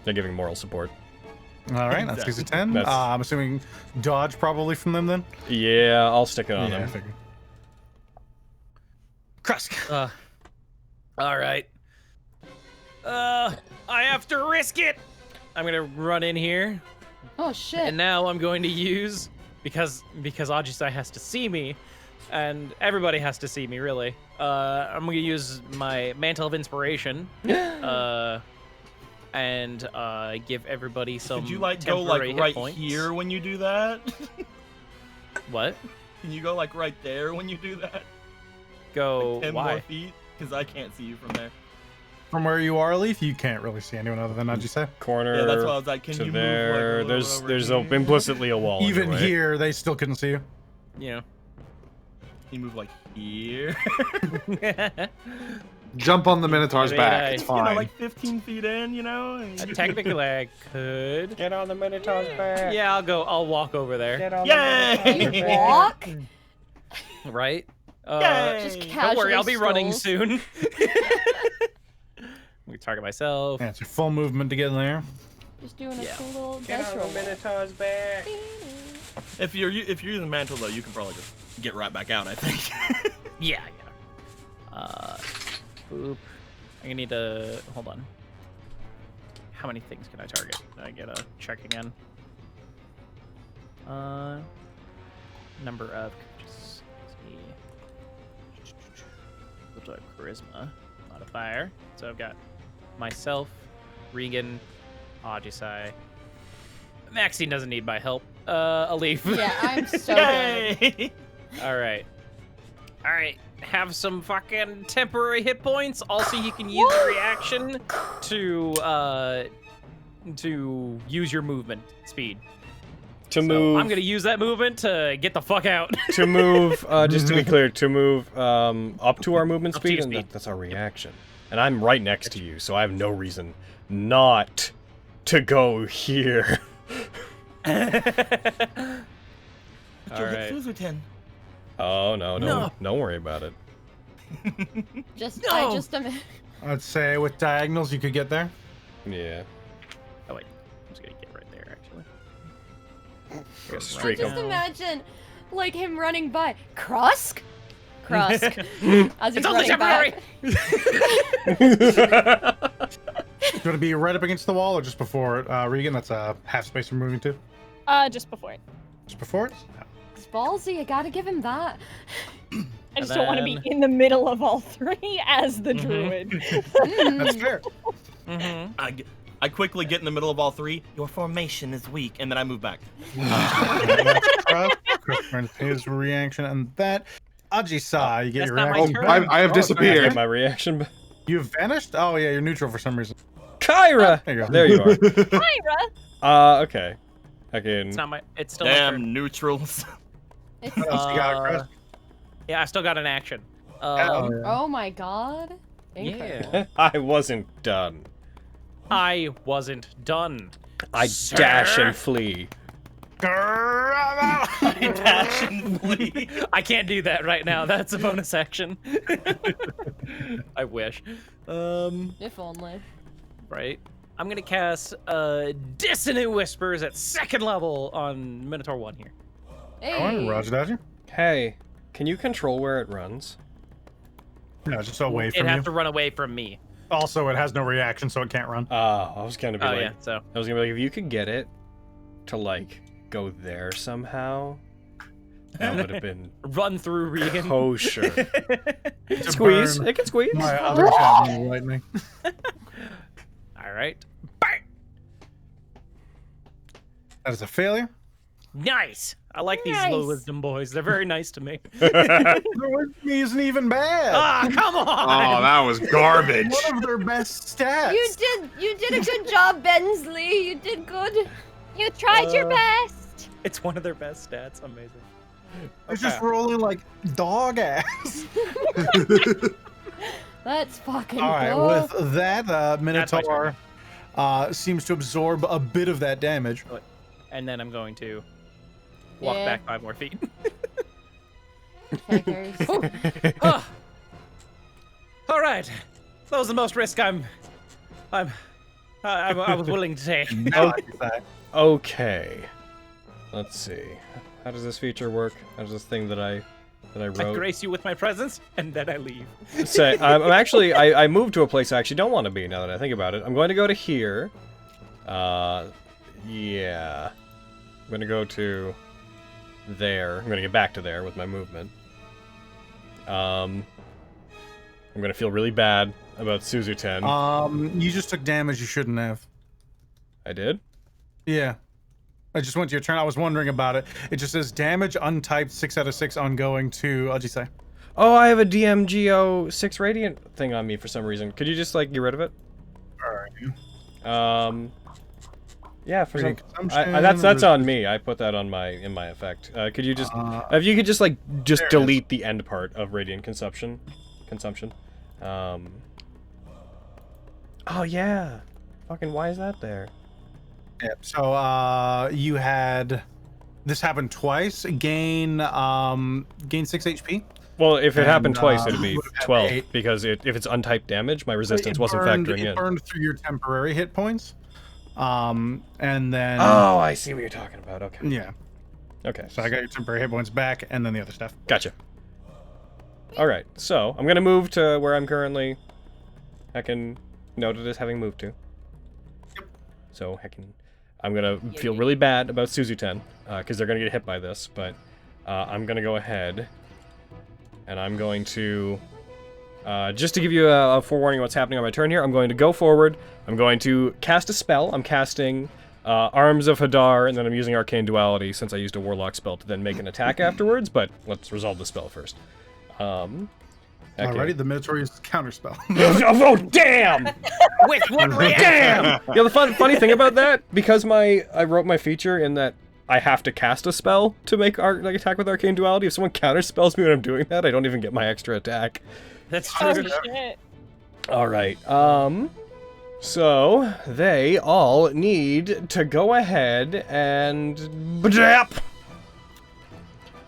They're giving moral support. All right, that's Suzuten. That's- I'm assuming dodge probably from them then. Yeah, I'll stick it on I him. figured. Krusk. All right. I have to risk it. I'm gonna run in here, Oh shit. and now I'm going to use because Ajisai has to see me, and everybody has to see me really. I'm gonna use my Mantle of Inspiration, and give everybody some. Could you like go like temporary hit right points. here when you do that? What? Can you go like right there when you do that? Go Like 10 why? more feet? Because I can't see you from there. From where you are, Leaf, you can't really see anyone other than Ajise. Corner. Yeah, that's why I was like, can to you there. move like, There's implicitly a wall. Even anyway. here, they still couldn't see you. Yeah. You move like here. Jump on the Minotaur's back. It's You fine. know, like 15 feet in, you know? Technically, I could. Get on the Minotaur's back. Yeah, I'll walk over there. Get on Yay! You walk? Right? Just Don't casually worry, I'll be running strolls. soon. We target myself. Yeah, it's your full movement to get in there. Just doing a cool little Get dice on roll. the Minotaur's back. If you're using mantle though, you can probably just get right back out. I think. Yeah. Boop. I'm gonna need to hold on. How many things can I target? I get a check again. Number of. Just see. Put a charisma modifier. So I've got myself, Regan, Ajisai. Maxine doesn't need my help. A leaf. Yeah, I'm so good. All right. Have some fucking temporary hit points. Also, you can use a reaction to use your movement speed. To move. I'm gonna use that movement to get the fuck out. To move. Just to be clear, to move up to our movement Up to speed, your and speed. that's our reaction. And I'm right next to you, so I have no reason not to go here. All Right. right. Oh no, don't worry about it. Just, No. I just am. I'd say with diagonals, you could get there. Yeah. Oh wait, I'm just gonna get right there actually. Go I straight just up. imagine, like him running by. Krusk? Krusk. As he's It's only running temporary. by. You want to be right up against the wall or just before it? Regan, that's a half space we're moving to. Just before it. Just before it? It's ballsy, I gotta give him that. I just don't want to be in the middle of all three as the druid. That's fair. I quickly get in the middle of all three. Your formation is weak, and then I move back. Chris his reaction, and that. Ajisai, you get That's your not my reaction. turn. I have disappeared. Get my reaction back. You've vanished? Oh, yeah, you're neutral for some reason. Kyra! There you go. There you are. Kyra! Okay. I can. It's not my. It's still my turn. Damn neutrals. It's, What else you got, Chris? Yeah, I still got an action. oh my god. Incredible. Yeah. I wasn't done. I wasn't done. I dash and flee. Dash and flee. I can't do that right now. That's a bonus action. I wish. If only. Right. I'm gonna cast Dissonant Whispers at 2nd level on Minotaur 1 here. Hey. Roger, Dodger. Hey, can you control where it runs? No, just away It from has you. to run away from me. Also, it has no reaction, so it can't run. I was gonna be Oh like, yeah, so I was gonna be like, if you could get it to like go there somehow, that would have been run through Regan. kosher. It can squeeze. burn It can squeeze. My other tab lightning. All right. That is a failure. Nice. I like these Nice. low wisdom boys. They're very nice to me. The wisdom isn't even bad. Ah, come on. Oh, that was garbage. One of their best stats. You did a good job, Bensley. You did good. You tried your best. It's one of their best stats. Amazing. They're just rolling like dog ass. Let's fucking All right, go. with that, Minotaur seems to absorb a bit of that damage. And then I'm going to walk Yeah. back 5 more feet. Checkers. Ah. All right. That was the most risk I was willing to take. Okay. Let's see. How does this feature work? How does this thing that I I wrote? grace you with my presence, and then I leave. Say, I'm actually, I moved to a place I actually don't want to be now that I think about it. I'm going to go to here. Yeah. I'm going to go to there. I'm going to get back to there with my movement. I'm going to feel really bad about Suzuten. You just took damage you shouldn't have. I did? Yeah. I just went to your turn. I was wondering about it. It just says damage untyped 6 out of 6 ongoing to Ajisai. Oh, I have a DMGO 6 Radiant thing on me for some reason. Could you just, like, get rid of it? Yeah, for some... that's on me. I put that on in my effect. Could you just... if you could just, like, delete the end part of Radian Consumption. Oh, yeah. Fucking why is that there? Yeah, so, you had... This happened twice. Gain 6 HP. Well, if it happened twice, it'd be 12, because if it's untyped damage, my resistance wasn't factoring in. It burned through your temporary hit points. And then... Oh, I see what you're talking about. Okay. Yeah. Okay. So I got your temporary hit points back, and then the other stuff. Gotcha. Alright, so I'm gonna move to where I'm currently... noted as having moved to. Yep. So, I'm gonna feel really bad about Suzu-10, because they're gonna get hit by this, but I'm gonna go ahead, and I'm going to... just to give you a forewarning of what's happening on my turn here, I'm going to go forward, I'm going to cast a spell, I'm casting Arms of Hadar, and then I'm using Arcane Duality, since I used a Warlock spell to then make an attack afterwards, but let's resolve the spell first. Alrighty, the Minotaur uses counterspell. Oh, damn! With what reaction? Damn! Yeah, the funny thing about that, because I wrote my feature in that I have to cast a spell to make attack with Arcane Duality. If someone counterspells me when I'm doing that, I don't even get my extra attack. That's true. Oh, shit. Alright, so they all need to go ahead and... Bjap!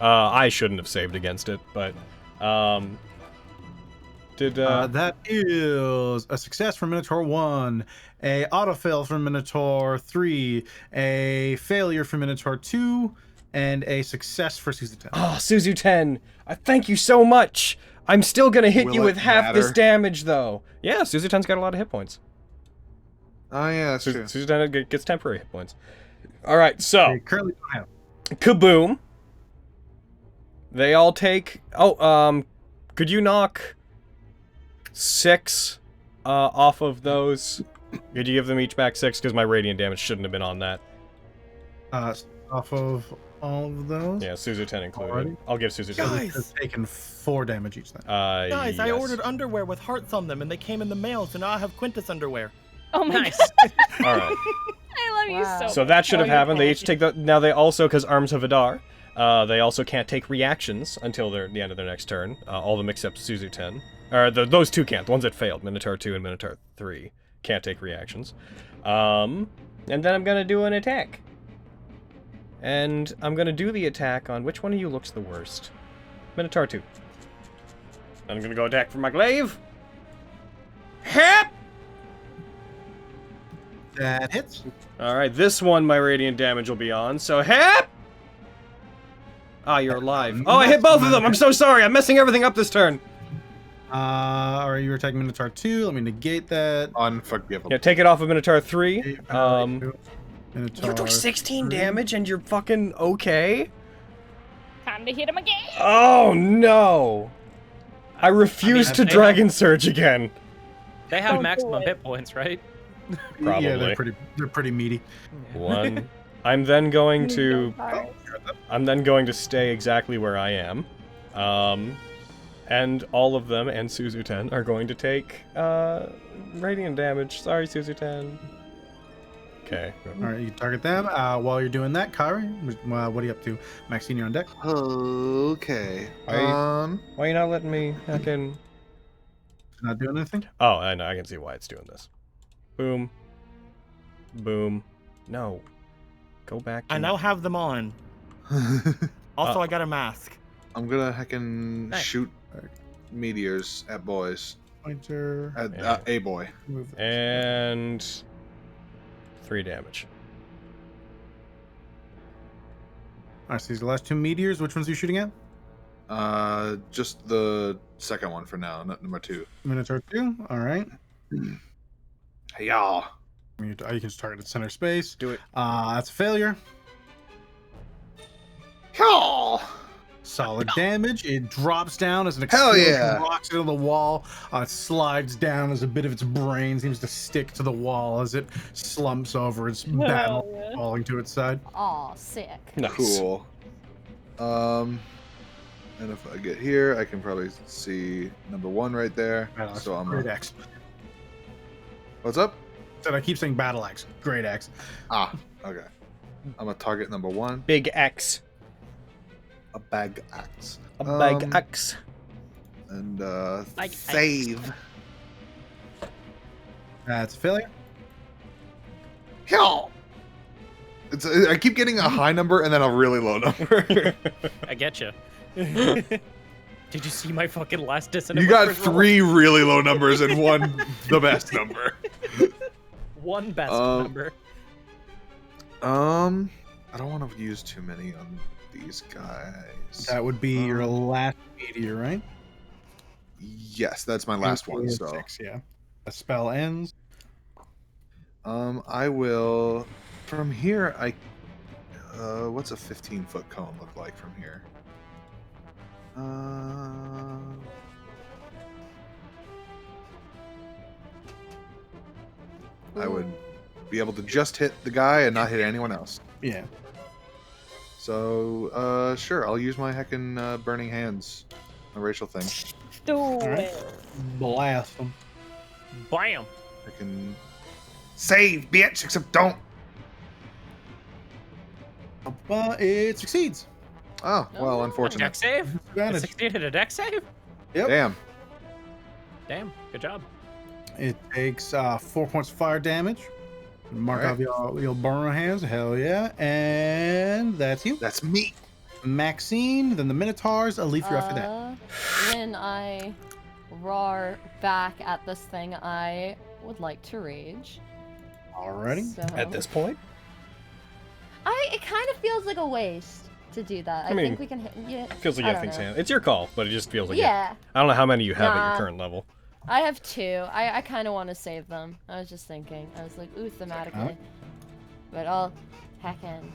I shouldn't have saved against it, but, that is a success for Minotaur 1, a auto-fail for Minotaur 3, a failure for Minotaur 2, and a success for Suzu-10. Oh, Suzu-10, thank you so much! I'm still gonna hit you with half this damage, though. Yeah, Suzu-10's got a lot of hit points. Oh, yeah, that's true. Suzu-10 gets temporary hit points. Alright, so... They currently don't have. Kaboom! They all take... Oh, could you knock 6 off of those? Could you give them each back 6? Because my radiant damage shouldn't have been on that. Off of all of those? Yeah, Suzu-10 included. Already? I'll give Suzu-10. Guys! They've taken 4 damage each then. Guys, I yes. ordered underwear with hearts on them, and they came in the mail, so now I have Quintus underwear. Oh my Nice. god. Alright. I love you so much. So that should have you're happened. They each tacky. take the... Now they also, because Arms of Hadar, they also can't take reactions until the end of their next turn. All of them except Suzu-10. Or those two can't. The ones that failed, Minotaur 2 and Minotaur 3, can't take reactions. And then I'm gonna do an attack. And I'm gonna do the attack on which one of you looks the worst. Minotaur 2. I'm gonna go attack for my glaive. Hip! That hits. Alright, this one my radiant damage will be on, so hip! Ah, you're alive. Oh, I hit both of them! I'm so sorry! I'm messing everything up this turn! Alright, you were attacking Minotaur 2. Let me negate that. Unforgivable. Yeah, take it off of Minotaur 3. Minotaur You took 16 damage and you're fucking okay? Time to hit him again. Oh no! I refuse to Dragon Surge again. They have Don't maximum do it. hit points, right? Probably. Yeah, they're pretty meaty. 1. I'm then going to... I'm then going to stay exactly where I am. And all of them and Suzu-10 are going to take radiant damage. Sorry, Suzu-10. Okay. Alright, you target them. While you're doing that, Kyrie, what are you up to? Maxine, you're on deck. Okay. Why are you not letting me fucking... Not doing anything? Oh, I know. I can see why it's doing this. Boom. Boom. No. Go back to... I now have them on. Also, I got a mask. I'm gonna heckin' Nice. shoot meteors at boys. Pointer. At a boy. Move. And... 3 damage. Alright, so these are the last 2 meteors. Which ones are you shooting at? Just the second one for now, not number 2. Minotaur 2. Alright. Hey, y'all. You can just target at center space. Do it. That's a failure. Y'all. Solid damage. It drops down as an Hell explosion yeah. rocks into the wall. It slides down as a bit of its brain seems to stick to the wall as it slumps over its battle, yeah. falling to its side. Aw, sick. Nice. Cool. And if I get here, I can probably see number 1 right there. So I'm Great axe. What's up? Said I keep saying battle axe. Great axe. Ah, okay. I'm a target number 1. Big X. A bag axe. A big X. And Big save. That's a failure. Hell. I keep getting a high number and then a really low number. I get you. Did you see my fucking last dissonant? You got 3 really low numbers and 1 the best number. 1 best number. I don't want to use too many on these guys. That would be your last meteor, right? Yes, that's my last one. So 6, yeah. The spell ends. I will. From here, what's a 15-foot cone look like from here? I would be able to just hit the guy and not hit anyone else. Yeah. So, sure, I'll use my heckin' burning hands, my racial thing. Do it. Blast them. Bam. I can save, bitch, except don't. It succeeds. Oh, well, unfortunately. Deck save? Advantage. 16 at a deck save? Yep. Damn, good job. It takes 4 points of fire damage. Mark off your burner hands. Hell yeah. And that's you. That's me. Maxine, then the Minotaurs. Alif, you're after that. When I roar back at this thing, I would like to rage. Alrighty. So... At this point? It kind of feels like a waste to do that. I mean, think we can hit. Yeah, feels like you have things hand. It's your call, but it just feels like yeah. I don't know how many you have at Nah. your current level. I have 2. I kind of want to save them. I was just thinking. I was like, ooh, thematically. But I'll heck in.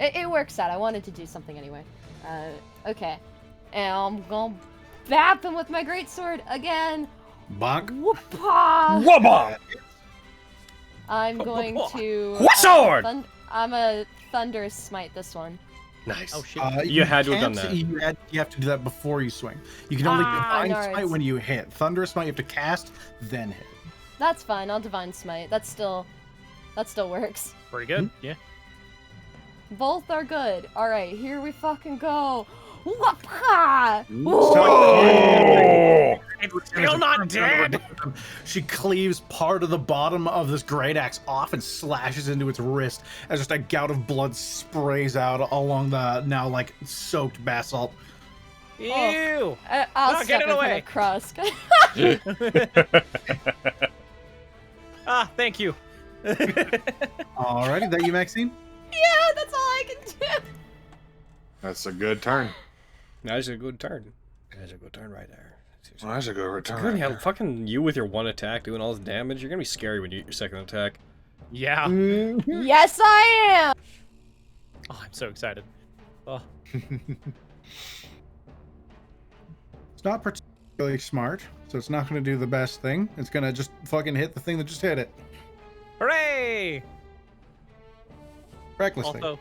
It works out. I wanted to do something anyway. Okay. And I'm gonna bap him with my greatsword again. Bonk. Whoopah! Wabba! I'm going to. What sword? I'm a thunderous smite this one. Nice. Oh shit. You had to have done can't- that. You have to do that before you swing. You can only divine nice. smite when you hit. Thunderous smite you have to cast, then hit. That's fine. I'll divine smite. That still works. Pretty good, yeah. Both are good. All right, here we fucking go. Whoopah! Oh! It's still not dead! She cleaves part of the bottom of this great axe off and slashes into its wrist as just a gout of blood sprays out along the now like soaked basalt. Ew! I'll get step it in away. Krusk. Ah, thank you. Alrighty, that you, Maxine? Yeah, that's all I can do. That's a good turn. That's a good turn. That's a good turn right there. Well, that's a good return. Good, yeah, fucking you with your 1 attack doing all this damage. You're gonna be scary when you get your 2nd attack. Yeah. Yes, I am. Oh, I'm so excited. Oh. It's not particularly smart, so it's not going to do the best thing. It's going to just fucking hit the thing that just hit it. Hooray! Recklessly. Also,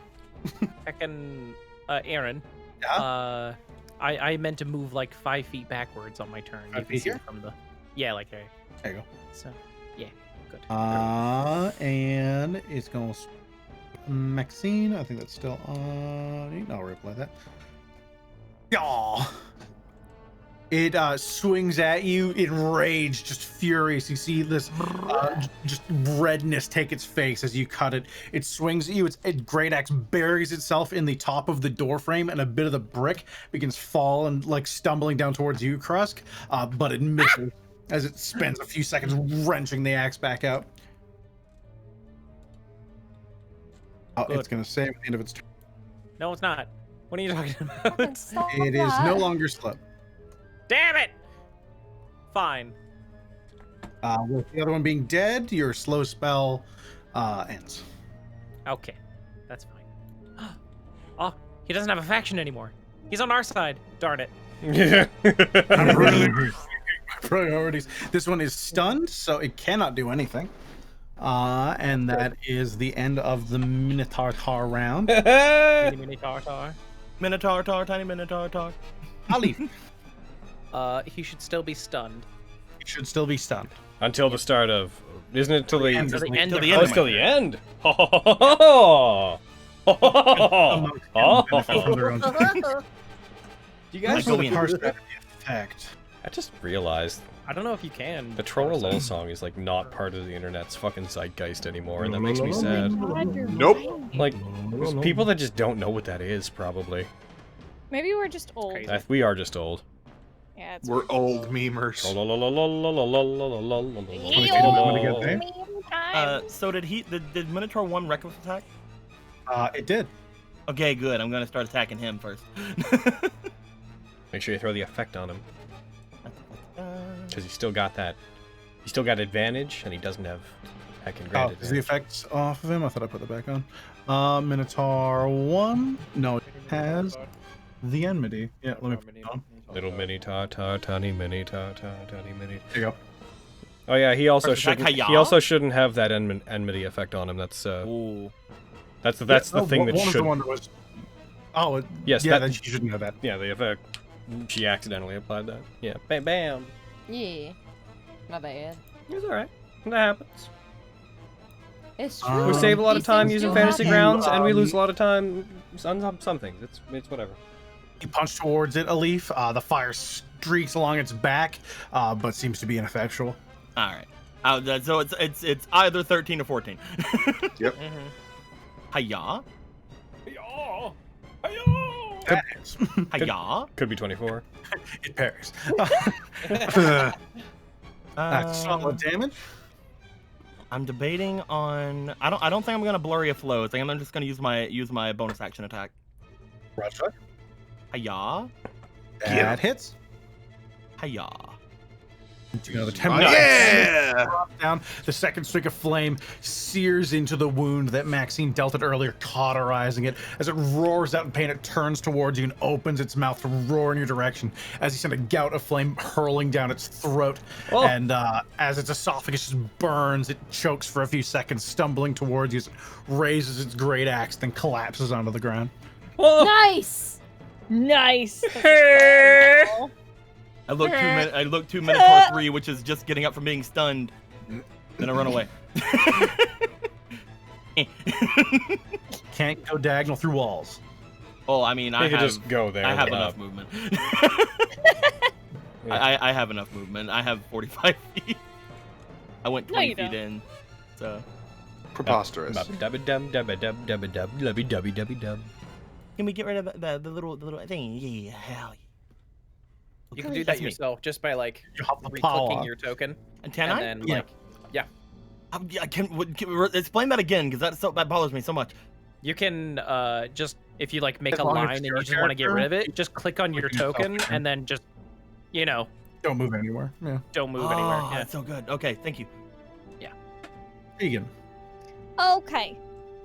heckin' Aaron. Yeah? I meant to move like 5 feet backwards on my turn. 5 You can feet see here? from the. Yeah, like there. There you go. So, yeah, good. And it's going to... Maxine, I think that's still on... I'll replay that. Yaw! It swings at you in rage, just furious. You see this just redness take its face as you cut it. It swings at you. Its great axe buries itself in the top of the door frame, and a bit of the brick begins falling, like stumbling down towards you, Krusk. But it misses as it spends a few seconds wrenching the axe back out. It's going to save at the end of its turn. No, it's not. What are you talking about? It is no longer slow. Damn it! Fine. With the other one being dead, your slow spell ends. Okay, that's fine. Oh, he doesn't have a faction anymore. He's on our side. Darn it. Priorities. This one is stunned, so it cannot do anything. And that is the end of the Minotaur round. Minotaur. Minotaur, tiny Minotaur. I'll leave. He should still be stunned. He should still be stunned. Until the start of... Isn't it till the... Until the end of Oh, it's till the end? Ho, ho, ho, ho, ho. You guys really parse that effect. I just realized I don't know if you can. the Troll song is like not part of the internet's fucking zeitgeist anymore, and that makes me sad. Nope. Like, there's people that just don't know what that is, probably. Maybe we're just old. We are just old. Yeah, it's We're old memers. So did Minotaur 1 reckless attack? It did. Okay, good. I'm gonna start attacking him first. Make sure you throw the effect on him. Because he's still got that. He's still got advantage, and he doesn't have heckin' great advantage. Is the effects off of him? I thought I put it back on. Minotaur 1. No, it has the enmity. Yeah, let me put it on. Little mini tiny mini tiny mini. There you go. Oh yeah, he also Is that shouldn't. Kaya? He also shouldn't have that enmity effect on him. That's Ooh. That's the thing that one should. of the one was. Oh, Yes, yeah, that- then she shouldn't have that. Yeah, the effect. She accidentally applied that. Yeah, bam, bam. Yeah. My bad. It's alright. That happens. It's true. We save a lot of These time things using do fantasy happen. grounds, and we lose a lot of time on some things. It's whatever. You punch towards it, Alif. The fire streaks along its back, but seems to be ineffectual. All right. So it's either 13 or 14. Yep. Hiya. Parries. Hiya. Could be 24. It parries. That's solid damage. I'm debating on. I don't think I'm gonna blurry a flow. I think I'm just gonna use my bonus action attack. Roger. Hiya. That hits. Hiya. Another 10 Oh, yeah! Drop down. The second streak of flame sears into the wound that Maxine dealt it earlier, cauterizing it. As it roars out in pain, it turns towards you and opens its mouth to roar in your direction as you send a gout of flame hurling down its throat. Oh. And as its esophagus just burns, it chokes for a few seconds, stumbling towards you as it raises its great axe, then collapses onto the ground. Oh. Nice! Nice. I look to Minotaur 3, which is just getting up from being stunned. Then I run away. Can't go diagonal through walls. Oh, I mean, I could have just go there. I have but, enough movement. I have enough movement. I have 45 feet. I went 20 feet in. So Preposterous. can we get rid of the little thing? Yeah, hell yeah. You can do that yourself just by like re-clicking your token. And can I? then Yeah. like, yeah. Can explain that again, because that bothers me so much. You can just if you like make As a long as line it's and your you just want to get rid of character, it, just click on your click yourself token down. and then just Don't move anywhere. Yeah. don't move anywhere. Oh, Yeah. that's so good. Okay, thank you. Vegan. Okay.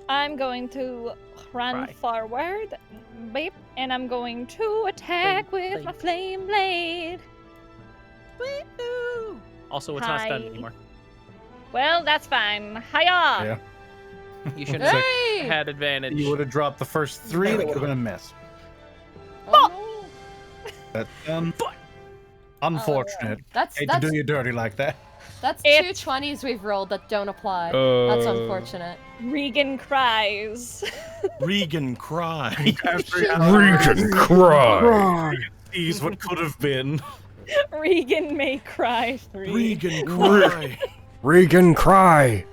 I'm going to run Cry. forward, beep, and I'm going to attack Flame with my flame blade. Woo! Also, it's not stunned Hi. anymore. Well, that's fine. Hiya! Yeah. You shouldn't have Hey! had advantage. You would have dropped the first 3, that would have been a miss. Oh, That's unfortunate. That's Hate to do you dirty like that. that's It- 2 20s we've rolled that don't apply. That's unfortunate. Regan cries. Regan cry. Regan cry. Sees what could have been. Regan may cry 3. Regan cry. Regan cry.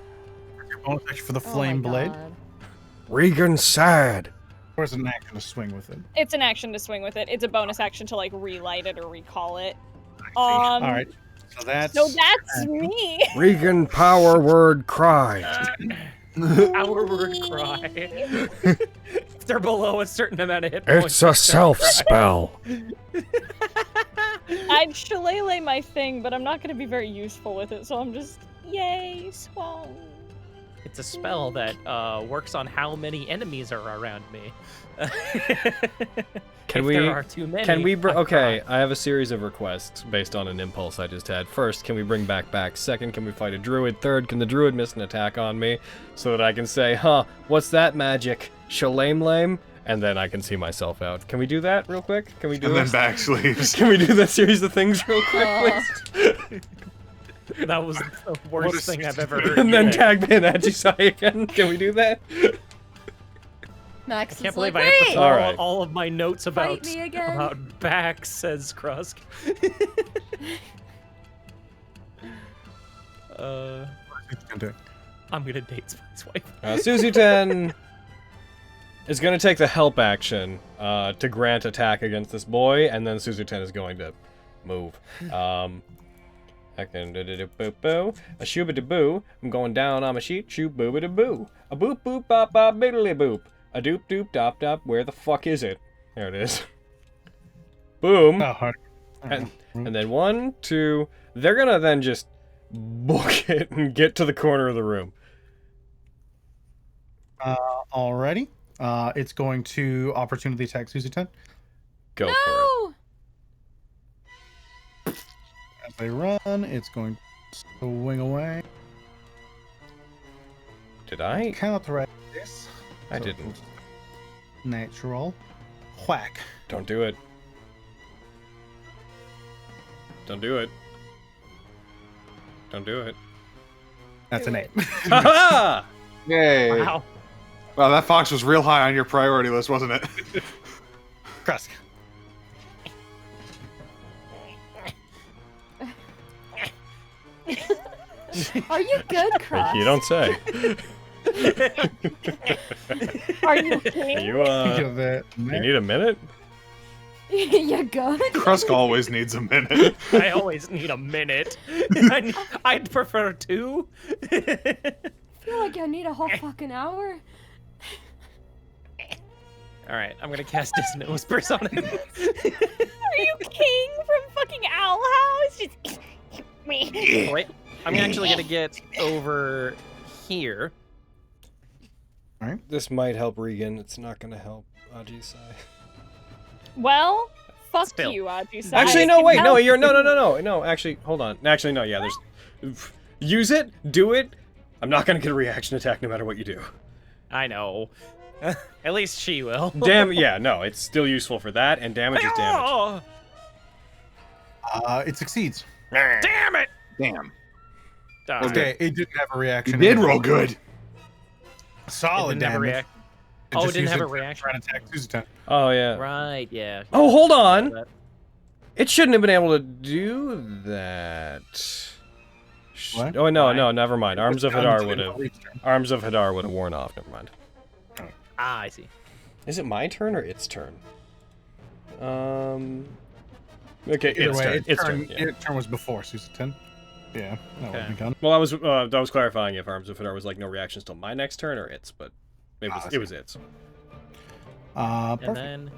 Your bonus action for the Oh flame my blade. God. Regan sad. Or is it an action to swing with it? It's an action to swing with it. It's a bonus action to like relight it or recall it. All right. So that's me. Regan power word cry. Our word cry. If they're below a certain amount of hit points. It's a self spell. I'd shillelagh my thing, but I'm not going to be very useful with it, so I'm just yay swung. It's a spell that works on how many enemies are around me. Can If we? there are too many, Can we? I Okay, cry. I have a series of requests based on an impulse I just had. First, can we bring back? Second, can we fight a druid? Third, can the druid miss an attack on me so that I can say, "Huh, what's that magic? Shalame lame?" And then I can see myself out. Can we do that real quick? Can we do And this? then back sleeves. Can we do that series of things real quick, please? That was the worst thing I've ever heard. And then tag ban Ajisai again. Can we do that? Max I can't is believe like, I have to wait! throw Alright. all of my notes about me again. back, says Krusk. I'm gonna date Spice Wife. Susie 10 is going to take the help action to grant attack against this boy, and then Susie 10 is going to move. I can do-do-do-boo-boo. A shoo-ba-da-boo. I'm going down on my sheet. Shoo-boo-ba-da-boo. A boop-boop-bop-bop-biddly-boop. A doop-doop-dop-dop. Where the fuck is it? There it is. Boom. Oh, And then 1, 2. They're going to then just book it and get to the corner of the room. Alrighty. It's going to opportunity attack Susie 10. Go for it. As they run, it's going to swing away. Did I? Counteract this. I didn't. Natural. Whack. Don't do it. Don't do it. Don't do it. That's an 8. Ha Yay. Wow. Wow, that fox was real high on your priority list, wasn't it? Krusk. Are you good, Cross? You don't say. Are you king? You you need a minute? You good? Krusk always needs a minute. I always need a minute. I'd prefer 2. I feel like I need a whole fucking hour. Alright, I'm gonna cast Dissonant Whispers on him. Are you king from fucking Owl House? Just me. Wait, I'm actually gonna get over here. Alright. This might help Regan. It's not gonna help Ajisai. Well, fuck Still. you, Ajisai. Actually, no, wait, no, you're no. Actually, hold on. Actually, no, yeah, there's. Use it, do it. I'm not gonna get a reaction attack no matter what you do. I know. At least she will. Damn, yeah, no, it's still useful for that, and damage is damage. It succeeds. Damn it! Damn. Okay, it didn't have a reaction. You did roll good. Solid It didn't have a damage. reaction. Oh, it didn't have a reaction. Trying to attack Susie 10. Oh, yeah. Right, yeah. Oh, hold on! It shouldn't have been able to do that. What? Oh, no, never mind. Arms of Hadar would have. Arms of Hadar would have worn off. Never mind. Ah, I see. Is it my turn or its turn? Okay, Either its way, turn. Its turn. Yeah. Its turn was before Susie 10. Yeah, that would have been gone. Well, I was clarifying if Arms of Hadar was like no reactions till my next turn or its, but it was its. And Perfect. then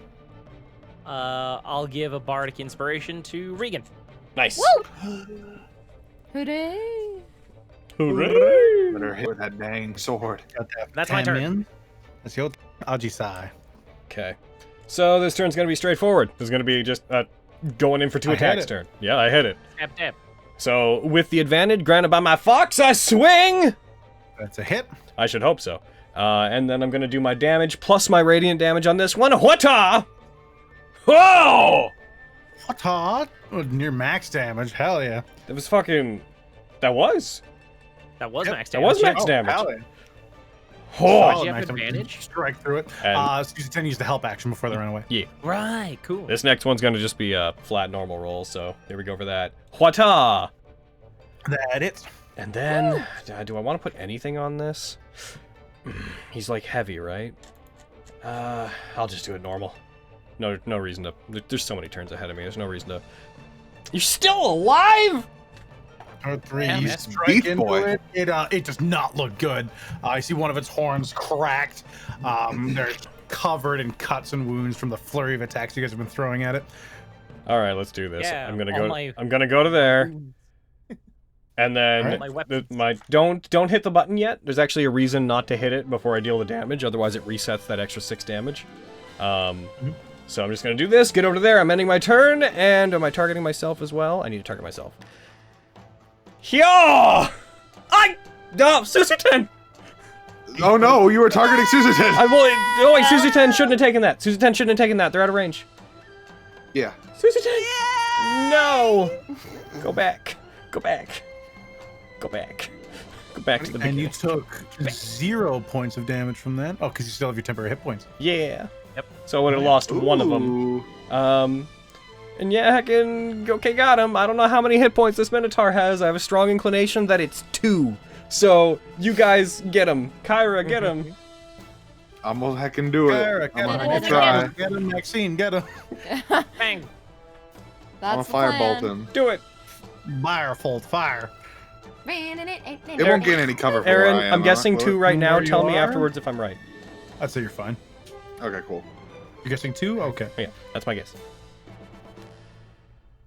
I'll give a bardic inspiration to Regan. Nice. Woo! Hooray! Hooray! Better hit with that dang sword. That's my turn. Let's go, Ajisai. Okay. So this turn's gonna be straightforward. This is gonna be just going in for 2 I hit attacks it. turn. Yeah, I hit it. Tap, tap. So with the advantage granted by my fox, I swing! That's a hit. I should hope so. And then I'm gonna do my damage plus my radiant damage on this one. Whata! Whoa! What? Near max damage. Hell yeah. That was fucking. That was. That was Yep, max That damage. was max Oh, damage. hell yeah. Oh! Did you have Max damage. advantage? Strike through it. And- Susie 10 used the help action before they ran away. Yeah. Right, cool. This next one's gonna just be a flat normal roll, so here we go for that. Whata! That it. And then, do I want to put anything on this? He's like heavy, right? I'll just do it normal. No reason to. There's so many turns ahead of me. There's no reason to. You're still alive? Turn 3. Yeah, You man. strike Beef into boy. it. It does not look good. I see one of its horns cracked. They're covered in cuts and wounds from the flurry of attacks you guys have been throwing at it. All right, let's do this. Yeah, I'm gonna all go. my- I'm gonna go to there, and then All right. My weapons. don't hit the button yet. There's actually a reason not to hit it before I deal the damage. Otherwise, it resets that extra 6 damage. So I'm just gonna do this. Get over to there. I'm ending my turn, and am I targeting myself as well? I need to target myself. No, Susie 10. Oh no, you were targeting Suzuten. Oh wait, Suzuten shouldn't have taken that. Suzuten shouldn't have taken that. They're out of range. Yeah. Suzuten! No! Go back. Go back. Go back. Go back to the beginning. And you took 0 points of damage from that. Oh, because you still have your temporary hit points. Yeah. Yep. So I would have lost one of them. And yeah, heckin', okay, got him. I don't know how many hit points this Minotaur has. I have a strong inclination that it's 2. So, you guys get him. Kyra, get him. I'm gonna heckin' do it. Kyra, I'm gonna heckin' try. Get him, Maxine, get him. Bang. I'm gonna firebolt him. Do it. Firebolt, fire. It won't gain any cover for Aaron, where I am, I'm guessing 2 right now. Where you Tell me are? afterwards if I'm right. I'd say you're fine. Okay, cool. You're guessing 2? Okay. Yeah, that's my guess.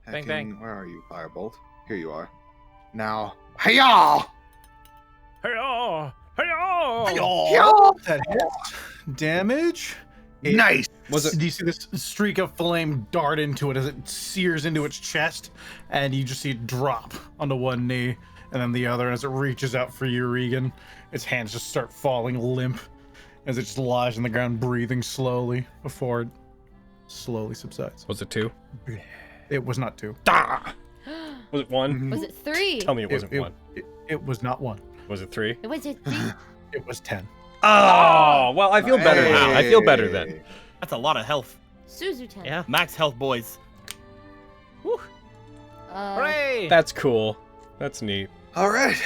Bang, bang. Where are you, Firebolt? Here you are. Now, hey-ya! Hey-oh! Hey-oh! Hey-ya! That hits. Damage. Nice! Was it? Do you see this streak of flame dart into it as it sears into its chest, and you just see it drop onto one knee and then the other, and as it reaches out for you, Regan, its hands just start falling limp as it just lies on the ground, breathing slowly before it slowly subsides. Was it 2? It was not 2. Ah! Was it 1? Was it 3? Tell me it wasn't 1. It was not 1. Was it 3? Was it 3? It was 10. Oh, well, I feel better now. I feel better then. That's a lot of health. Suzuten. Yeah. Max health, boys. Woo. Hooray! That's cool. That's neat. All right.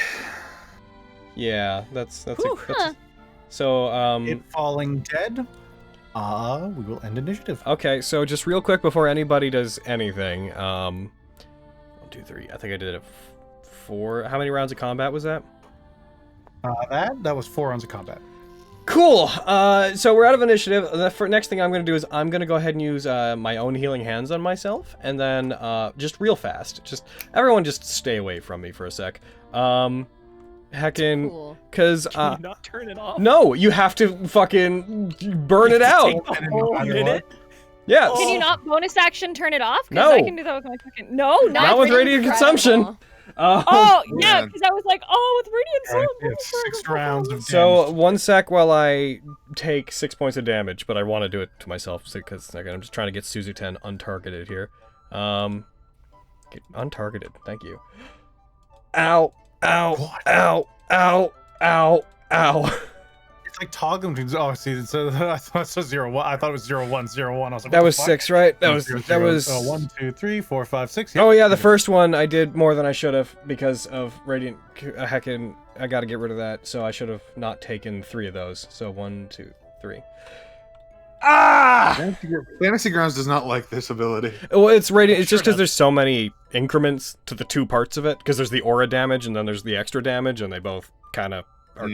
Yeah, that's so It falling dead. We will end initiative. Okay, so just real quick before anybody does anything, 1, 2, 3. I think I did it 4. How many rounds of combat was that? That was 4 rounds of combat. Cool. So we're out of initiative. The next thing I'm going to do is I'm going to go ahead and use my own healing hands on myself, and then just real fast. Just everyone, just stay away from me for a sec. Heckin', because Can you not turn it off? no, you have to fucking burn it out. Yes. Can you not bonus action turn it off? 'Cause No. I can do that with my fucking. No, Not with Radiant Consumption. Oh, yeah, Yeah. because I was like, oh, with Radiant Alright, Soul. it's 6 rounds of damage. So 1 sec while I take 6 points of damage, but I want to do it to myself because I'm just trying to get Suzuten untargeted here. Get untargeted. Thank you. Ow! Ow! Ow! Ow! Ow! Ow! It's like toggling between. Oh, see, so I thought it was 0 1. I thought it was 0 1 0 1. I was like, That what was the fuck? 6, right? That was 1 2 3 4 5 6. Oh yeah, the first one I did more than I should have because of Radiant. Heckin', I got to get rid of that, so I should have not taken 3 of those. So 1, 2, 3. Ah! Fantasy Grounds does not like this ability. Well, it's Radiant. It's just because there's so many increments to the 2 parts of it. Because there's the aura damage and then there's the extra damage, and they both kind of are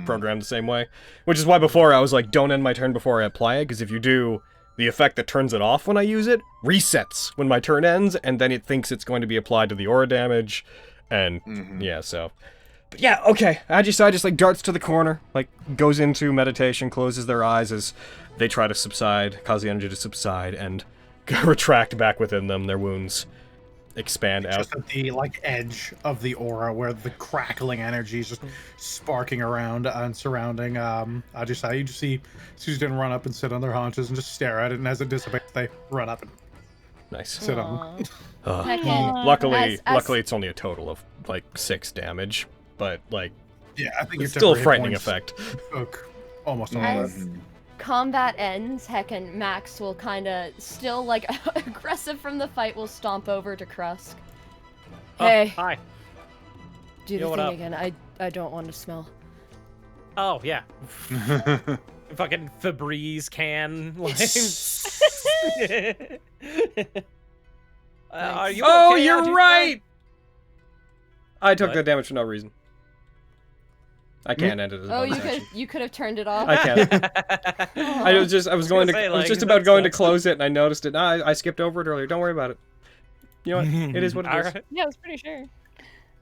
programmed the same way. Which is why before I was like, don't end my turn before I apply it, because if you do, the effect that turns it off when I use it resets when my turn ends, and then it thinks it's going to be applied to the aura damage, and yeah, so. But yeah, okay. Ajisai just like darts to the corner, like goes into meditation, closes their eyes as they try to subside, cause the energy to subside, and retract back within them. Their wounds expand out. Just at the edge of the aura where the crackling energy is just sparking around and surrounding Ajisai. You just see Susan run up and sit on their haunches and just stare at it, and as it dissipates, they run up and sit on them. Luckily it's only a total of like 6 damage, but yeah, I think it's still a frightening effect. Took almost all As of that. combat ends, Heckin' Max will kind of still aggressive from the fight. Will stomp over to Krusk. Hey, Hi. do the Yo, what thing up? again. I don't want to smell. Oh, yeah. Fucking Febreze can. Are you Oh, okay, you're Ajisai? right! I took What? that damage for no reason. I can't end it as a Oh, bonus action. you could have turned it off. I can't. I was just about going to close it, and I noticed it. Nah, I skipped over it earlier. Don't worry about it. You know what? It is what it is. Alright. Yeah, I was pretty sure.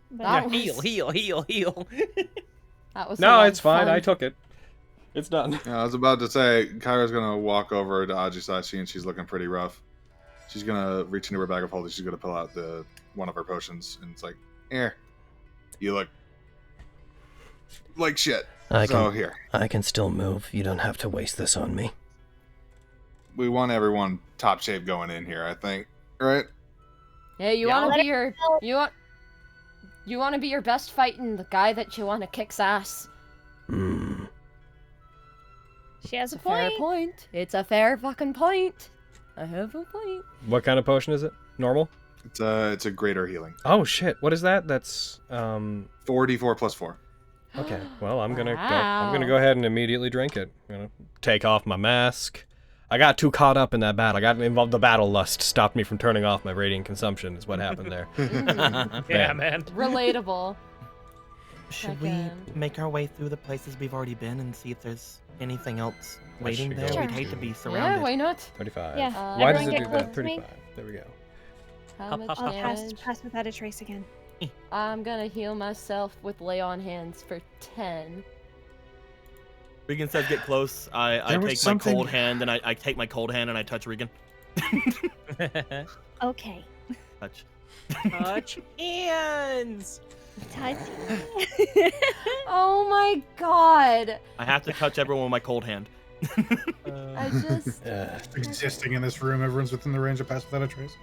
But That was- Heal. That was a No, lot it's of fine. fun. I took it. It's done. I was about to say, Kyra's gonna walk over to Ajisai, seeing she's looking pretty rough. She's gonna reach into her bag of holding. She's gonna pull out one of her potions, and it's like, here, you look like shit. Here. I can still move. You don't have to waste this on me. We want everyone top shape going in here, I think. Right? Yeah, you want to be your... You want to be your best fighting the guy that you want to kick's ass. She has a fair point. It's a fair fucking point. I have a point. What kind of potion is it? Normal? It's a greater healing. Oh shit! What is that? That's 4d4 plus 4. Okay. Well, I'm gonna go ahead and immediately drink it. I'm gonna take off my mask. I got too caught up in that battle. I got involved. The battle lust stopped me from turning off my Radian Consumption. Is what happened there. Yeah, man. Relatable. Should we make our way through the places we've already been and see if there's anything else waiting there? Sure. We'd hate to be surrounded. Yeah, why not? 35. Yeah. Why does it Everyone do get that? close to me. 35. There we go. How much I'll damage? pass without a trace again. I'm gonna heal myself with lay on hands for 10. Regan says get close. I take my cold hand and I take my cold hand and I touch Regan. Okay. Touch. Touch hands. Touch. Oh my god. I have to touch everyone with my cold hand. I just... Existing in this room, everyone's within the range of pass without a trace.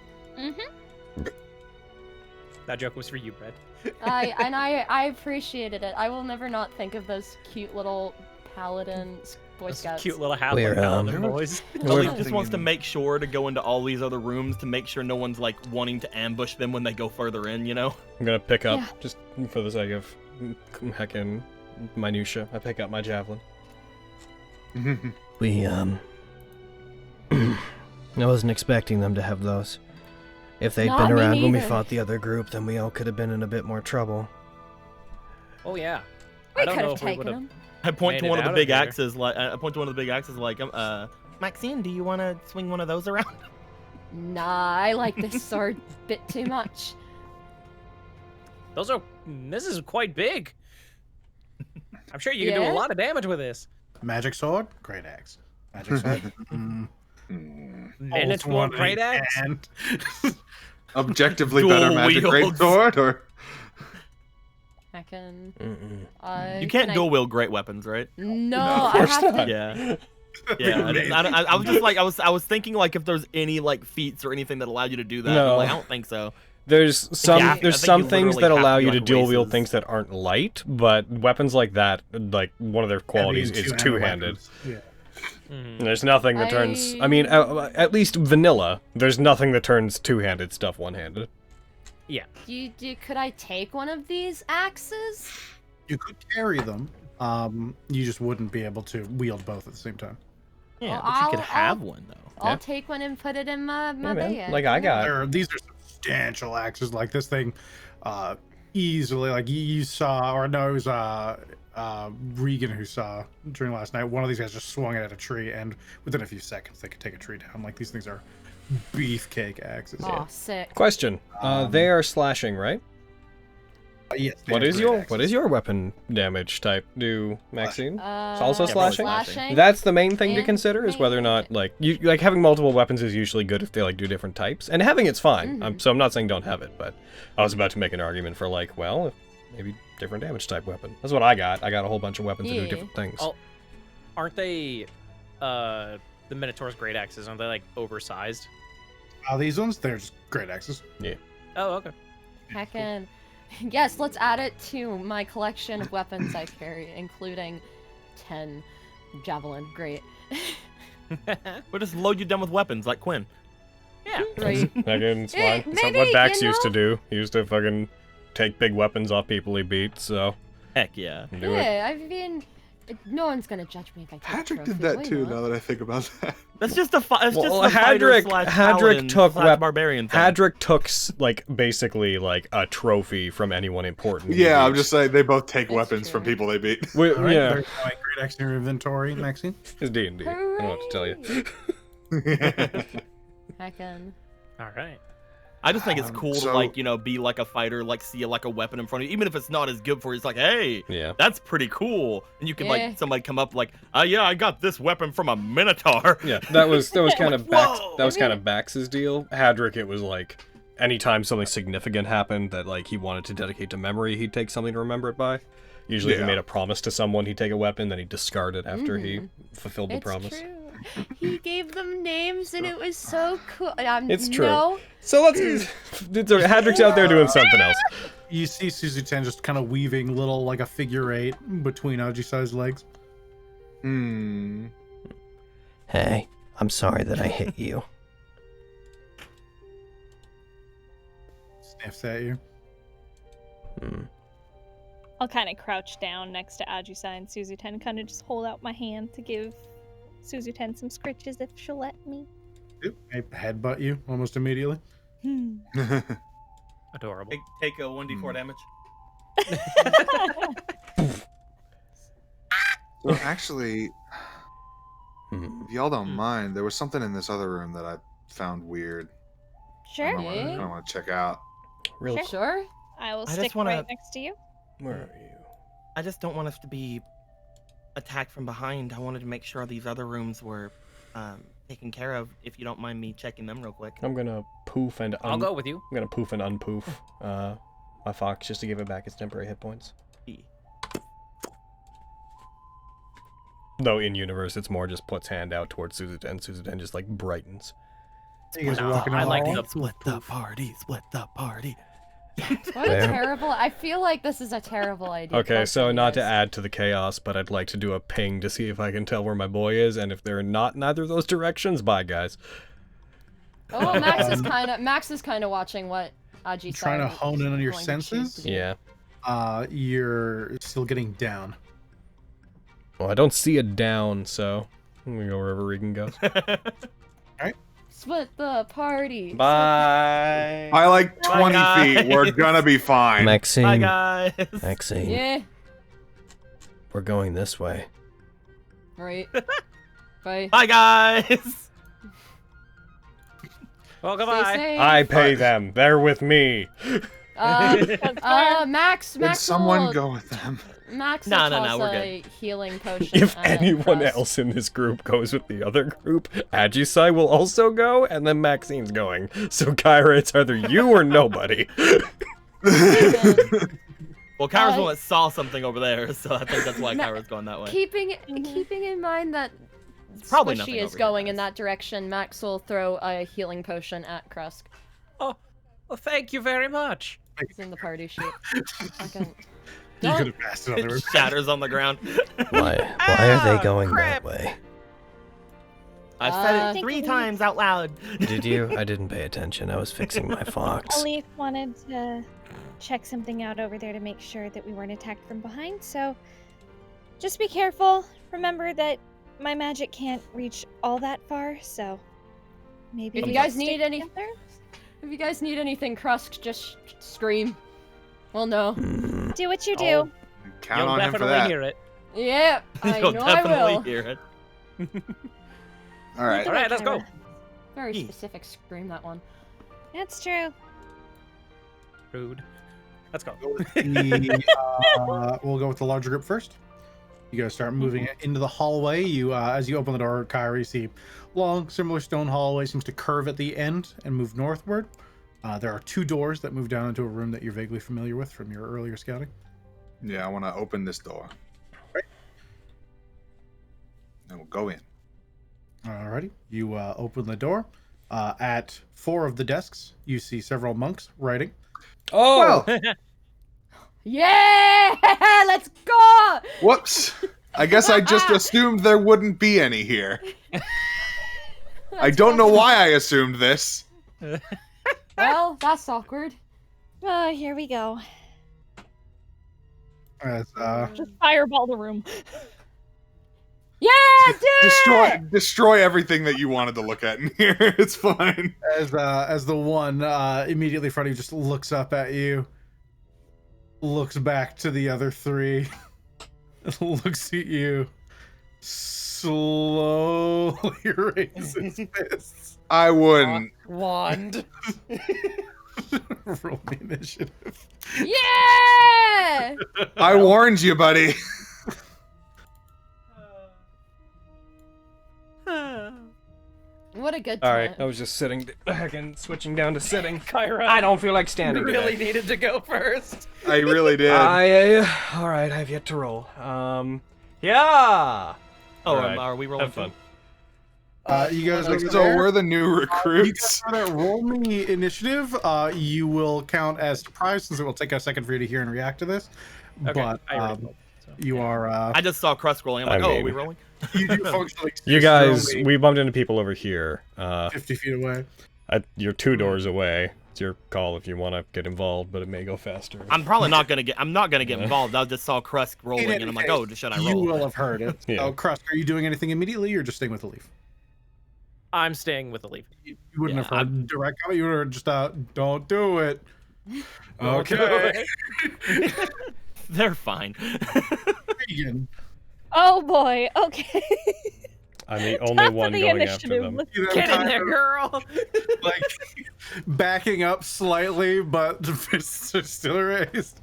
That joke was for you, Brett. I appreciated it. I will never not think of those cute little paladin Boy Scouts. Cute little paladin boys. Ellie just wants to make sure to go into all these other rooms to make sure no one's like wanting to ambush them when they go further in, you know? I'm gonna pick up, just for the sake of heckin' minutia, I pick up my javelin. I wasn't expecting them to have those. If they'd been around when we fought the other group, then we all could have been in a bit more trouble. Oh yeah. We could have taken them. I point to one of the big axes, like Maxine, do you want to swing one of those around? Nah, I like this sword a bit too much. This is quite big. I'm sure you can do a lot of damage with this. Magic sword, great axe. Magic sword. Minotaur great axe. Objectively better magic great sword, or I can. You can't dual wield great weapons, right? No, I have to. Yeah. Yeah, I was just like, I was thinking like if there's any like feats or anything that allow you to do that. No. I'm like, I don't think so. There's some things that allow you to dual wield races. things that aren't light, but weapons like that, like one of their qualities is two-handed. Yeah. And there's nothing that turns. I mean, at least vanilla. There's nothing that turns two-handed stuff one-handed. Yeah. Could I take one of these axes? You could carry them. You just wouldn't be able to wield both at the same time. Yeah, but you could have one though. I'll take one and put it in my bag. Like I got. These are substantial axes. Like this thing, easily. Like you saw, or no, it was Regan who saw during last night. One of these guys just swung it at a tree, and within a few seconds, they could take a tree down. Like these things are beefcake axes. Oh, sick. Question. They are slashing, right? Yes. What is your weapon damage type? Do Maxine? It's also slashing? Slashing. That's the main thing to consider, is whether or not like having multiple weapons is usually good if they like do different types, and having it's fine. So I'm not saying don't have it, but I was about to make an argument for like, well, maybe different damage type weapon. That's what I got. I got a whole bunch of weapons that do different things. Oh, aren't they the Minotaur's great axes? Aren't they like oversized? These ones, they're just great axes. Yeah. Oh, okay. Heckin'. Yes, let's add it to my collection of weapons I carry, including 10 javelin. Great. We'll just load you down with weapons like Quinn. Yeah. Right. It's fine. That's maybe, what Dax you used to know? do. He used to fucking take big weapons off people he beat, so. Heck yeah. Do it. Yeah, I mean, no one's gonna judge me if I take Patrick a did trophy, that too. why not? Now that I think about that. That's just a fighter Hadrick took barbarian thing. Hadrick took like basically like a trophy from anyone important. Yeah, I'm just saying they both take weapons from people they beat. All right, Yeah, there's my great axe in your inventory, Maxine. it's D&D. I don't know what to tell you. Heckin'. All right. I just think it's cool to so- like, you know, be like a fighter, like see like a weapon in front of you, even if it's not as good for you. It's like, hey, Yeah. that's pretty cool, and you can Yeah. like somebody come up like, yeah, I got this weapon from a Minotaur. Yeah, that was kind of Whoa! Bax's deal. Hadrick, it was like anytime something significant happened that like he wanted to dedicate to memory, he'd take something to remember it by. Usually if he made a promise to someone, he'd take a weapon, then he'd discard it after he fulfilled the promise. True. He gave them names and it was so cool. It's true. No. So let's... Hadrick's out there doing something else. You see Susie 10 just kind of weaving little, like a figure 8 between Ajisai's legs. Hey, I'm sorry that I hit you. Sniffs at you. I'll kind of crouch down next to Ajisai and Susie 10, kind of just hold out my hand to give Susie 10 some scritches if she'll let me. I headbutt you almost immediately. Adorable. Take a 1d4 damage. So actually, if y'all don't mind, there was something in this other room that I found weird. Sure. I want to check out. Really? Sure. I will stick right next to you. Where are you? I just don't want us to be attacked from behind. I wanted to make sure these other rooms were taken care of. If you don't mind me checking them real quick. I'm gonna poof and I'll go with you. I'm gonna poof and unpoof my fox just to give it back its temporary hit points. Though in universe, it's more just puts hand out towards Susan, and Susan just like brightens. I like to split the party. Split the party. What a terrible... I feel like this is a terrible idea. Okay, so not to add to the chaos, but I'd like to do a ping to see if I can tell where my boy is, and if they're not in either of those directions, bye guys. Oh, Max is kind of watching what Ajisai trying to hone in on your senses. Yeah. You're still getting down. Well, I don't see a down, so I'm gonna go wherever Regan goes. Alright. Split the party. Bye. I like 20 feet. We're gonna be fine. Maxine. Bye, guys. Maxine. Yeah. We're going this way. Right. Bye. Bye, guys. Well, goodbye. I pay them. They're with me. Max. Did someone go with them? Max No, toss we're a healing potion. If at anyone Crust. else in this group goes with the other group, Ajisai will also go, and then Maxine's going. So, Kyra, it's either you or nobody. Well, Kyra's the one that saw something over there, so I think that's why Kyra's going that way. Keeping in mind that Probably Squishy is going in that direction, Max will throw a healing potion at Krusk. Oh, well, thank you very much. It's in the party sheet. You could have passed it on the Shatters on the ground. Why are they going that way? I've said it 3 times out loud. Did you? I didn't pay attention. I was fixing my fox. Alif wanted to check something out over there to make sure that we weren't attacked from behind, so just be careful. Remember that my magic can't reach all that far, so maybe If you guys need anything, Krusk, just scream. Well, no. Do what you do. Count You'll on him for definitely that. hear it. Yeah, I You'll know I definitely will. hear it. All right. All right, let's go. Very specific scream, that one. That's true. Rude. Let's go. We'll go with the larger group first. You guys start moving into the hallway. You, as you open the door, Kyra, you see long, similar stone hallway seems to curve at the end and move northward. There are 2 doors that move down into a room that you're vaguely familiar with from your earlier scouting. Yeah, I want to open this door. Right. And we'll go in. Alrighty. You open the door. At 4 of the desks, you see several monks writing. Oh! Well, Yeah! Let's go! whoops. I guess I just assumed there wouldn't be any here. I don't know why I assumed this. Well, that's awkward. Oh, here we go. As, Just fireball the room. Yeah, dude! Destroy everything that you wanted to look at in here. It's fine. as the one immediately in front of you just looks up at you, looks back to the other 3, looks at you, slowly raises his fists. I wouldn't. Wand. Roll the initiative. Yeah! I warned you, buddy. What a good All time. right, I was just sitting, heckin' switching down to sitting. Kyra, I don't feel like standing. You really today. needed to go first. I really did. All right, I've yet to roll. Yeah. Oh, All right. are we rolling? Have fun. You guys are So we're the new recruits. You guys roll me initiative. You will count as surprise since it will take a second for you to hear and react to this. Okay, But I already rolled, so. you are. I just saw Crust rolling. I'm like, oh, are we rolling? You do functionally. You guys, we bumped into people over here. 50 feet away. You're 2 doors away. It's your call if you want to get involved, but it may go faster. I'm probably not gonna get. I'm not gonna get involved. I just saw Crust rolling, and I'm like, oh, should I roll? You will have heard it. Yeah. Oh, Crust, are you doing anything immediately or just staying with the leaf? I'm staying with the leaf. You wouldn't have heard direct comment. You would have just don't do it. Don't do Okay. They're fine. Regan. Oh boy. Okay. I'm the only Top of one the going after initiative. them. You know, Get in kind there, of, girl. Like backing up slightly, but the fists are still raised.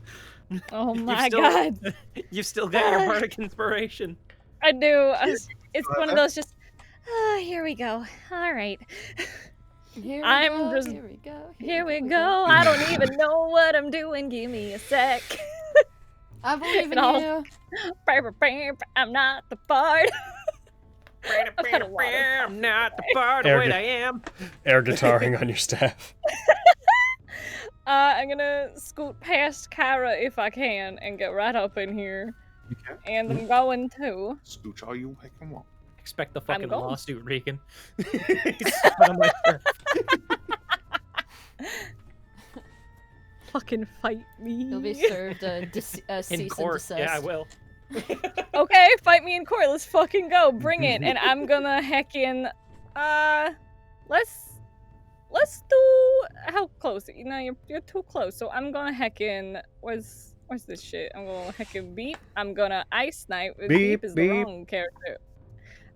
Oh You've my still- god. You've still got your bardic inspiration. I do. It's one of those just. Oh, here we go. All right. Here we I'm go, just- Here we go. Here we go. I don't even know what I'm doing. Give me a sec. I believe in And you. I'm not the bard. I've had a lot of I'm not the bard. Air Wait, gu- I am. Air guitaring on your staff. I'm gonna scoot past Kyra if I can and get right up in here. Okay. And I'm going to. Scooch all you like and want. Expect the fucking going. lawsuit, Regan. He's on my turf. Fucking fight me. You'll be served a In cease and court. desist. Yeah, I will. Okay, fight me in court. Let's fucking go. Bring it. And I'm gonna heckin'. Let's do. How close? You know, you're too close. So I'm gonna heckin'. Where's this shit? I'm gonna heckin' beep. I'm gonna ice knife. Beep is the beep. wrong character.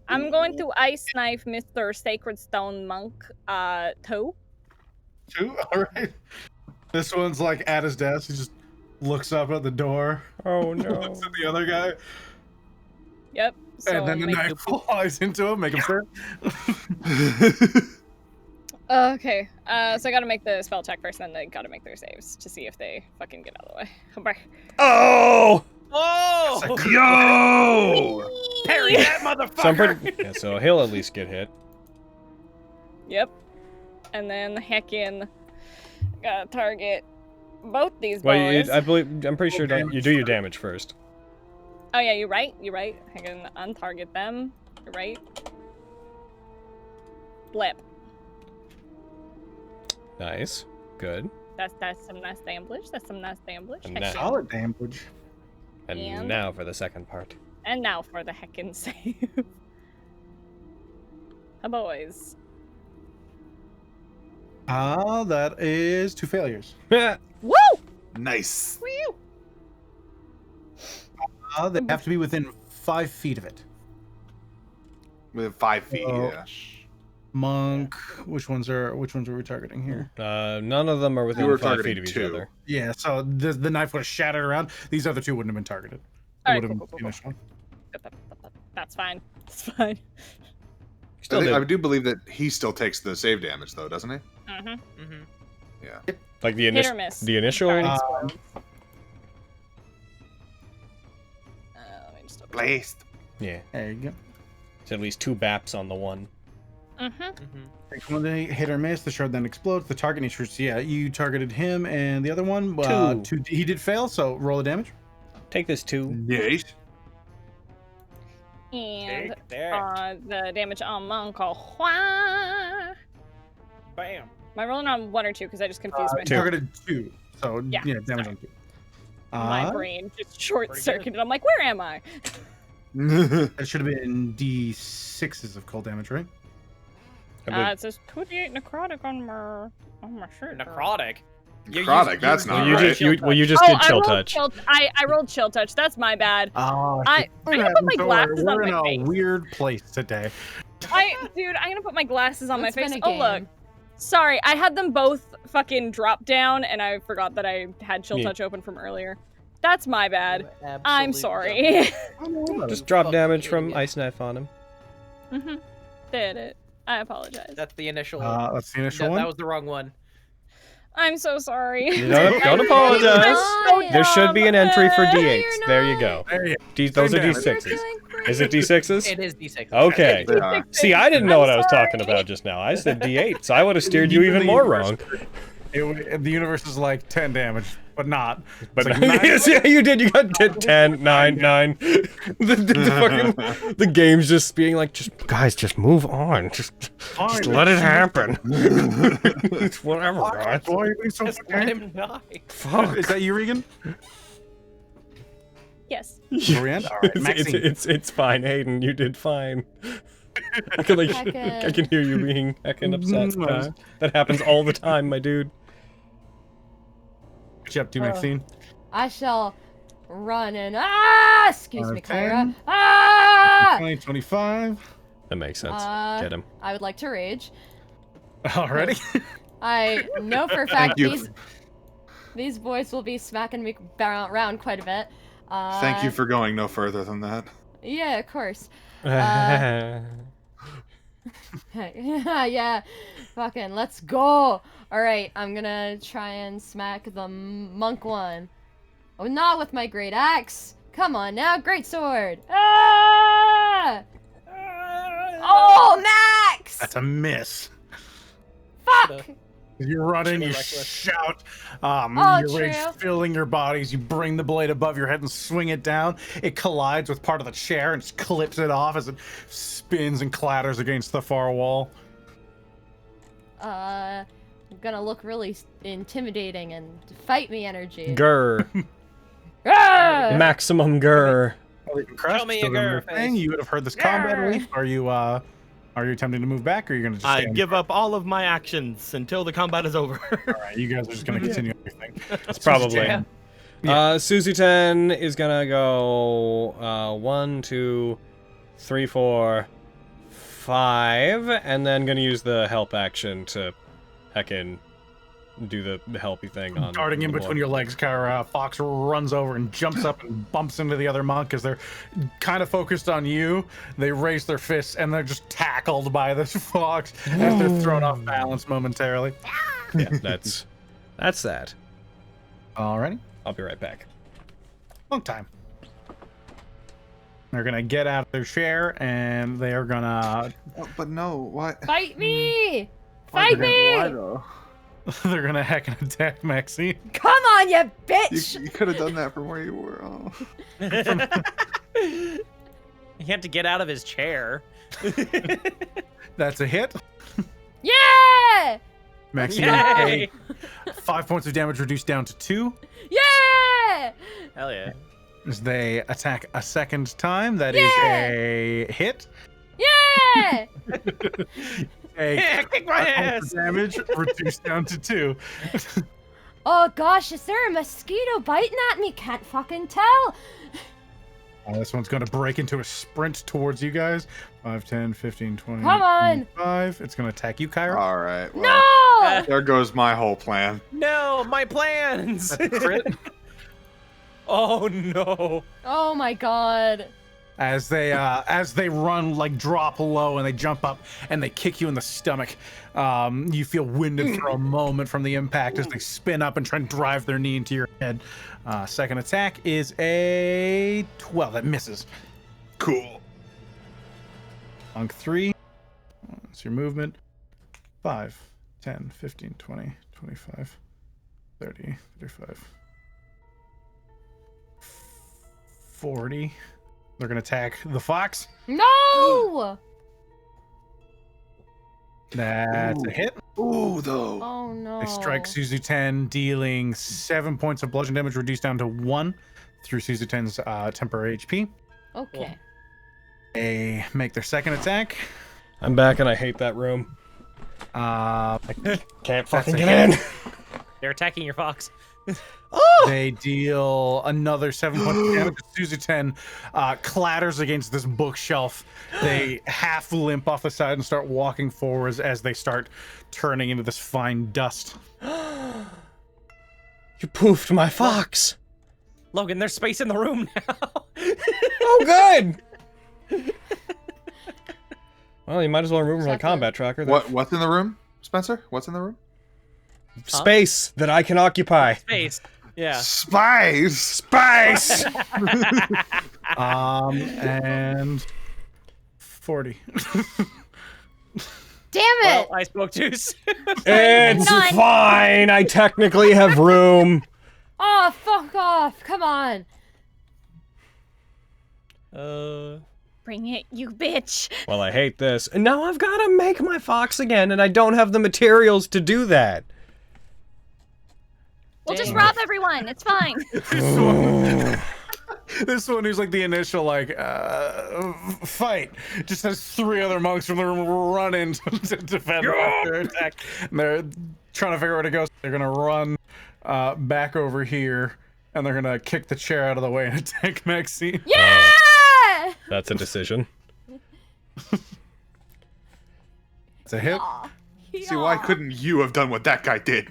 I'm going to ice knife Mr. Sacred Stone Monk. 2. 2? All right. This one's like at his desk. He just looks up at the door. Oh no. Looks at the other guy. Yep. So And then the make knife flies into him. Make him start. Okay, so I gotta make the spell check first, then they gotta make their saves to see if they fucking get out of the way. Come back. Oh! Oh! Yo! Parry that motherfucker! So he'll at least get hit. Yep. And then heckin' gotta target both these Well, boys. I'm pretty sure you do your damage first. Oh yeah, you're right. I can untarget them. You're right. Blip. Nice. Good. That's some nice damage. That's some nice damage. And Heck that- yeah. Solid damage. And now for the second part. And now for the heckin' save. Boys. That is 2 failures. Woo! Nice. Woo! They have to be within 5 feet of it. Within 5 feet, Oh. yeah. Monk. Which ones are we targeting here? None of them are within were 5 feet targeting of each 2. other. Yeah, so the knife would have shattered around. These other 2 wouldn't have been targeted. It Alright, would have cool, been cool, the initial. That's fine. It's fine. I do believe that he still takes the save damage, though, doesn't he? Mm-hmm. Mm-hmm. Yeah. Like the Hit initial. or miss. The initial. Sorry. Uh, Let me just open it. Blast. Yeah. There you go. It's at least 2 baps on the one. Mm-hmm. When they hit or miss, the shard then explodes. The target needs shoots. Yeah, you targeted him, and the other one, 2. He did fail, so roll the damage. Take this 2. Yes. And Take that. the damage on Monk. Bam. Bam. Am I rolling on 1 or 2? Because I just confused You myself. targeted 2, so Yeah, damage on 2. My brain just short circuited. I'm like, where am I? That should have been D6s of cold damage, right? It says 2d8 necrotic on my shirt. Necrotic. Necrotic, that's not you right. just you just did chill touch. I rolled chill touch. That's my bad. Oh, I'm gonna put my glasses on We're in my a face. weird place today. Dude, I'm gonna put my glasses on It's my been face. a Oh look. game. Sorry, I had them both fucking drop down, and I forgot that I had chill Me. touch open from earlier. That's my bad. I'm sorry. Just drop damage from ice knife on him. Did it. I apologize. That's the initial. That's the initial one. That was the wrong one. I'm so sorry. Don't apologize. There should be an entry for D8s. There you go. Those are D6s. Is it D6s? It is D6s. Okay. See, I didn't know what I was talking about just now. I said D8, so I would have steered you even more wrong. The universe is like 10 damage, but not. But like yes, yeah, you did. You got 10, 9, 9. The game's just being like, guys, just move on. Just let it happen. It's whatever, guys. Why are you being so Let him die. Fuck. Is that you, Regan? Yes. Brienne? All right, Maxine. It's fine, Hayden. You did fine. I can hear you being heckin' upset. That happens all the time, my dude. What you up to, Maxine? I shall run and excuse me, 10, Kyra. 20, 25. That makes sense. Get him. I would like to rage. Already? I know for a fact these boys will be smacking me around quite a bit. Thank you for going no further than that. Yeah, of course. Yeah, fucking let's go. Alright, I'm gonna try and smack the monk one. Oh, not with my great axe. Come on now, great sword. Ah! Oh, Max! That's a miss. Fuck! You're running, you shout, your rage filling your bodies, you bring the blade above your head and swing it down. It collides with part of the chair and just clips it off as it spins and clatters against the far wall. I'm gonna look really intimidating and fight me energy. Grr. Ah! Maximum grr. Tell me a grr face. You would have heard this combat relief. Are you attempting to move back, or are you going to just I give up all of my actions until the combat is over. Alright, you guys are just going to continue everything. It's probably. Susie 10 is gonna go 1, 2, 3, 4, 5, and then gonna use the help action to heckin' do the helpy thing on. Darting in between your legs, Kyra, Fox runs over and jumps up and bumps into the other monk as they're kind of focused on you. They raise their fists and they're just tackled by this Fox as they're thrown off balance momentarily. Yeah, that's that. Alrighty. I'll be right back. Long time. They're gonna get out of their chair and they are gonna. But no, why? Fight me! Fight me! Why though? They're gonna heckin' attack Maxine. Come on, you bitch! You could have done that from where you were. Oh. He had to get out of his chair. That's a hit. Yeah! Maxine, Yay! 5 points of damage reduced down to 2. Yeah! Hell yeah. As they attack a second time, that is a hit. Yeah! Kick my ass! Damage reduced down to 2. Oh gosh, is there a mosquito biting at me? Can't fucking tell. This one's going to break into a sprint towards you guys. 5, 10, 15, 20, Come on! 25. It's going to attack you, Kyra. All right. Well, No! there goes my whole plan. No, my plans! That's a crit. Oh no. Oh my god. As they run, like drop low and they jump up and they kick you in the stomach. You feel winded for a moment from the impact as they spin up and try and drive their knee into your head. Second attack is a 12. That misses. Cool. Monk 3. That's your movement. 5, 10, 15, 20, 25, 30, 35, 40. They're going to attack the fox. No! That's a hit. Ooh, though. Oh no. They strike Suzu 10, dealing 7 points of bludgeon damage, reduced down to 1 through Suzu 10's temporary HP. Okay. They make their second attack. I'm back and I hate that room. Can't fucking get in. They're attacking your fox. They deal another 7 points of damage. Suzu 10 clatters against this bookshelf. They half limp off the side and start walking forwards as they start turning into this fine dust. You poofed my fox. Logan, there's space in the room now. Oh, good. Well, you might as well remove him from the combat tracker. What's in the room, Spencer? What's in the room? Space that I can occupy. Space. Yeah. Spice. And 40. Damn it! Well, I spoke juice. It's fine. I technically have room. Oh, fuck off! Come on. Bring it, you bitch. Well, I hate this. And now I've got to make my fox again, and I don't have the materials to do that. We'll just rob everyone. It's fine. This one who's like the initial fight just has 3 other monks from the room run in to defend their attack. And they're trying to figure out where to go. So they're gonna run back over here, and they're gonna kick the chair out of the way and attack Maxine. Yeah! That's a decision. It's a hit. See, why couldn't you have done what that guy did?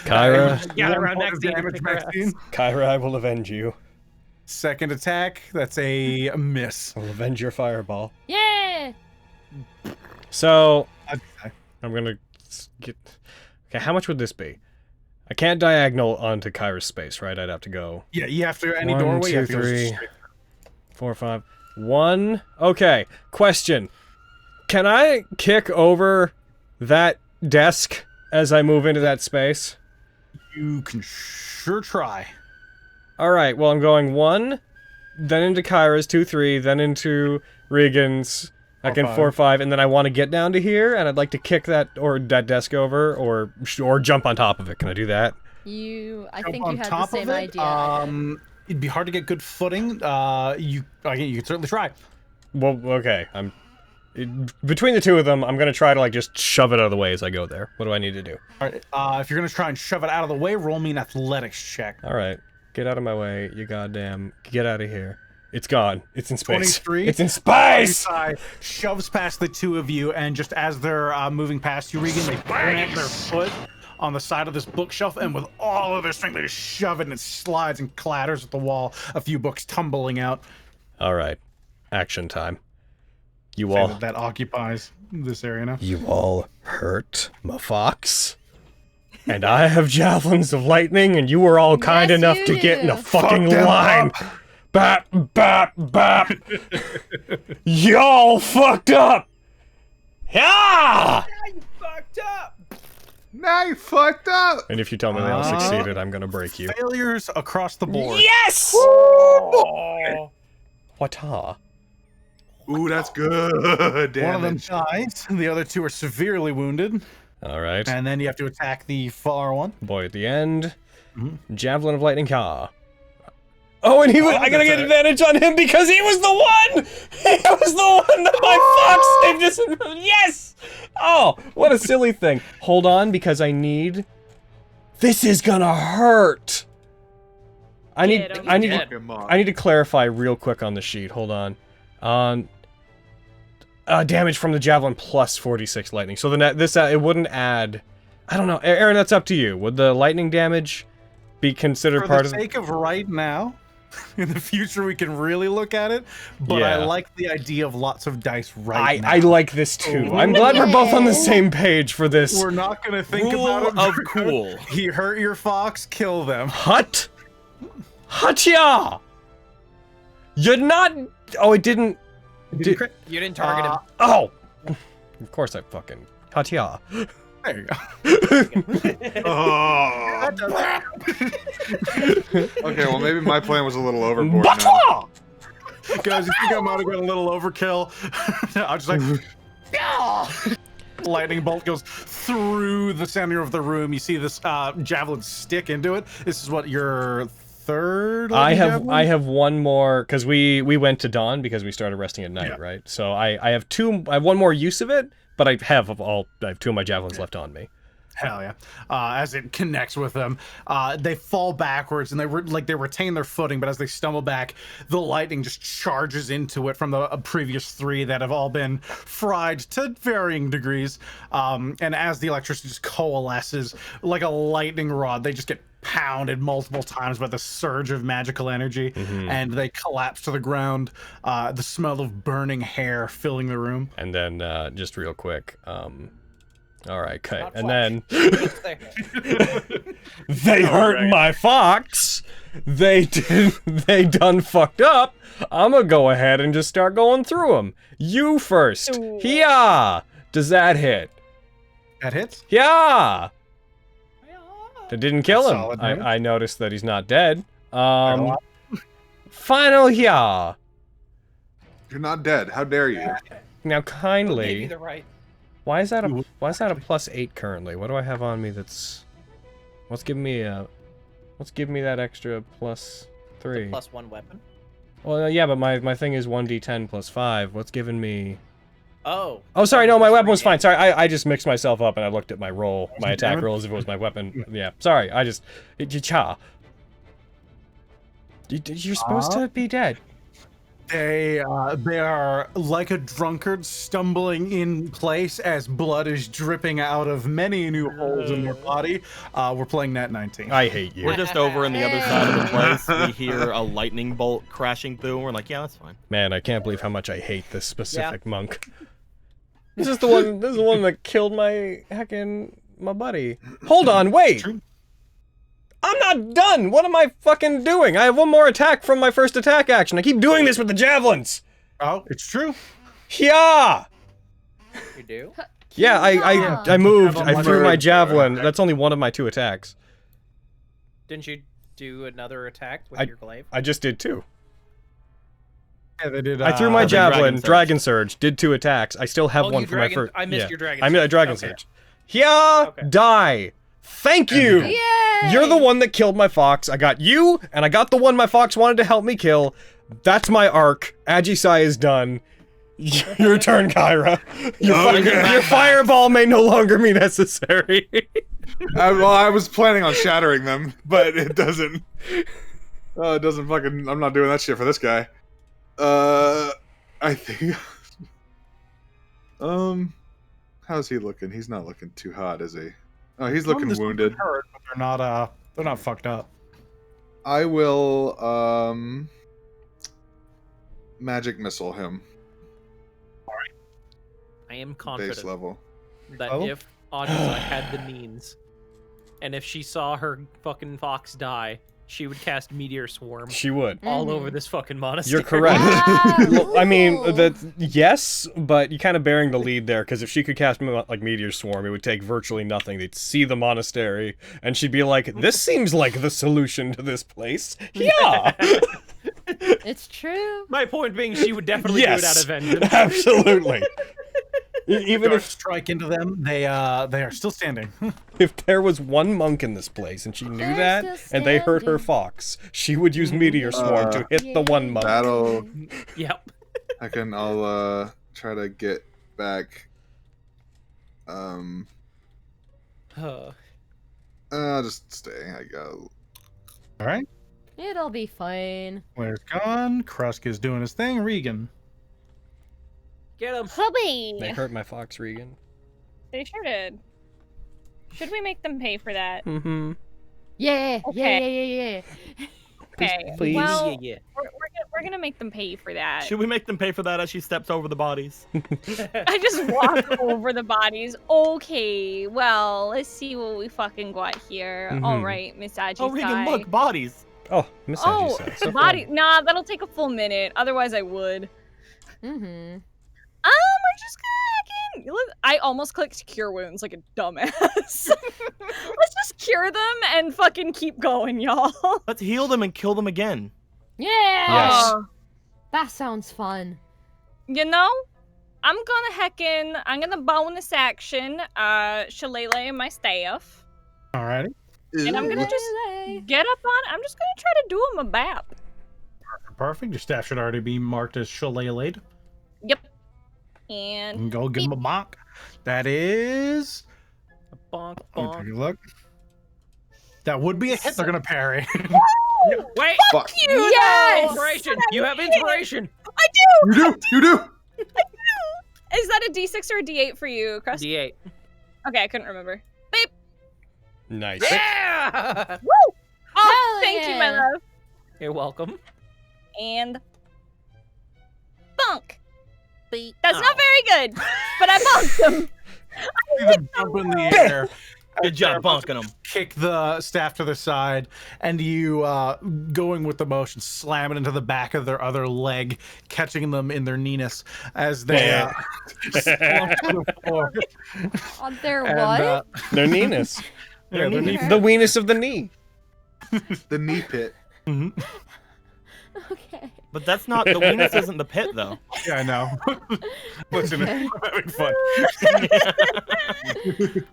Kyra. Gather around Maxine. Kyra, I will avenge you. Second attack, that's a miss. I will avenge your fireball. Yeah! So, I'm gonna get... Okay, how much would this be? I can't diagonal onto Kyra's space, right? I'd have to go... Yeah, you have to, any 1, doorway, 2, you have to go 3, straight. 4, 5... 1... Okay, question. Can I kick over that desk as I move into that space? You can sure try. Alright, well I'm going 1, then into Kyra's, 2, 3, then into Regan's, I can 4, 5, and then I want to get down to here, and I'd like to kick that desk over, or jump on top of it. Can I do that? I think you had the same idea. It'd be hard to get good footing. You can certainly try. Well, okay, between the two of them, I'm gonna try to just shove it out of the way as I go there. What do I need to do? Alright, if you're gonna try and shove it out of the way, roll me an athletics check. Alright, get out of my way, you goddamn, get out of here. It's gone. It's in space. 23. It's in space! Shoves past the two of you, and just as they're moving past you, Regan, they plant their foot on the side of this bookshelf, and with all of their strength, they just shove it, and it slides and clatters at the wall, a few books tumbling out. Alright, action time. You all... That occupies this area now. You all hurt my fox? And I have javelins of lightning, and you were all kind enough to get in a fucking line. Bap, bap, bap. Y'all fucked up. Yeah! Now you fucked up. And if you tell me they all succeeded, I'm gonna break you. Failures across the board. Yes! What-a? Ooh, that's good. One of them dies, and the other 2 are severely wounded. Alright. And then you have to attack the far one. Boy, at the end, Javelin of Lightning Ka. Oh, and I gotta get advantage on him because he was the one! He was the one that my fox saved us! Yes! Oh, what a silly thing. Hold on, because I need... This is gonna hurt! I need to clarify real quick on the sheet. Hold on. Damage from the javelin plus 46 lightning. So it wouldn't add... I don't know. Aaron, that's up to you. Would the lightning damage be considered part of... For the sake of right now, in the future we can really look at it, but I like the idea of lots of dice now. I like this too. I'm glad we're both on the same page for this. We're not gonna think Rule about it. of cool. He hurt your fox, kill them. Hut? Hutya! You're not... Oh, it didn't... You didn't target him. Oh! Of course I fucking... Hutya. There you go. Okay, well maybe my plan was a little overboard now. Guys, you think I might have got a little overkill? I was just like... Lightning bolt goes through the center of the room. You see this javelin stick into it. This is what, your third? I have one more, because we went to dawn because we started resting at night, right? So I have one more use of it, but I have 2 of my javelins left on me. Hell yeah. As it connects with them, they fall backwards and they retain their footing, but as they stumble back, the lightning just charges into it from the previous 3 that have all been fried to varying degrees. And as the electricity just coalesces like a lightning rod, they just get pounded multiple times by the surge of magical energy, and they collapse to the ground. The smell of burning hair filling the room. And then, just real quick, all right, okay, and then they hurt my fox. They done fucked up. I'm gonna go ahead and just start going through them. You first. Ooh. Yeah. Does that hit? That hits? Yeah. That didn't kill him. Solid damage. I noticed that he's not dead. Final yeah. You're not dead. How dare you? Now kindly. Either right. Why is that a +8 currently? What do I have on me that's what's giving me that extra +3? +1 weapon. Well, yeah, but my thing is 1d10 +5. What's giving me? Oh. Oh, sorry, no, my weapon was fine. Sorry, I just mixed myself up and I looked at my roll, my attack roll as if it was my weapon. Yeah, sorry, I just... You're supposed to be dead. They are like a drunkard stumbling in place as blood is dripping out of many new holes in their body. We're playing Nat19. I hate you. We're just over on the other side of the place. We hear a lightning bolt crashing through, and we're like, yeah, that's fine. Man, I can't believe how much I hate this specific monk. This is the one that killed my buddy. Hold on, wait! I'm not done! What am I fucking doing? I have one more attack from my first attack action. I keep doing this with the javelins! Oh, it's true. Yeah! You do? Yeah, I moved. I threw my javelin. That's only one of my 2 attacks. Didn't you do another attack with your glaive? I just did 2. Yeah, they did. I threw my javelin, Dragon Surge, did 2 attacks. I still have one for my first. I missed your Dragon Surge. I missed a Dragon Surge. Okay. Die! Thank you! Yay! You're the one that killed my fox. I got you, and I got the one my fox wanted to help me kill. That's my arc. Agisai is done. Your turn, Kyra. Your fireball may no longer be necessary. Well, I was planning on shattering them, but it doesn't. Oh, it doesn't fucking. I'm not doing that shit for this guy. I think. How's he looking? He's not looking too hot, is he? Oh, he's looking wounded. Hurt, but they're not fucked up. I will magic missile him. I am confident Base level. that if Audisa had the means, and if she saw her fucking fox die, she would cast Meteor Swarm. She would. All over this fucking monastery. You're correct. I mean, yes, but you're kind of bearing the lead there, because if she could cast like Meteor Swarm, it would take virtually nothing. They'd see the monastery, and she'd be like, this seems like the solution to this place. Yeah! It's true. My point being, she would definitely do it out of vengeance. Absolutely. Even if strike into them, they are still standing. If there was one monk in this place and she knew that, and they hurt her fox, she would use Meteor Swarm to hit the one monk. That'll. Yep. I'll try to get back. I'll just stay. I go. All right. It'll be fine. Where's gone? Krusk is doing his thing. Regan. Get him. Hubby! They hurt my fox, Regan. They sure did. Should we make them pay for that? Mm-hmm. Yeah, Okay. yeah. Okay. Please. Well, Yeah. we're gonna make them pay for that. Should we make them pay for that as she steps over the bodies? I just walk over the bodies. Okay, well, let's see what we fucking got here. All right, Miss Agisai. Oh, Regan, look, bodies. Oh, Miss Agisai. So body. Nah, that'll take a full minute. Otherwise, I would. Mm-hmm. We're just gonna I almost clicked cure wounds like a dumbass. Let's just cure them and fucking keep going, y'all. Let's heal them and kill them again. Yeah. Yes. That sounds fun. You know, I'm gonna bonus action, shillelagh my staff. Alrighty. And I'm gonna just get up on. I'm just gonna try to do him a bap. Perfect. Your staff should already be marked as shillelagh. Yep. And Go give him a bonk. That is. A bonk, Let me bonk. take a look. That would be a hit. They're gonna parry. Wait! Fuck you! Yes! Inspiration! You have inspiration! I do! You do! Is that a D6 or a D8 for you, Crust? D8. Okay, I couldn't remember. Beep. Nice. Yeah! Woo! Oh, Hell thank you, my yeah. love. You're welcome. And bunk. That's not very good, but I bunked him. See them jump in the air. Good job bonking them. Kick the staff to the side, and you, going with the motion, slam it into the back of their other leg, catching them in their knees as they slump to the floor. On their And, what? Their knees. Yeah, their knee. The weenus of the knee. The knee pit. Okay. But that's not the weenus. Isn't the pit though? Yeah, I know. Listen, Okay. I'm having fun.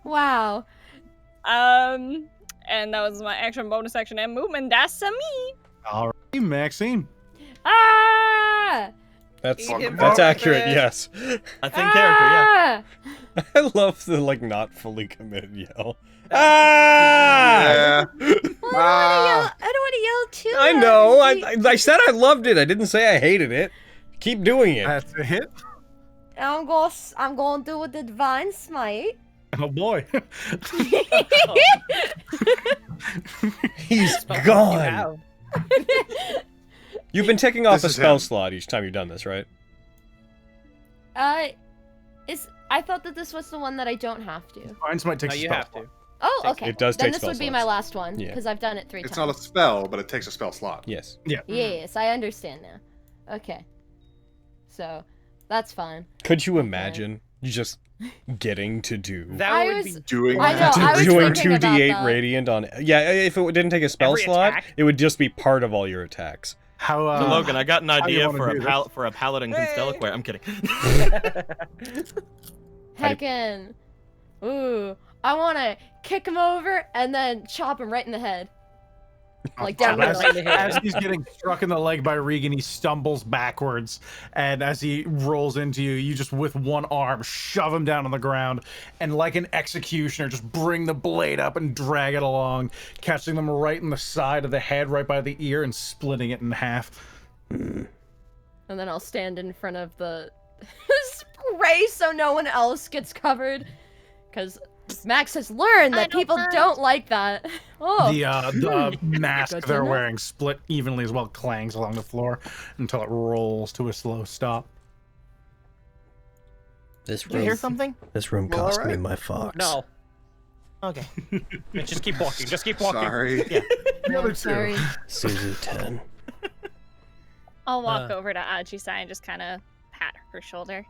Wow. And that was my action, bonus action, and movement. That's a me. All right, Maxine. Ah! That's Eat him accurate. for it. Yes. I think character. Yeah. Ah! I love the like not fully committed yell. Ah! Yeah. Well, I don't want to yell too. I loud. know. I said I loved it. I didn't say I hated it. Keep doing it. That's a hit. I'm going to do a divine smite. Oh boy. He's gone. You've been taking off This a is spell him. slot each time you've done this, right? I thought that this was the one that I don't have to. Mine might take No, a you spell have slot. to. Oh, okay. It does then take this spell would be my slots. last one Yeah. because I've done it 3 It's times. not a spell, but it takes a spell slot. Yes. Yeah. Yes, I understand now. Okay. So, that's fine. Could you imagine just getting to do That I would was- be Doing I know, I was doing thinking about 2d8 that. radiant on if it didn't take a spell Every slot, attack? it would just be part of all your attacks. How, So Logan, I got an how do you idea wanna for do this? a paladin constelliquare. I'm kidding. Heckin'. Ooh. I want to kick him over and then chop him right in the head. Like down as, the leg. as he's getting struck in the leg by Regan, he stumbles backwards, and as he rolls into you, you just with one arm shove him down on the ground, and like an executioner, just bring the blade up and drag it along, catching them right in the side of the head, right by the ear, and splitting it in half. And then I'll stand in front of the spray so no one else gets covered. Because Max has learned that people don't like that. Oh. The mask Good to they're know. wearing split evenly as well, clangs along the floor until it rolls to a slow stop. This Did you hear something? This room Well, cost me alright. my fox. no. Okay. Just keep walking. Just keep walking. Sorry. Yeah. The other I'm sorry. Suzu 10. I'll walk over to Ajisai and just kind of pat her shoulder.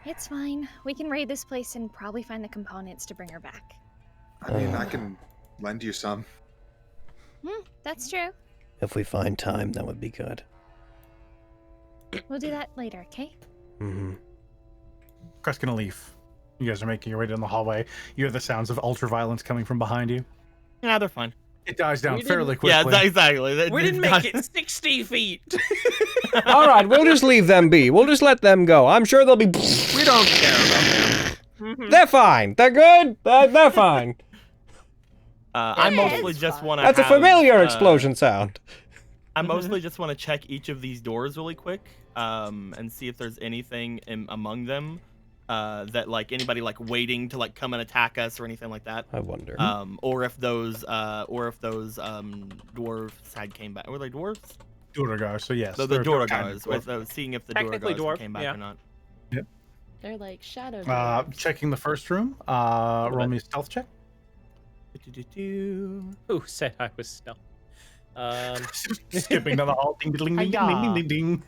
It's fine. We can raid this place and probably find the components to bring her back. I mean, I can lend you some. That's true. If we find time, that would be good. We'll do that later, okay? Mm-hmm. Kreskin and Leaf, you guys are making your way down the hallway. You hear the sounds of ultraviolence coming from behind you. Yeah, they're fine. It dies down We fairly didn't- quickly. Yeah, exactly. We didn't make it 60 feet. All right, we'll just leave them be. We'll just let them go. I'm sure they'll be. We don't care about them. They're fine. They're good. They're fine. I Yeah, mostly it's just fine. want to. That's a familiar explosion sound. I mostly just want to check each of these doors really quick, and see if there's anything among them that like anybody like waiting to like come and attack us or anything like that. I wonder. Or if those dwarves had came back. Were they dwarves? Durgar, so yes. The they're kind of Durgars. With seeing if the Technically Durgars dwarf, came back yeah. or not. They're like shadow. checking the first room. Roll me a stealth check. Who said I was stealth? Skipping down the hall. Ding, ding, ding, ding, ding,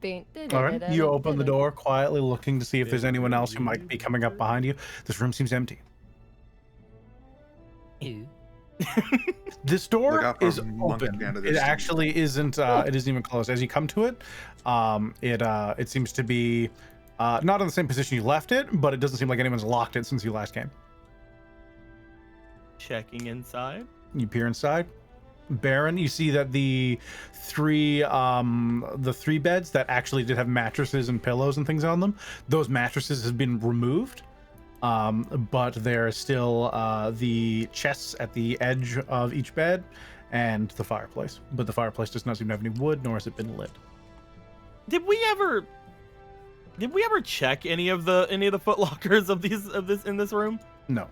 ding, ding. All right, you open the door quietly, looking to see if there's anyone else who might be coming up behind you. This room seems empty. This Look door out for is monkey open. down to It this. actually isn't. It isn't even closed. As you come to it, it seems to be not in the same position you left it, but it doesn't seem like anyone's locked it since you last came. Checking inside. You peer inside. Baron, you see that the three beds that actually did have mattresses and pillows and things on them, those mattresses have been removed. But there are still the chests at the edge of each bed and the fireplace. But the fireplace does not seem to have any wood, nor has it been lit. Did we ever check any of the footlockers of this in this room? No.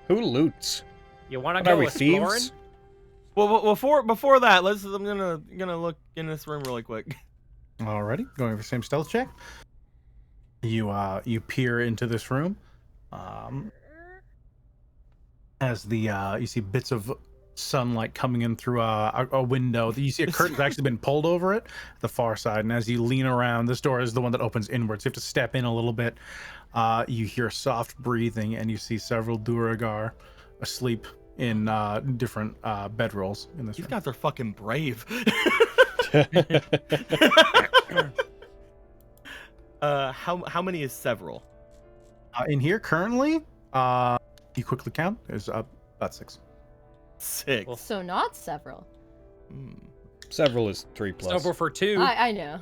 Who loots? You want to What go are we, exploring? thieves? Well, before that, I'm gonna look in this room really quick. Alrighty, going for the same stealth check. You peer into this room. As you see bits of sunlight coming in through a window. You see a curtain's actually been pulled over it, the far side, and as you lean around, this door is the one that opens inwards. You have to step in a little bit. You hear soft breathing, and you see several Duragar asleep in different bedrolls in this room. These guys are fucking brave. How many is several? In here currently, you quickly count, there's about 6. 6. So not several. Several is 3 plus. Several for 2. I know.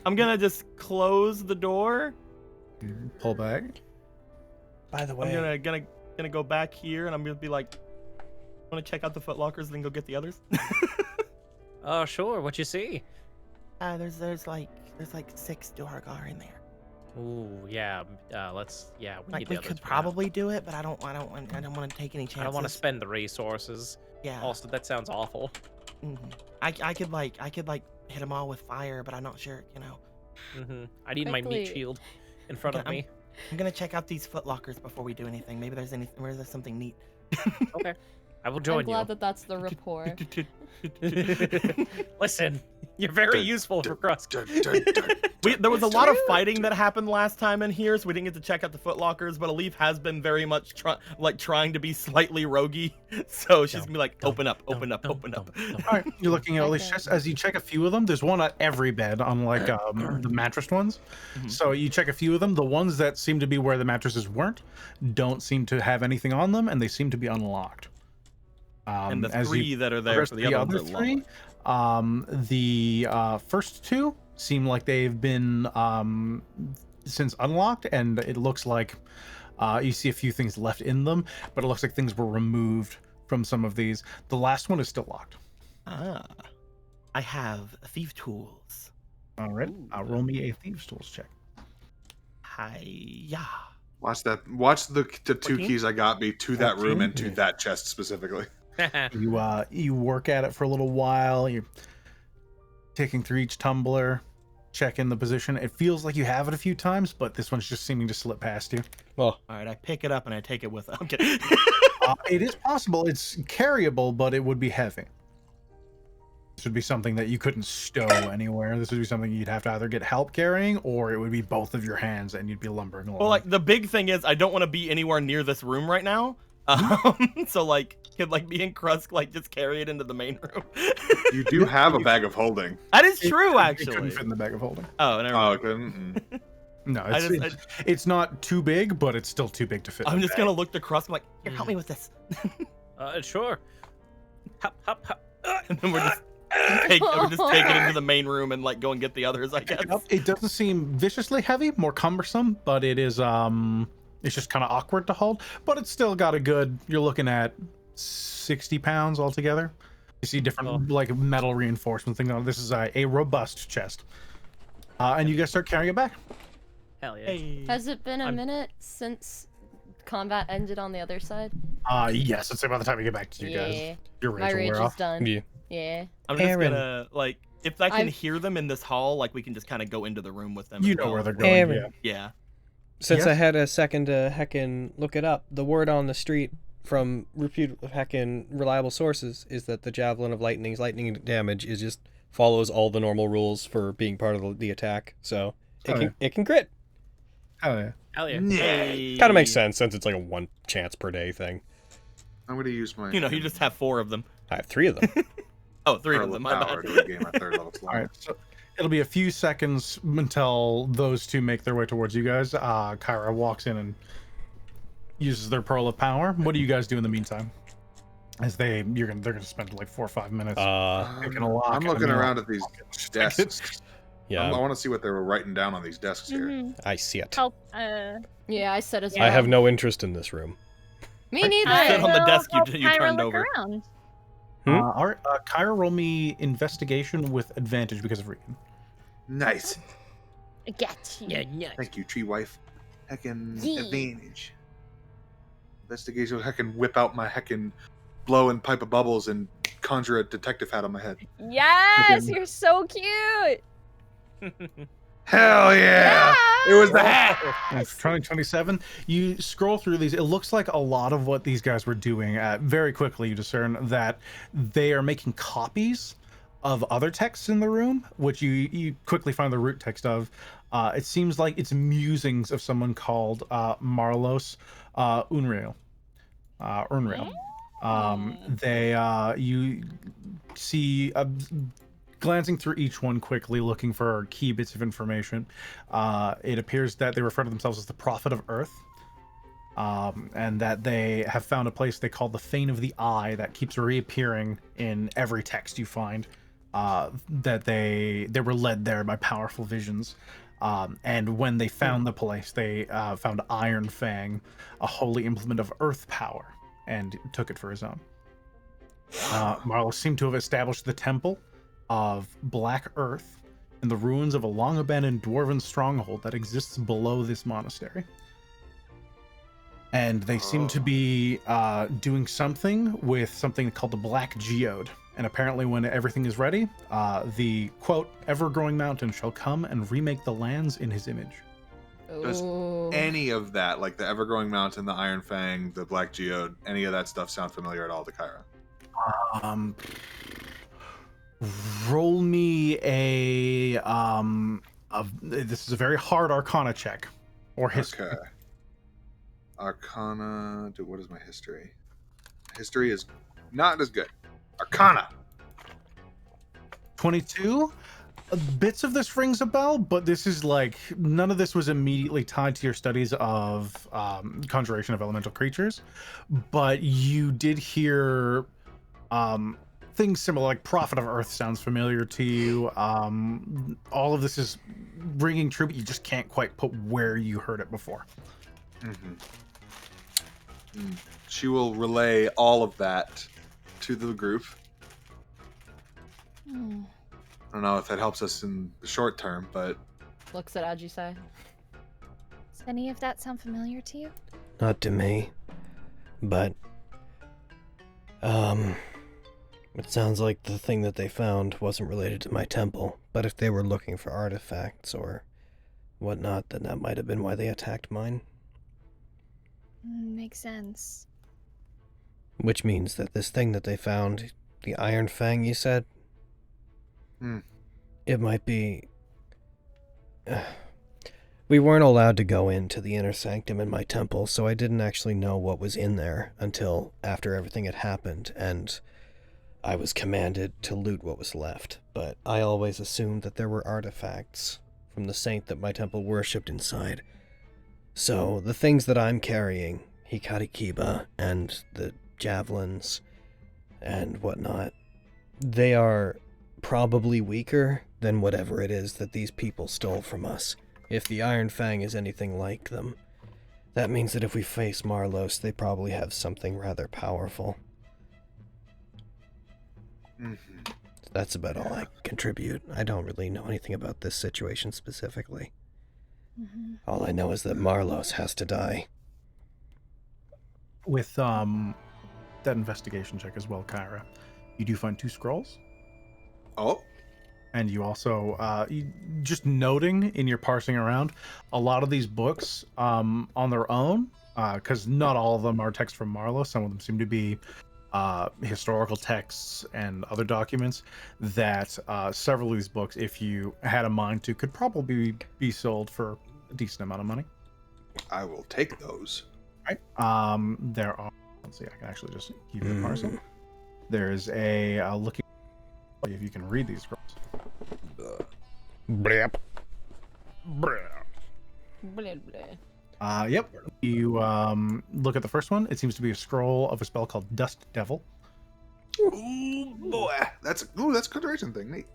I'm gonna just close the door. Pull back. By the way, I'm gonna go back here, and I'm gonna be like, want to check out the footlockers and then go get the others? Oh, sure. What you see? There's like 6 Duragar in there. Ooh, yeah. Let's. Yeah, We need the others could for now. probably do it, but I don't want to take any chances. I don't want to spend the resources. Yeah. Also, that sounds awful. I could hit them all with fire, but I'm not sure. I need my Quickly. meat shield in front of me. I'm gonna check out these footlockers before we do anything. Maybe there's something neat. Okay. I will join I'm glad that that's the rapport. you. Listen, you're very useful for Cross. There was a lot of fighting that happened last time in here, so we didn't get to check out the footlockers, but Alif has been very much trying to be slightly roguey, so she's gonna be like, open up. All right, you're looking at all these chests. As you check a few of them, there's one at every bed, unlike the mattress ones. So you check a few of them. The ones that seem to be where the mattresses weren't don't seem to have anything on them, and they seem to be unlocked. And the 3 that are there for the other 3, the first 2 seem like they've been since unlocked, and it looks like you see a few things left in them, but it looks like things were removed from some of these. The last one is still locked. I have thief tools. All right, roll me a thieves tools check. Hi-ya. Watch the 2 14? keys I got me to that room 14? and to that chest specifically. You work at it for a little while. You're taking through each tumbler, checking the position. It feels like you have it a few times, but this one's just seeming to slip past you. Well, all right, I pick it up and I take it with me. I'm kidding. It is possible. It's carryable, but it would be heavy. This would be something that you couldn't stow anywhere. This would be something you'd have to either get help carrying, or it would be both of your hands and you'd be lumbering along. Well, like, the big thing is I don't want to be anywhere near this room right now. So could me and Krusk just carry it into the main room. You do have a bag of holding. That is true, actually. It couldn't fit in the bag of holding. Oh, never mind. It couldn't. No, it's not too big, but it's still too big to fit. I'm just gonna look to Krusk like, here, help me with this. Sure. Hop, hop, hop. And then we're just take it into the main room and go and get the others, I guess. It doesn't seem viciously heavy, more cumbersome, but it is it's just kind of awkward to hold, but it's still got a good, you're looking at 60 pounds altogether. You see different metal reinforcement things on it. This is a robust chest. And you guys start carrying it back. Hell yeah. Hey. Has it been a minute since combat ended on the other side? Yes, it's about the time we get back to you guys. Your rage My will rage wear is off. done. Yeah. Yeah. I'm just gonna if I can hear them in this hall, we can just kind of go into the room with them. You as know well. where they're going. Aaron. Yeah. Since Yes? I had a second to heckin' look it up, the word on the street from heckin' reliable sources is that the Javelin of Lightning's lightning damage is just follows all the normal rules for being part of the attack, so it can crit. Oh yeah. Hell yeah. Hey. Kind of makes sense since it's like a 1 chance per day thing. I'm gonna use my. You just have 4 of them. I have 3 of them. Oh, 3 of them. My power bad. to gain my 3rd level slot. All right, so it'll be a few seconds until those 2 make their way towards you guys. Kyra walks in and uses their Pearl of Power. What do you guys do in the meantime? As they're gonna spend 4 or 5 minutes picking a lock. I'm looking around at these desks. Yeah. I want to see what they were writing down on these desks here. I see it. Help. Yeah, I said as well. I have no interest in this room. Me neither. Sit on the desk you Kyra turned look over. around. All right, Kyra, roll me investigation with advantage because of Radian. Nice. Get you. Yeah. Thank you, tree wife. Heckin' Yee. advantage. Investigation. I can whip out my heckin' blow and pipe of bubbles and conjure a detective hat on my head. Yes, you're so cute. Hell yeah! It was the hat. And for 2027, you scroll through these. It looks like a lot of what these guys were doing. Very quickly, you discern that they are making copies of other texts in the room, which you quickly find the root text of. It seems like it's musings of someone called Marlos Unreal. Unreal. You see. Glancing through each one quickly, looking for key bits of information, it appears that they refer to themselves as the Prophet of Earth, and that they have found a place they call the Fane of the Eye that keeps reappearing in every text you find. That they were led there by powerful visions, and when they found the place, they found Iron Fang, a holy implement of Earth power, and took it for his own. Marlo seemed to have established the temple of Black Earth in the ruins of a long-abandoned dwarven stronghold that exists below this monastery. And they seem to be doing something with something called the Black Geode. And apparently when everything is ready, the, quote, ever-growing mountain shall come and remake the lands in his image. Does any of that, like the ever-growing mountain, the Iron Fang, the Black Geode, any of that stuff sound familiar at all to Kyra? Roll me this is a very hard Arcana check, or history. Okay. Arcana. Dude, what is my history? History is not as good. Arcana. 22. Bits of this rings a bell, but this is like none of this was immediately tied to your studies of conjuration of elemental creatures, but you did hear things similar, like Prophet of Earth sounds familiar to you. All of this is ringing true, but you just can't quite put where you heard it before. She will relay all of that to the group. I don't know if that helps us in the short term, but... Looks at Ajisai. Does any of that sound familiar to you? Not to me, but... It sounds like the thing that they found wasn't related to my temple, but if they were looking for artifacts or whatnot, then that might have been why they attacked mine. Makes sense. Which means that this thing that they found, the Iron Fang, you said? It might be... We weren't allowed to go into the inner sanctum in my temple, so I didn't actually know what was in there until after everything had happened, and I was commanded to loot what was left. But I always assumed that there were artifacts from the saint that my temple worshipped inside. So the things that I'm carrying, Hikari Kiba and the javelins and whatnot, they are probably weaker than whatever it is that these people stole from us. If the Iron Fang is anything like them, that means that if we face Marlos, they probably have something rather powerful. That's about all I contribute. I don't really know anything about this situation specifically. All I know is that Marlos has to die. With that investigation check as well, Kyra, you do find 2 scrolls. Oh. And you also, just noting in your parsing around, a lot of these books on their own, because not all of them are text from Marlos, some of them seem to be historical texts and other documents that several of these books, if you had a mind to, could probably be sold for a decent amount of money. I will take those. Right. There are, let's see, I can actually just give you a parcel. There's a looking, if you can read these scrolls. Blap. Yep. You look at the first one. It seems to be a scroll of a spell called Dust Devil. Ooh, boy. That's a conjuration thing, neat.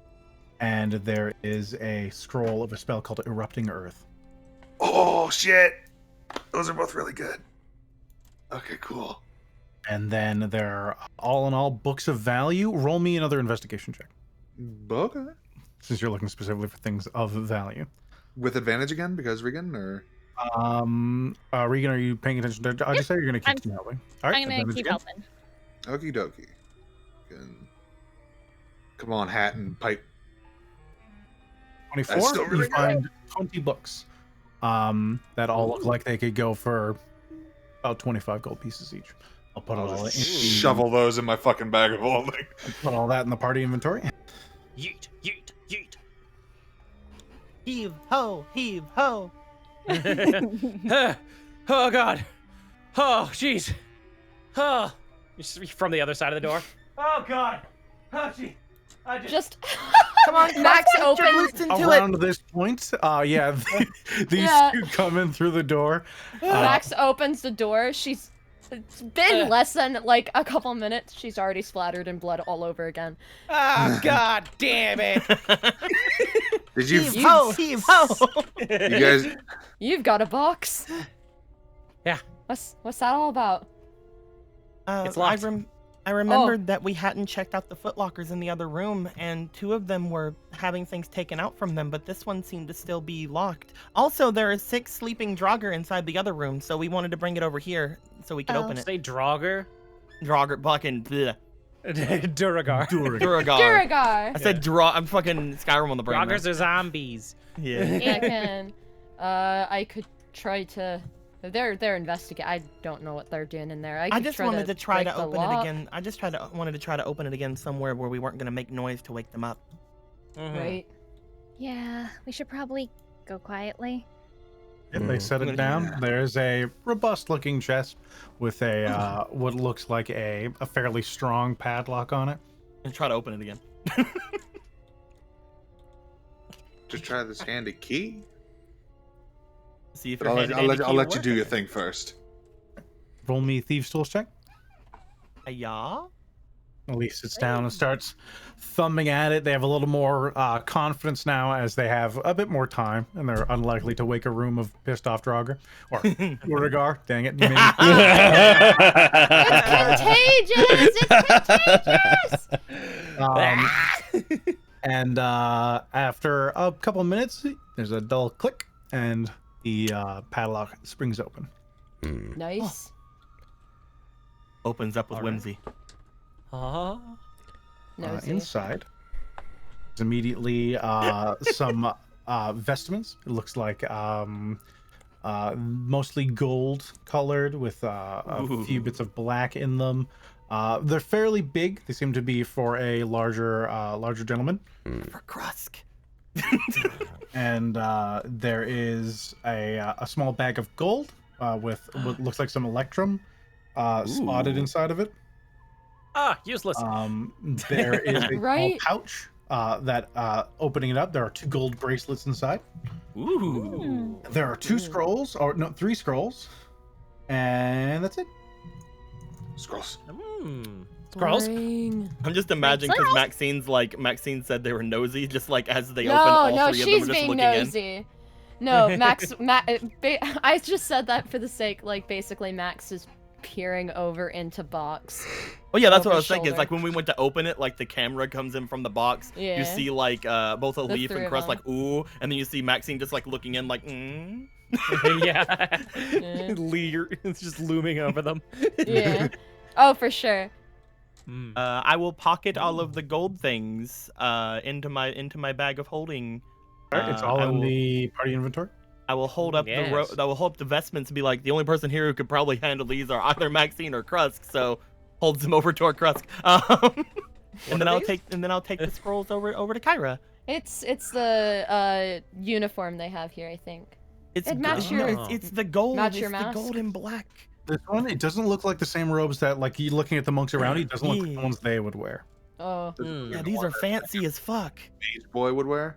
And there is a scroll of a spell called Erupting Earth. Oh, shit. Those are both really good. Okay, cool. And then there are, all in all, books of value. Roll me another investigation check. Okay. Since you're looking specifically for things of value. With advantage again, because Regan, or? Regan, are you paying attention to? I just say you're gonna keep helping. All right, I'm gonna keep helping. Okie dokie. Come on, hat and pipe. 24. You find 20 books. That all look like they could go for about 25 gold pieces each. I'll put it all in. Shovel those in my fucking bag of holding. Put all that in the party inventory. Yeet, yeet, yeet. Heave ho, heave ho. Oh god. Oh jeez. Oh. You're from the other side of the door. Oh god. Oh gee. I just come on, Max opens around this point. Yeah, these two come in through the door. Max opens the door. It's been less than like a couple minutes. She's already splattered in blood all over again. Oh god damn it! Did you heave ho, heave ho? You guys, you've got a box. Yeah. What's that all about? It's locked. I remembered that we hadn't checked out the footlockers in the other room, and 2 of them were having things taken out from them, but this one seemed to still be locked. Also, there are 6 sleeping Draugr inside the other room, so we wanted to bring it over here so we could open it. Say Draugr? Draugr, fucking bleh. Duragar. Duragar. I said I'm fucking Skyrim on the brain. Draugrs are zombies. Yeah, I could try to... They're investigating. I don't know what they're doing in there. I just wanted to try to open it again. I just wanted to try to open it again somewhere where we weren't going to make noise to wake them up. Right. Yeah, we should probably go quietly. If they set it down, there's a robust-looking chest with a what looks like a fairly strong padlock on it. And try to open it again. just try this handy key. See if I'll let you do your thing first. Roll me Thieves' Tools check. Yeah. Elise sits down and starts thumbing at it. They have a little more confidence now as they have a bit more time, and they're unlikely to wake a room of pissed off Draugr or Duragar. Dang it! It's contagious. And after a couple of minutes, there's a dull click, and the padlock springs open. Nice. Opens up with whimsy. Inside, there's immediately some vestments. It looks like mostly gold colored with a few bits of black in them. They're fairly big. They seem to be for a larger gentleman. For Krusk. And there is a small bag of gold with what looks like some electrum spotted inside of it. Useless. There is a small pouch that opening it up, there are 2 gold bracelets inside. Ooh. There are 3 scrolls, and that's it. Scrolls. Scrolls? I'm just imagining because Maxine said they were nosy, just like as they open all 3 of them she's just being looking nosy. in. No, I just said that for the sake, Basically Max is peering over into box. Oh yeah, that's what I was thinking. It's like when we went to open it, like the camera comes in from the box. Yeah. You see like both a Leaf and Crust like ooh, and then you see Maxine just like looking in like yeah. Leer, it's just looming over them. Yeah. Oh, for sure. I will pocket all of the gold things into my bag of holding. It's all in the party inventory. I will hold up I will hold up the vestments and be like, the only person here who could probably handle these are either Maxine or Krusk, so holds him over toward Krusk. And then I'll take the scrolls over to Kyra. It's the uniform they have here, I think. It's the gold. Match your it's mask. the gold and black. This one, it doesn't look like the same robes that, like, you looking at the monks around, it doesn't look like the ones they would wear. Oh. Yeah, these are fancy as fuck. Mage boy would wear.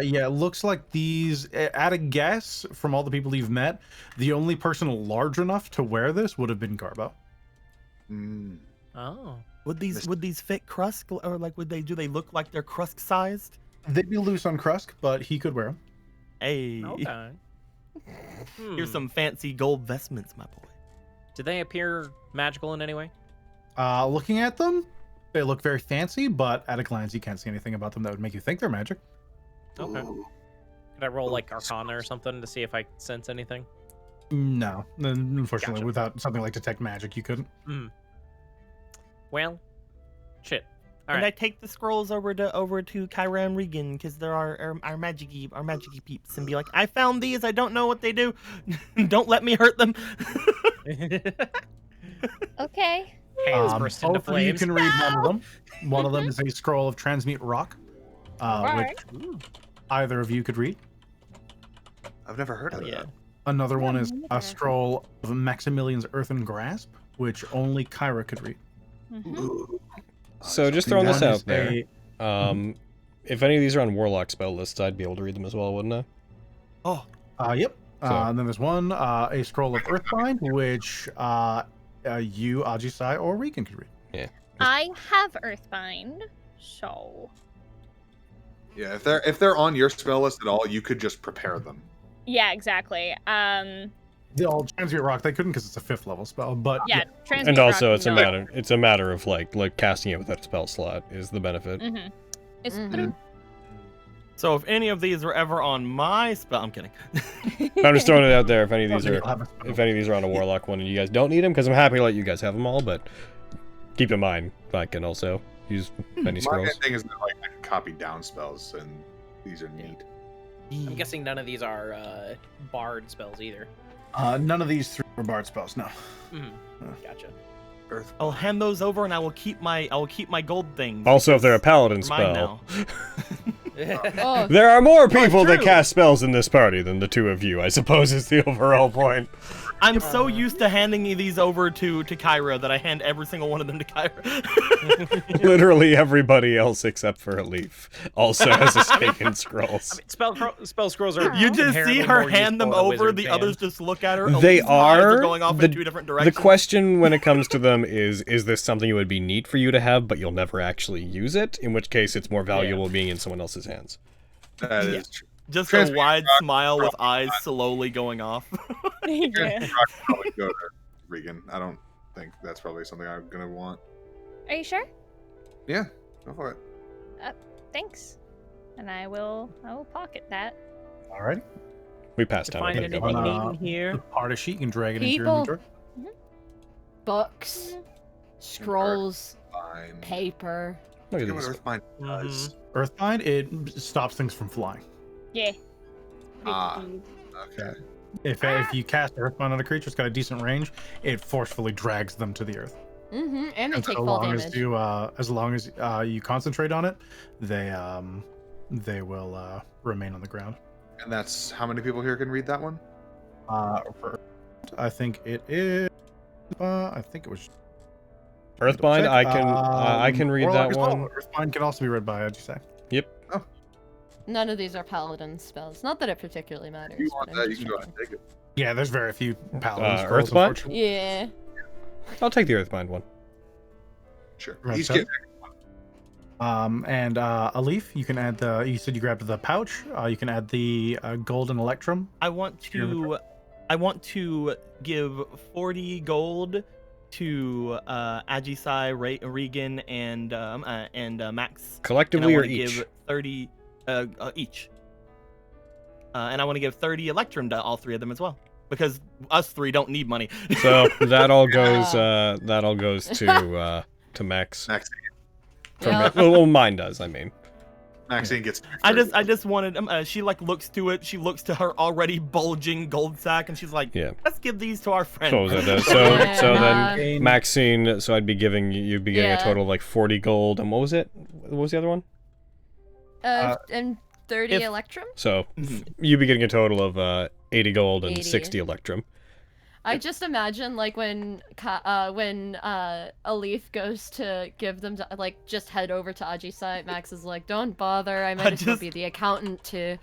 Yeah, it looks like these, at a guess, from all the people you've met, the only person large enough to wear this would have been Garbo. Oh. Would these fit Krusk, or like do they look like they're Krusk sized? They'd be loose on Krusk, but he could wear them. Hey. Okay. Here's some fancy gold vestments, my boy. Do they appear magical in any way? Looking at them, they look very fancy, but at a glance, you can't see anything about them that would make you think they're magic. Okay. Could I roll like Arcana or something to see if I sense anything? No, unfortunately, Gotcha. without something like detect magic, you couldn't. Well, shit. All And right. I take the scrolls over to Kyra and Regan because they're our magic-y peeps, and be like, I found these. I don't know what they do. Don't let me hurt them. Okay. Hands burst into Both of you flames. can read one of them. One of them is a scroll of transmute rock, which either of you could read. I've never heard of that. Another one is a scroll of Maximilian's Earthen Grasp, which only Kyra could read. So just throwing this One out is there. If any of these are on Warlock spell lists, I'd be able to read them as well, wouldn't I? Oh. Yep. So- And then there's one, a scroll of Earthbind, which you, Ajisai, or Regan could read. Yeah. I have Earthbind, so Yeah, if they're on your spell list at all, you could just prepare them. yeah, exactly. The old Transmute Rock, they couldn't because it's a 5th level spell, but Yeah, transmute And also, rock, it's a no. matter. It's a matter of like casting it without a spell slot is the benefit. It's true. So if any of these were ever on my spell, I'm kidding. I'm just throwing it out there. If any of these You'll are, have a spell. if any of these are on a Warlock one, and you guys don't need them, because I'm happy to let you guys have them all, but keep in mind I can also use many My scrolls. thing is that like I can copy down spells, and these are neat. I'm guessing none of these are bard spells either. None of these 3 are bard spells, no. Gotcha. Earth. I'll hand those over, and I will keep my gold things. Also, if they're a paladin They're mine spell, Oh, there are more people that true. cast spells in this party than the two of you, I suppose, is the overall point. I'm so used to handing these over to Kyra that I hand every single one of them to Kyra. Literally everybody else except for a leaf also has a stake in scrolls. Spell scrolls are. You just see inherently her more hand them useful in a over, wizard's the hand. others just look at her. They Elite's eyes are going off the, in 2 different the directions. question when it comes to them is this something that would be neat for you to have, but you'll never actually use it? In which case, it's more valuable being in someone else's hands. That is true. Just a Transmute wide rock smile with probably eyes slowly going off. Yeah. Rock would probably go to Regan. I don't think that's probably something I'm gonna want. Are you sure? Yeah, go for it. Thanks. And I will pocket that. Alright. We passed time. Find I think. anything Uh, neat in here? Part of sheet, you can drag it into your People. inventory. books, scrolls, Fine. paper. Look at Look these. what Earthbind does. Earthbind, it stops things from flying. Yeah. Ah, okay. If you cast Earthbind on a creature, it's got a decent range, it forcefully drags them to the earth. Mm-hmm. And they And take so fall long damage. as long as you concentrate on it, they will remain on the ground. And that's how many people here can read that one? I think it is. I think it was. Earthbind, I can read Warlock that as well. one. Earthbind can also be read by, as you say. Yep. None of these are paladin spells. Not that it particularly matters. If you want but I'm that, you just can go ahead checking. and take it. Yeah, there's very few paladin scrolls, Earthbind? unfortunately. Yeah. I'll take the Earthbind one. Sure. Right, Each so- get And a leaf, you can add the. You said you grabbed the pouch. You can add the golden electrum. I want to give 40 gold to Ajisai, Regan, and Max. Collectively and I or wanna each? Give 30 each. And I want to give 30 electrum to all 3 of them as well, because us 3 don't need money. So that all goes to Max. Maxine. Yeah. Well, mine does. I mean, Maxine gets. I just wanted. She like looks to it. She looks to her already bulging gold sack, and she's like, yeah. "Let's give these to our friend." So what was that? Yeah. So then Maxine. So I'd be giving you'd be getting Yeah. a total of like 40 gold. And what was it? What was the other one? And 30 electrum? So you'd be getting a total of 80 gold and 80. 60 electrum. I just imagine like when a leaf goes to give them to, like just head over to Ajisai. Max is like, "Don't bother. I might as well be the accountant too."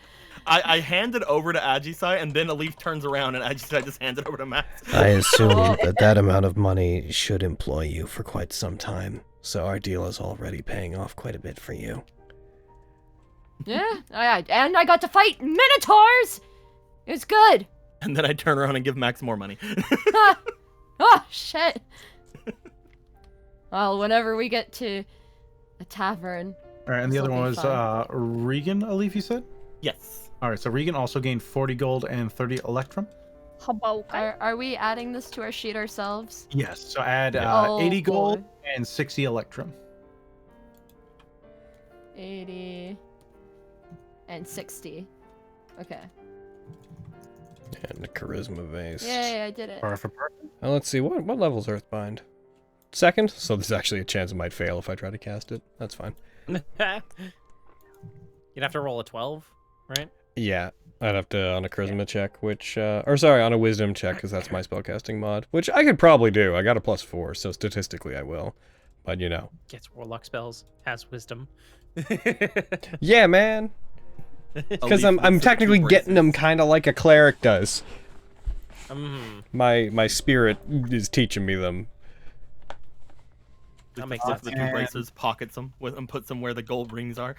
I hand it over to Ajisai, and then Alif turns around, and Ajisai just hands it over to Max. I assume that amount of money should employ you for quite some time, so our deal is already paying off quite a bit for you. Yeah, and I got to fight Minotaurs. It's good. And then I turn around and give Max more money. Oh shit. Well, whenever we get to a tavern. All right, and the This'll other one be was fun. Regan, a leaf. You said. Yes. All right, so Regan also gained 40 gold and 30 electrum. Are we adding this to our sheet ourselves? Yes, so add 80 gold and 60 electrum. 80 and 60. Okay. And a charisma vase. Yeah, I did it. Perfect. Now let's see, what level's Earthbind? Second, so there's actually a chance it might fail if I try to cast it. That's fine. You'd have to roll a 12, right? Yeah, I'd have to on a charisma check, which, or sorry, on a wisdom check, because that's my spellcasting mod, which I could probably do. I got a +4, so statistically I will. But you know. Gets warlock spells, has wisdom. Yeah, man. Because I'm technically getting them kind of like a cleric does. My spirit is teaching me them. That makes sense. The 2 braces, pockets them and puts them where the gold rings are.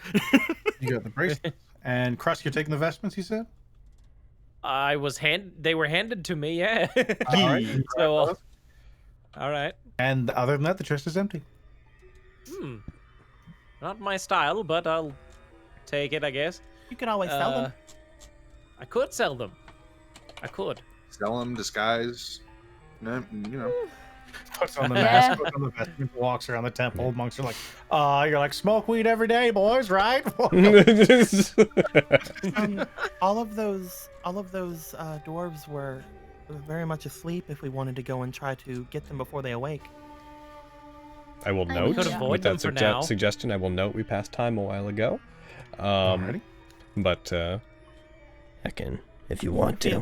You got the bracelets. And Crust, you're taking the vestments, you said? They were handed to me, yeah. All right. So, all right. And other than that, the chest is empty. Not my style, but I'll take it, I guess. You could always sell them. I could sell them. I could. Sell them, disguise. No, you know. Puts on the mask, puts on the vestment, walks around the temple. Monks are like, you're like, smoke weed every day, boys, right? All of those dwarves were very much asleep if we wanted to go and try to get them before they awake. I will note, with that suggestion, I will note we passed time a while ago. But, Heckin', if you want to. If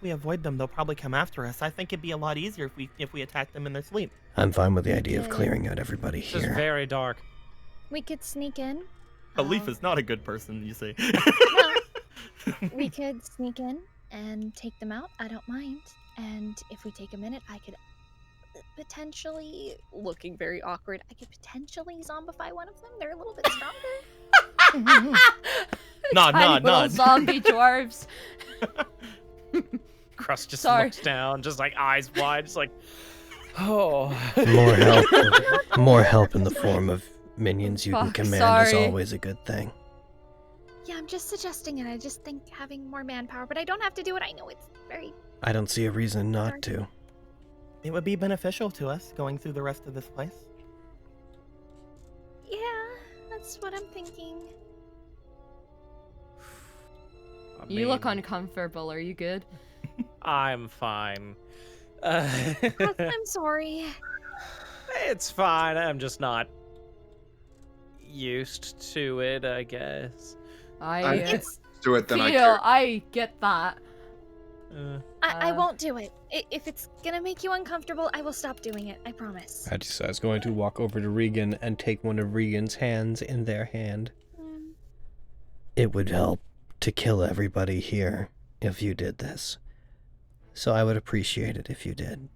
we avoid them, they'll probably come after us. I think it'd be a lot easier if we attack them in their sleep. I'm fine with the idea of clearing out everybody here. It's very dark. We could sneak in. A leaf is not a good person, you see. We could sneak in and take them out. I don't mind. And if we take a minute, I could potentially, looking very awkward, I could potentially zombify one of them. They're a little bit stronger. Little zombie dwarves. Crust just looks down, just like eyes wide, just like, oh. More help in the form of minions you can command is always a good thing. Yeah, I'm just suggesting it. I just think having more manpower, but I don't have to do it. I know it's very... I don't see a reason not to. It would be beneficial to us going through the rest of this place. Yeah, that's what I'm thinking. You look uncomfortable. Are you good? I'm fine. I'm sorry. It's fine. I'm just not used to it, I guess. I get that. I won't do it. If it's gonna make you uncomfortable, I will stop doing it. I promise. Agisa is going to walk over to Regan and take one of Regan's hands in their hand. It would help to kill everybody here if you did this. So I would appreciate it if you did.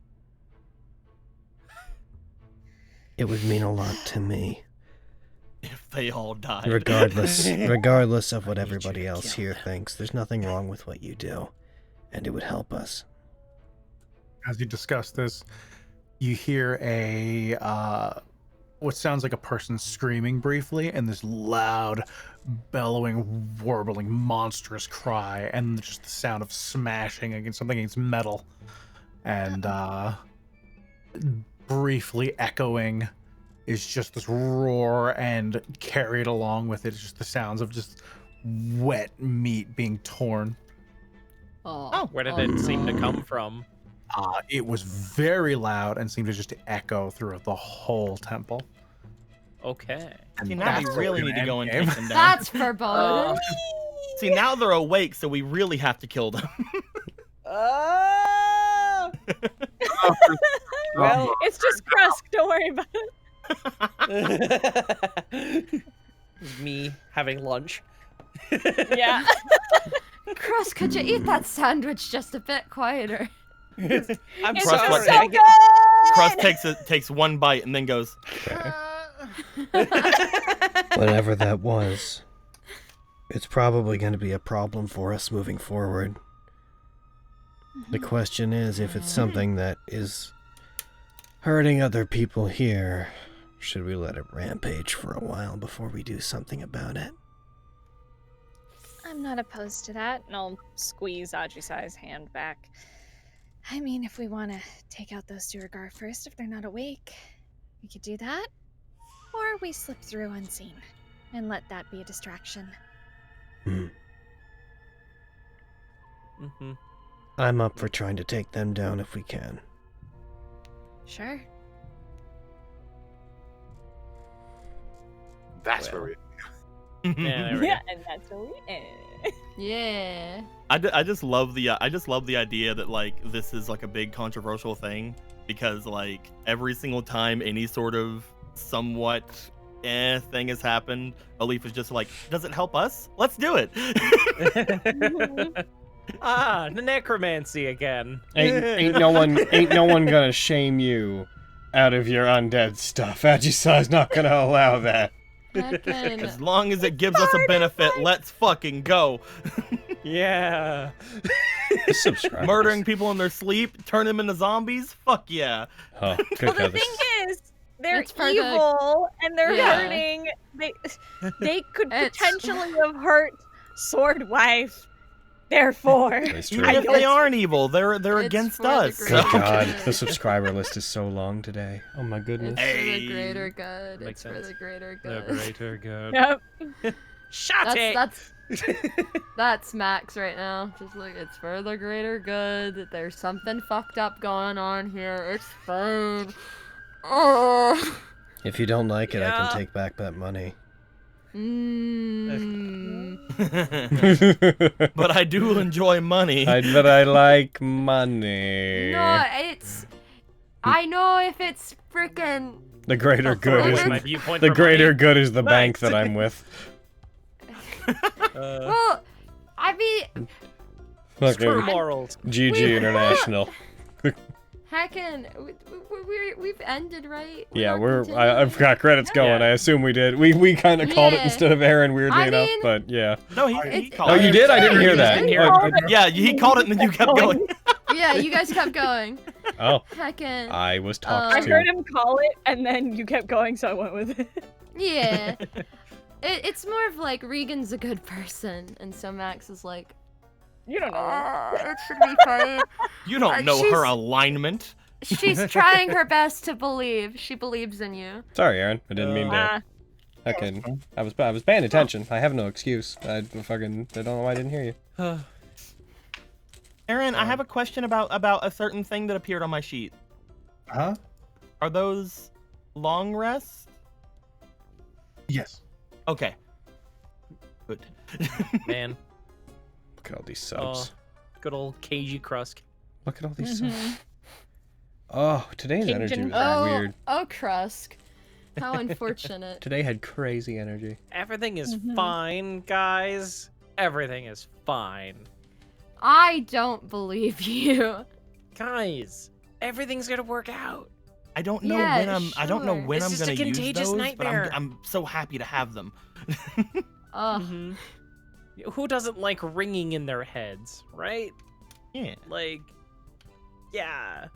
It would mean a lot to me. If they all died. Regardless of what everybody else here thinks, there's nothing wrong with what you do. And it would help us. As you discuss this, you hear what sounds like a person screaming briefly, and this loud, bellowing, warbling, monstrous cry, and just the sound of smashing against metal, and briefly echoing is just this roar, and carried along with it is just the sounds of just wet meat being torn. Oh, where did it seem to come from? It was very loud and seemed to just echo through the whole temple. Okay. See, now we really need to go and take them down. That's foreboding. See, now they're awake, so we really have to kill them. Well, it's just Krusk. Don't worry about it. Me having lunch. Yeah. Krusk, could you eat that sandwich just a bit quieter? I'm it's sorry. so good! Crust takes one bite and then goes. Okay. Whatever that was, it's probably going to be a problem for us moving forward. The question is, if it's something that is hurting other people here, should we let it rampage for a while before we do something about it? I'm not opposed to that. And I'll squeeze Ajisai's hand back. I mean, if we want to take out those Duergar first, if they're not awake, we could do that. Or we slip through unseen and let that be a distraction. I'm up for trying to take them down if we can. Sure. That's where we. Yeah, and that's where we end. Yeah. I just love the idea that like this is like a big controversial thing, because like every single time any sort of somewhat thing has happened, Alif is just like, does it help us? Let's do it. The necromancy again. Ain't no one gonna shame you out of your undead stuff. Ajisai's not gonna allow that. As long as it gives us a benefit, let's fucking go. Yeah. Murdering people in their sleep, turn them into zombies? Fuck yeah. Oh, Well, the thing is, they're evil and they're hurting. They could potentially have hurt Sword Wife. Therefore, Even if they aren't evil, they're against us. Good God, the subscriber list is so long today. Oh my goodness. It's for the greater good. Makes It's for sense. the greater good. The greater good. Yep. Shut it. That's Max right now. Just like, it's for the greater good. There's something fucked up going on here. It's fine. Oh. If you don't like it, I can take back that money. But I do enjoy money. But I like money. No, it's. I know if it's freaking. The greater good is my viewpoint the for greater money. good is the bank that I'm with. Well, I mean. Screw morals. GG International. Heckin', we've ended, right? Yeah, I've got credits going. I assume we did. We kind of called it instead of Aaron, weirdly enough, but yeah. No, he called Oh, it. you did? I didn't hear that. Yeah, he called it and then you kept going. Yeah, you guys kept going. Oh. Heckin'. I was talked I to. heard him call it, and then you kept going, so I went with it. Yeah. It's more of like Regan's a good person, and so Max is like, you don't know. It should be fine. You don't know her alignment. She's trying her best to believe. She believes in you. Sorry, Aaron. I didn't mean to. Okay, I was paying attention. I have no excuse. I don't know why I didn't hear you. Aaron, I have a question about a certain thing that appeared on my sheet. Huh? Are those long rests? Yes. Okay. Good. Man. Look at all these subs. Good old cagey crust. Look at all these subs. Oh, today's Cajun energy was oh, weird. Oh, Krusk. How unfortunate. Today had crazy energy. Everything is fine, guys. Everything is fine. I don't believe you. Guys, everything's gonna work out. I don't know Yeah, when I'm. I don't know sure. when It's I'm just gonna a use contagious those, nightmare. but I'm so happy to have them. Ugh. Who doesn't like ringing in their heads, right? Yeah. Like, yeah.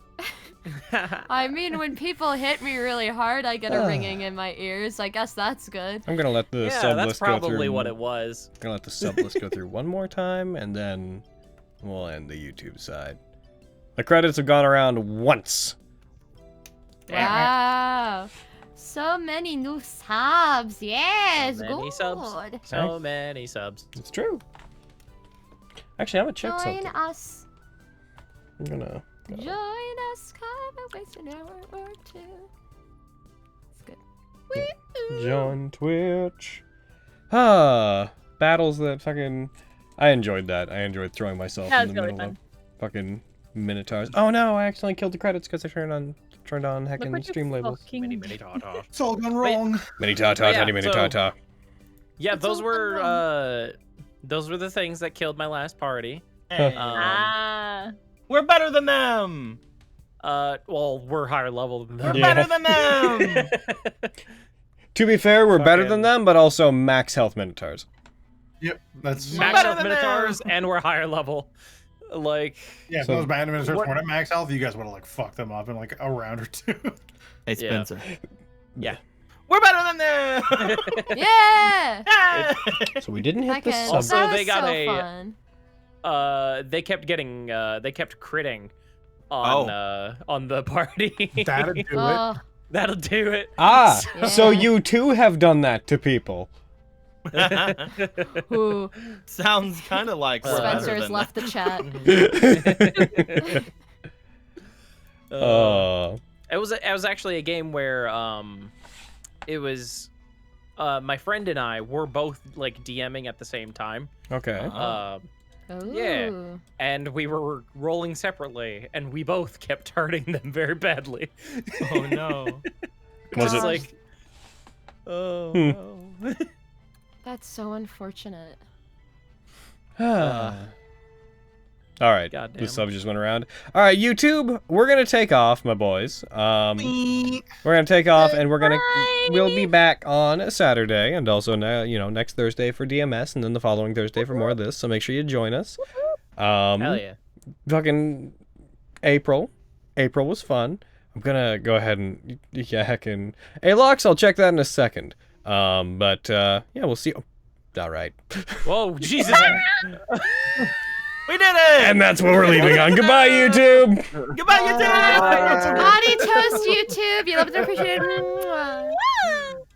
I mean, when people hit me really hard, I get a ringing in my ears. I guess that's good. I'm gonna let the sub that's list go through. probably what it was. I'm gonna let the sub list go through one more time, and then we'll end the YouTube side. The credits have gone around once. Wow. So many new subs. Yes, So many good. subs. So many subs. It's true. Actually, I'm gonna check Join something. us. I'm gonna. Join us. Come and waste an hour or two. It's good. Woo. Join Twitch. Battles that fucking. I enjoyed that. I enjoyed throwing myself That in was the really middle fun. of fucking Minotaurs. Oh no! I accidentally killed the credits because I turned on Look heckin' what stream you labels. fucking Mini ta-ta. It's all gone wrong. Mini ta-ta, tiny mini ta-ta. Yeah, It's those all were the things that killed my last party. Hey. We're better than them. Well, we're higher level than them. We're better than them. To be fair, we're better than them, but also max health Minotaurs. Yep, that's Max health Minotaurs, and we're higher level. Like, yeah. If So- those band Minotaurs what- weren't at max health, you guys would have like fucked them up in like a round or two. Hey Spencer. yeah. We're better than them. Yeah! So we didn't hit the Okay, sub. Also, that they was got so a- fun. They kept getting, they kept critting on the party. That'll do it. Oh, That'll do it. Ah, so Yeah. you too have done that to people. ooh. Sounds kind of like we're better Spencer has than left the chat. It was actually a game where it was my friend and I were both like DMing at the same time. Okay. Yeah. Ooh. And we were rolling separately, and we both kept hurting them very badly. Oh no. Was it Gosh, like, oh Hmm. no. That's so unfortunate. All right, Goddamn. the sub just went around. All right, YouTube, we're gonna take off, my boys. We're gonna take off, and we'll be back on Saturday, and also next Thursday for DMS, and then the following Thursday for more of this. So make sure you join us. Hell yeah. Fucking April was fun. I'm gonna go ahead and yak and Alox. I'll check that in a second. But yeah, we'll see. All right. Whoa, Jesus. We did it! And that's what we're leaving on. Goodbye, YouTube. Goodbye, YouTube! Body toast, YouTube. You love and appreciate it. Mwah.